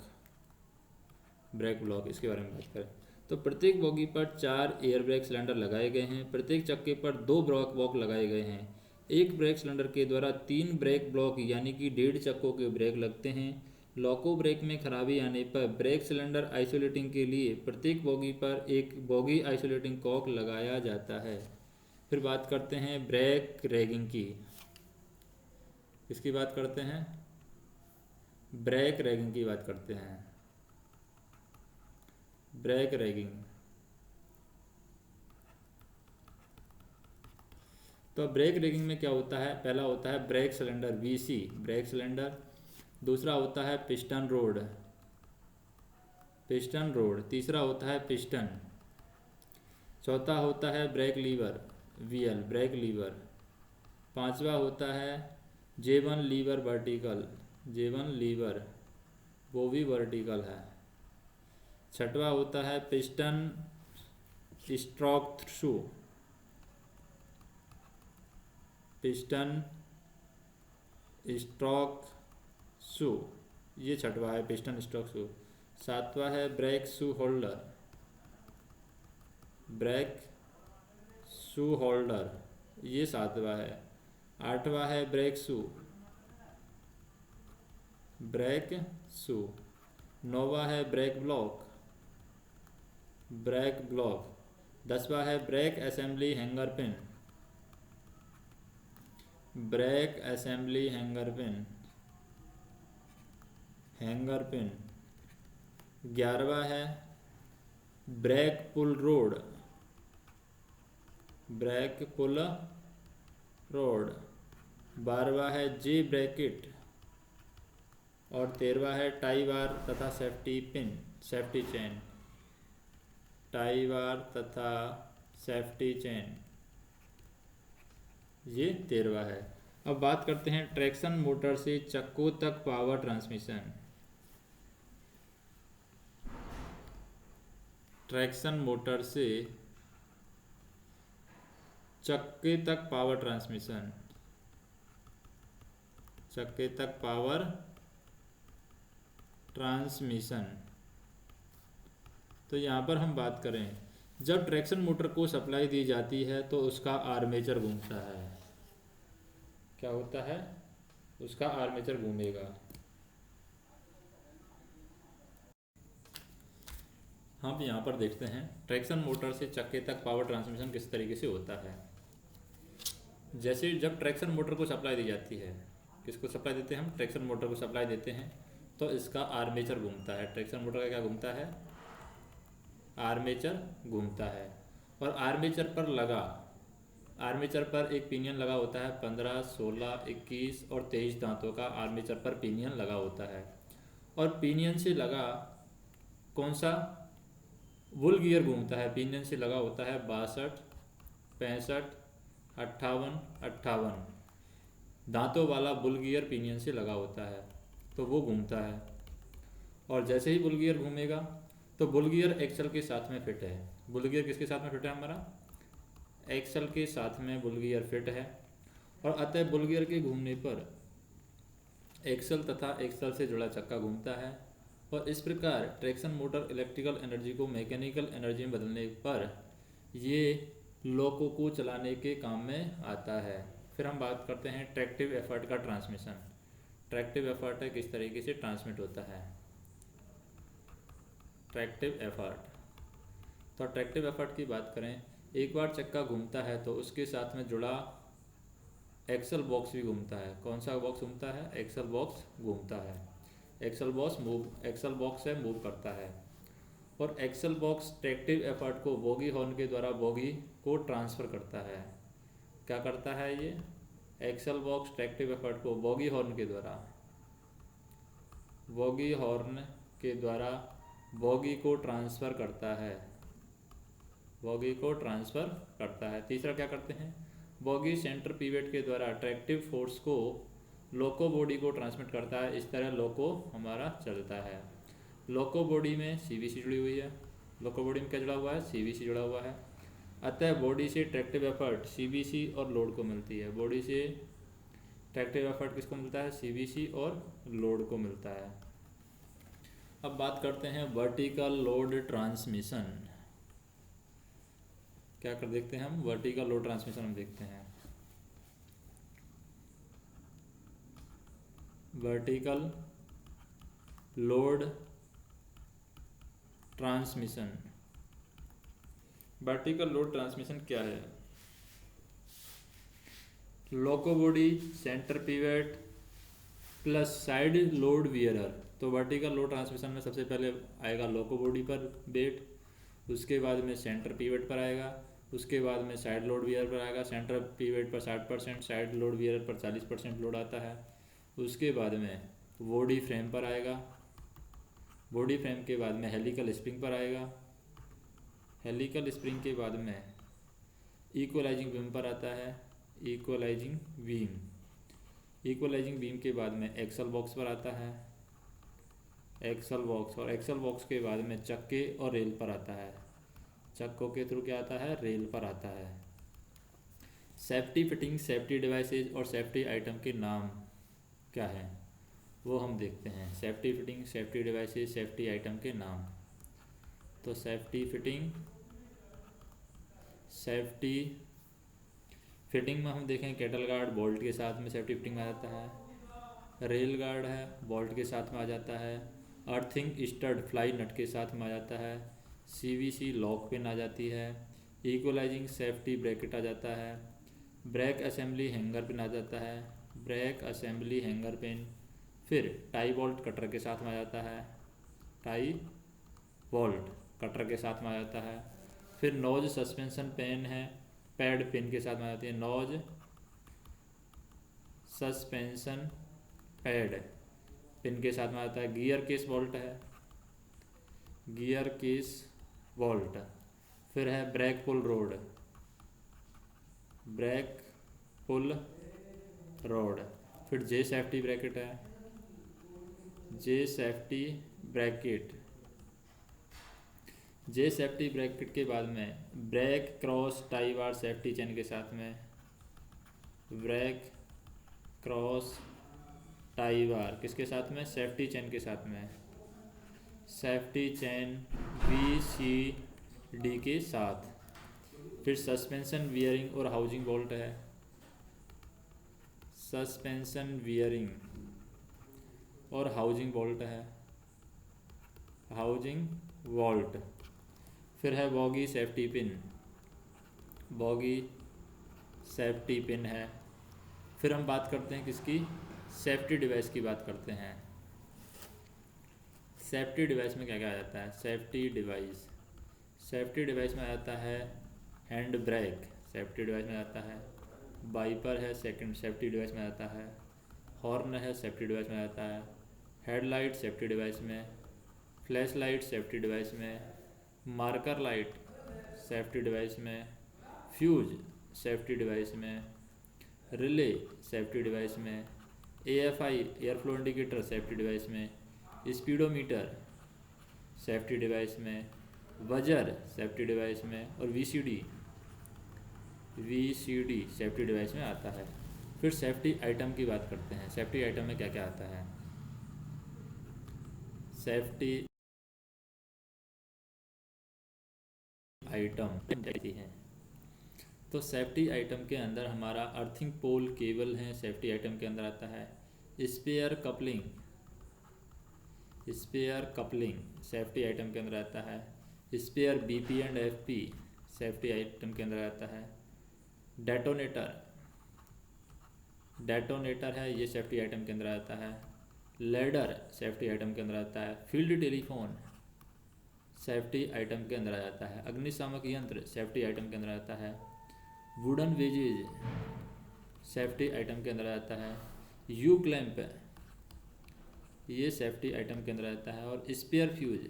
इसके बारे में बात करें तो प्रत्येक बोगी पर 4 एयर ब्रेक सिलेंडर लगाए गए हैं। प्रत्येक चक्के पर 2 ब्रेक ब्लॉक लगाए गए हैं। एक ब्रेक सिलेंडर के द्वारा 3 ब्रेक ब्लॉक यानी कि 1.5 चक्कों के ब्रेक लगते हैं। लॉको ब्रेक में खराबी आने पर ब्रेक सिलेंडर आइसोलेटिंग के लिए प्रत्येक बोगी पर एक बोगी आइसोलेटिंग कॉक लगाया जाता है। फिर बात करते हैं ब्रेक रैगिंग की। किसकी बात करते हैं? ब्रेक रैगिंग की बात करते हैं। ब्रेक रैगिंग, तो ब्रेक रैगिंग में क्या होता है? पहला होता है brake cylinder BC, brake cylinder. दूसरा होता है पिस्टन रोड, तीसरा होता है पिस्टन। चौथा होता है brake lever, VL, brake lever. पांचवा होता है J1 liver vertical, J1 liver, वो भी वर्टिकल है। छठवा होता है piston stroke through, piston stroke shoe, ये छठवा है पिस्टन स्ट्रोक शू। सातवां है brake shoe holder, brake shoe holder, ये सातवां है। आठवां है ब्रेक शू, ब्रेक शू। नौवां है ब्रेक ब्लॉक, ब्रेक ब्लॉक। 10वां है brake assembly hanger pin, brake assembly hanger pin, hanger pin. 11वां है brake pull rod, brake pull rod. 12वां है J ब्रैकेट और 13वां है टाई बार तथा safety pin, safety chain, tie bar तथा सेफ्टी चेन, ये 13वां है। अब बात करते हैं ट्रैक्शन मोटर से चक्कों तक पावर ट्रांसमिशन। ट्रैक्शन मोटर से चक्के तक पावर ट्रांसमिशन, चक्के तक पावर ट्रांसमिशन। तो यहाँ पर हम बात करें, जब ट्रैक्शन मोटर को सप्लाई दी जाती है तो उसका आर्मेचर घूमता है। क्या होता है? उसका आर्मेचर घूमेगा। हम यहाँ पर देखते हैं ट्रैक्शन मोटर से चक्के तक पावर ट्रांसमिशन किस तरीके से होता है। जैसे जब ट्रैक्शन मोटर को सप्लाई दी जाती है, किसको सप्लाई देते हैं हम, ट्रैक्शन मोटर को सप्लाई देते हैं, तो इसका आर्मेचर घूमता है। ट्रैक्शन मोटर का क्या घूमता है, आर्मेचर घूमता है। और आर्मेचर पर एक पिनियन लगा होता है। 15, 16, 21 और 23 दांतों का आर्मेचर पर पिनियन लगा होता है। और पिनियन से लगा कौन सा, वुल गियर घूमता है। पिनियन से लगा होता है 62, 65, 58, 58 दांतों वाला बुल गियर पिनियन से लगा होता है, तो वो घूमता है। और जैसे ही बुल गियर घूमेगा तो बुल गियर एक्सल के साथ में फिट है। बुल गियर किसके साथ में फिट है, हमारा एक्सल के साथ में बुल गियर फिट है। और अतः बुल गियर के घूमने पर एक्सल तथा एक्सल से जुड़ा चक्का घूमता है। और इस प्रकार ट्रैक्शन मोटर इलेक्ट्रिकल एनर्जी को मैकेनिकल एनर्जी में बदलने पर ये लोको को चलाने के काम में आता है। फिर हम बात करते हैं ट्रैक्टिव एफर्ट का ट्रांसमिशन। ट्रैक्टिव एफर्ट किस तरीके से ट्रांसमिट होता है, ट्रैक्टिव एफर्ट। तो ट्रैक्टिव एफर्ट की बात करें, एक बार चक्का घूमता है तो उसके साथ में जुड़ा एक्सल बॉक्स भी घूमता है। कौन सा बॉक्स घूमता है, एक्सल बॉक्स घूमता है। एक्सल बॉक्स है मूव करता है। और एक्सल बॉक्स ट्रैक्टिव एफर्ट को बोगी हॉर्न के द्वारा बोगी को ट्रांसफ़र करता है। क्या करता है ये, एक्सल बॉक्स ट्रैक्टिव एफर्ट को बोगी हॉर्न के द्वारा बोगी को ट्रांसफ़र करता है, बोगी को ट्रांसफ़र करता है। तीसरा क्या करते हैं, बोगी सेंटर पिवट के द्वारा ट्रैक्टिव फोर्स को लोको बॉडी को ट्रांसमिट करता है। इस तरह लोको हमारा चलता है। लोको बॉडी में सीवीसी जुड़ी हुई है। लोको बॉडी में क्या जुड़ा हुआ है, सीवीसी जुड़ा हुआ है। अतः बॉडी से ट्रैक्टिव एफर्ट सीवीसी और लोड को मिलती है। बॉडी से ट्रैक्टिव एफर्ट किसको मिलता है, सीवीसी और लोड को मिलता है। अब बात करते हैं वर्टिकल लोड ट्रांसमिशन। क्या कर देखते हैं हम, वर्टिकल लोड ट्रांसमिशन हम देखते हैं। Vertical load transmission. Vertical load transmission क्या है, loco body centre pivot plus side load bearer. तो वर्टिकल लोड ट्रांसमिशन में सबसे पहले आएगा लोको बॉडी पर वेट, उसके बाद में सेंटर पिवट पर आएगा, उसके बाद में साइड लोड वियर पर आएगा। सेंटर पिवट पर 60%, साइड लोड वियर पर 40% लोड आता है। उसके बाद में बॉडी फ्रेम पर आएगा, बॉडी फ्रेम के बाद में हेलिकल स्प्रिंग पर आएगा, हेलिकल स्प्रिंग के बाद में इक्वलाइजिंग बीम पर आता है, इक्वलाइजिंग बीम के बाद में एक्सल बॉक्स पर आता है, एक्सल बॉक्स, और एक्सल बॉक्स के बाद में चक्के और रेल पर आता है। चक्कों के थ्रू क्या आता है, रेल पर आता है। सेफ्टी फिटिंग, सेफ्टी डिवाइसेज और सेफ्टी आइटम के नाम क्या हैं वो हम देखते हैं। Safety fitting, safety devices, safety item के नाम। तो सेफ्टी फिटिंग में हम देखें कैटल गार्ड बोल्ट के साथ में सेफ्टी फिटिंग में आ जाता है। रेल गार्ड है बोल्ट के साथ में आ जाता है। अर्थिंग स्टड फ्लाई नट के साथ में आ जाता है। सीवीसी लॉक पिन आ जाती है। इक्वलाइजिंग सेफ्टी ब्रैकेट आ जाता है। ब्रेक असेंबली हैंगर पिन आ जाता है, ब्रेक असेंबली हैंगर पिन। फिर टाई बोल्ट कटर के साथ में आ जाता है, टाई बोल्ट कटर के साथ में आ जाता है। फिर नोज सस्पेंशन पेन है, पैड पिन के साथ में आ जाती है। नोज सस्पेंशन पैड पिन के साथ में आता है। गियर केस बोल्ट है, गियर केस बोल्ट। फिर है brake pull rod, brake pull road. फिर जे सेफ्टी ब्रैकेट है, जे सेफ्टी ब्रैकेट के बाद में brake cross tie bar safety chain के साथ में, ब्रेक क्रॉस टाई बार किसके साथ में, सेफ्टी चेन के साथ में, सेफ्टी चेन BCD के साथ। फिर सस्पेंशन वियरिंग और हाउसिंग बोल्ट है, सस्पेंशन वियरिंग और हाउसिंग बोल्ट है, हाउसिंग बोल्ट। फिर है boggy safety pin, boggy safety pin है। फिर हम बात करते हैं किसकी, सेफ्टी डिवाइस की बात करते हैं। सेफ्टी डिवाइस में क्या क्या आ जाता है, सेफ्टी डिवाइस, सेफ्टी डिवाइस में आ जाता है हैंड ब्रेक, सेफ्टी डिवाइस में आता है वाइपर है, सेकंड सेफ्टी डिवाइस में आता है हॉर्न है, सेफ्टी डिवाइस में आता है हेडलाइट, सेफ्टी डिवाइस में फ्लैश लाइट, सेफ्टी डिवाइस में मार्कर लाइट, सेफ्टी डिवाइस में फ्यूज, सेफ्टी डिवाइस में रिले, सेफ्टी डिवाइस में AFI air flow indicator, safety device में स्पीडोमीटर, सेफ्टी डिवाइस में वजर, सेफ्टी डिवाइस में और VCD सेफ्टी डिवाइस में आता है। फिर सेफ्टी आइटम की बात करते हैं, सेफ्टी आइटम में क्या क्या आता है। सेफ्टी आइटम जाती है, तो सेफ्टी आइटम के अंदर हमारा अर्थिंग पोल केबल है, सेफ्टी आइटम के अंदर आता है spare coupling, spare coupling safety item के अंदर आता है spare BP and FP safety item के अंदर आता है डेटोनेटर, डेटोनेटर है ये सेफ्टी आइटम के अंदर आता है लैडर, सेफ्टी आइटम के अंदर आता है फील्ड टेलीफोन, सेफ्टी आइटम के अंदर आ जाता है अग्निशामक यंत्र, सेफ्टी आइटम के अंदर आता है वुडन वेजेज, सेफ्टी आइटम के अंदर आता है यू क्लैंप, ये सेफ्टी आइटम के अंदर आता है और स्पेयर फ्यूज,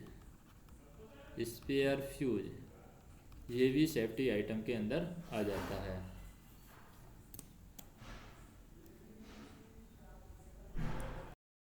स्पेयर फ्यूज ये भी सेफ्टी आइटम के अंदर आ जाता है।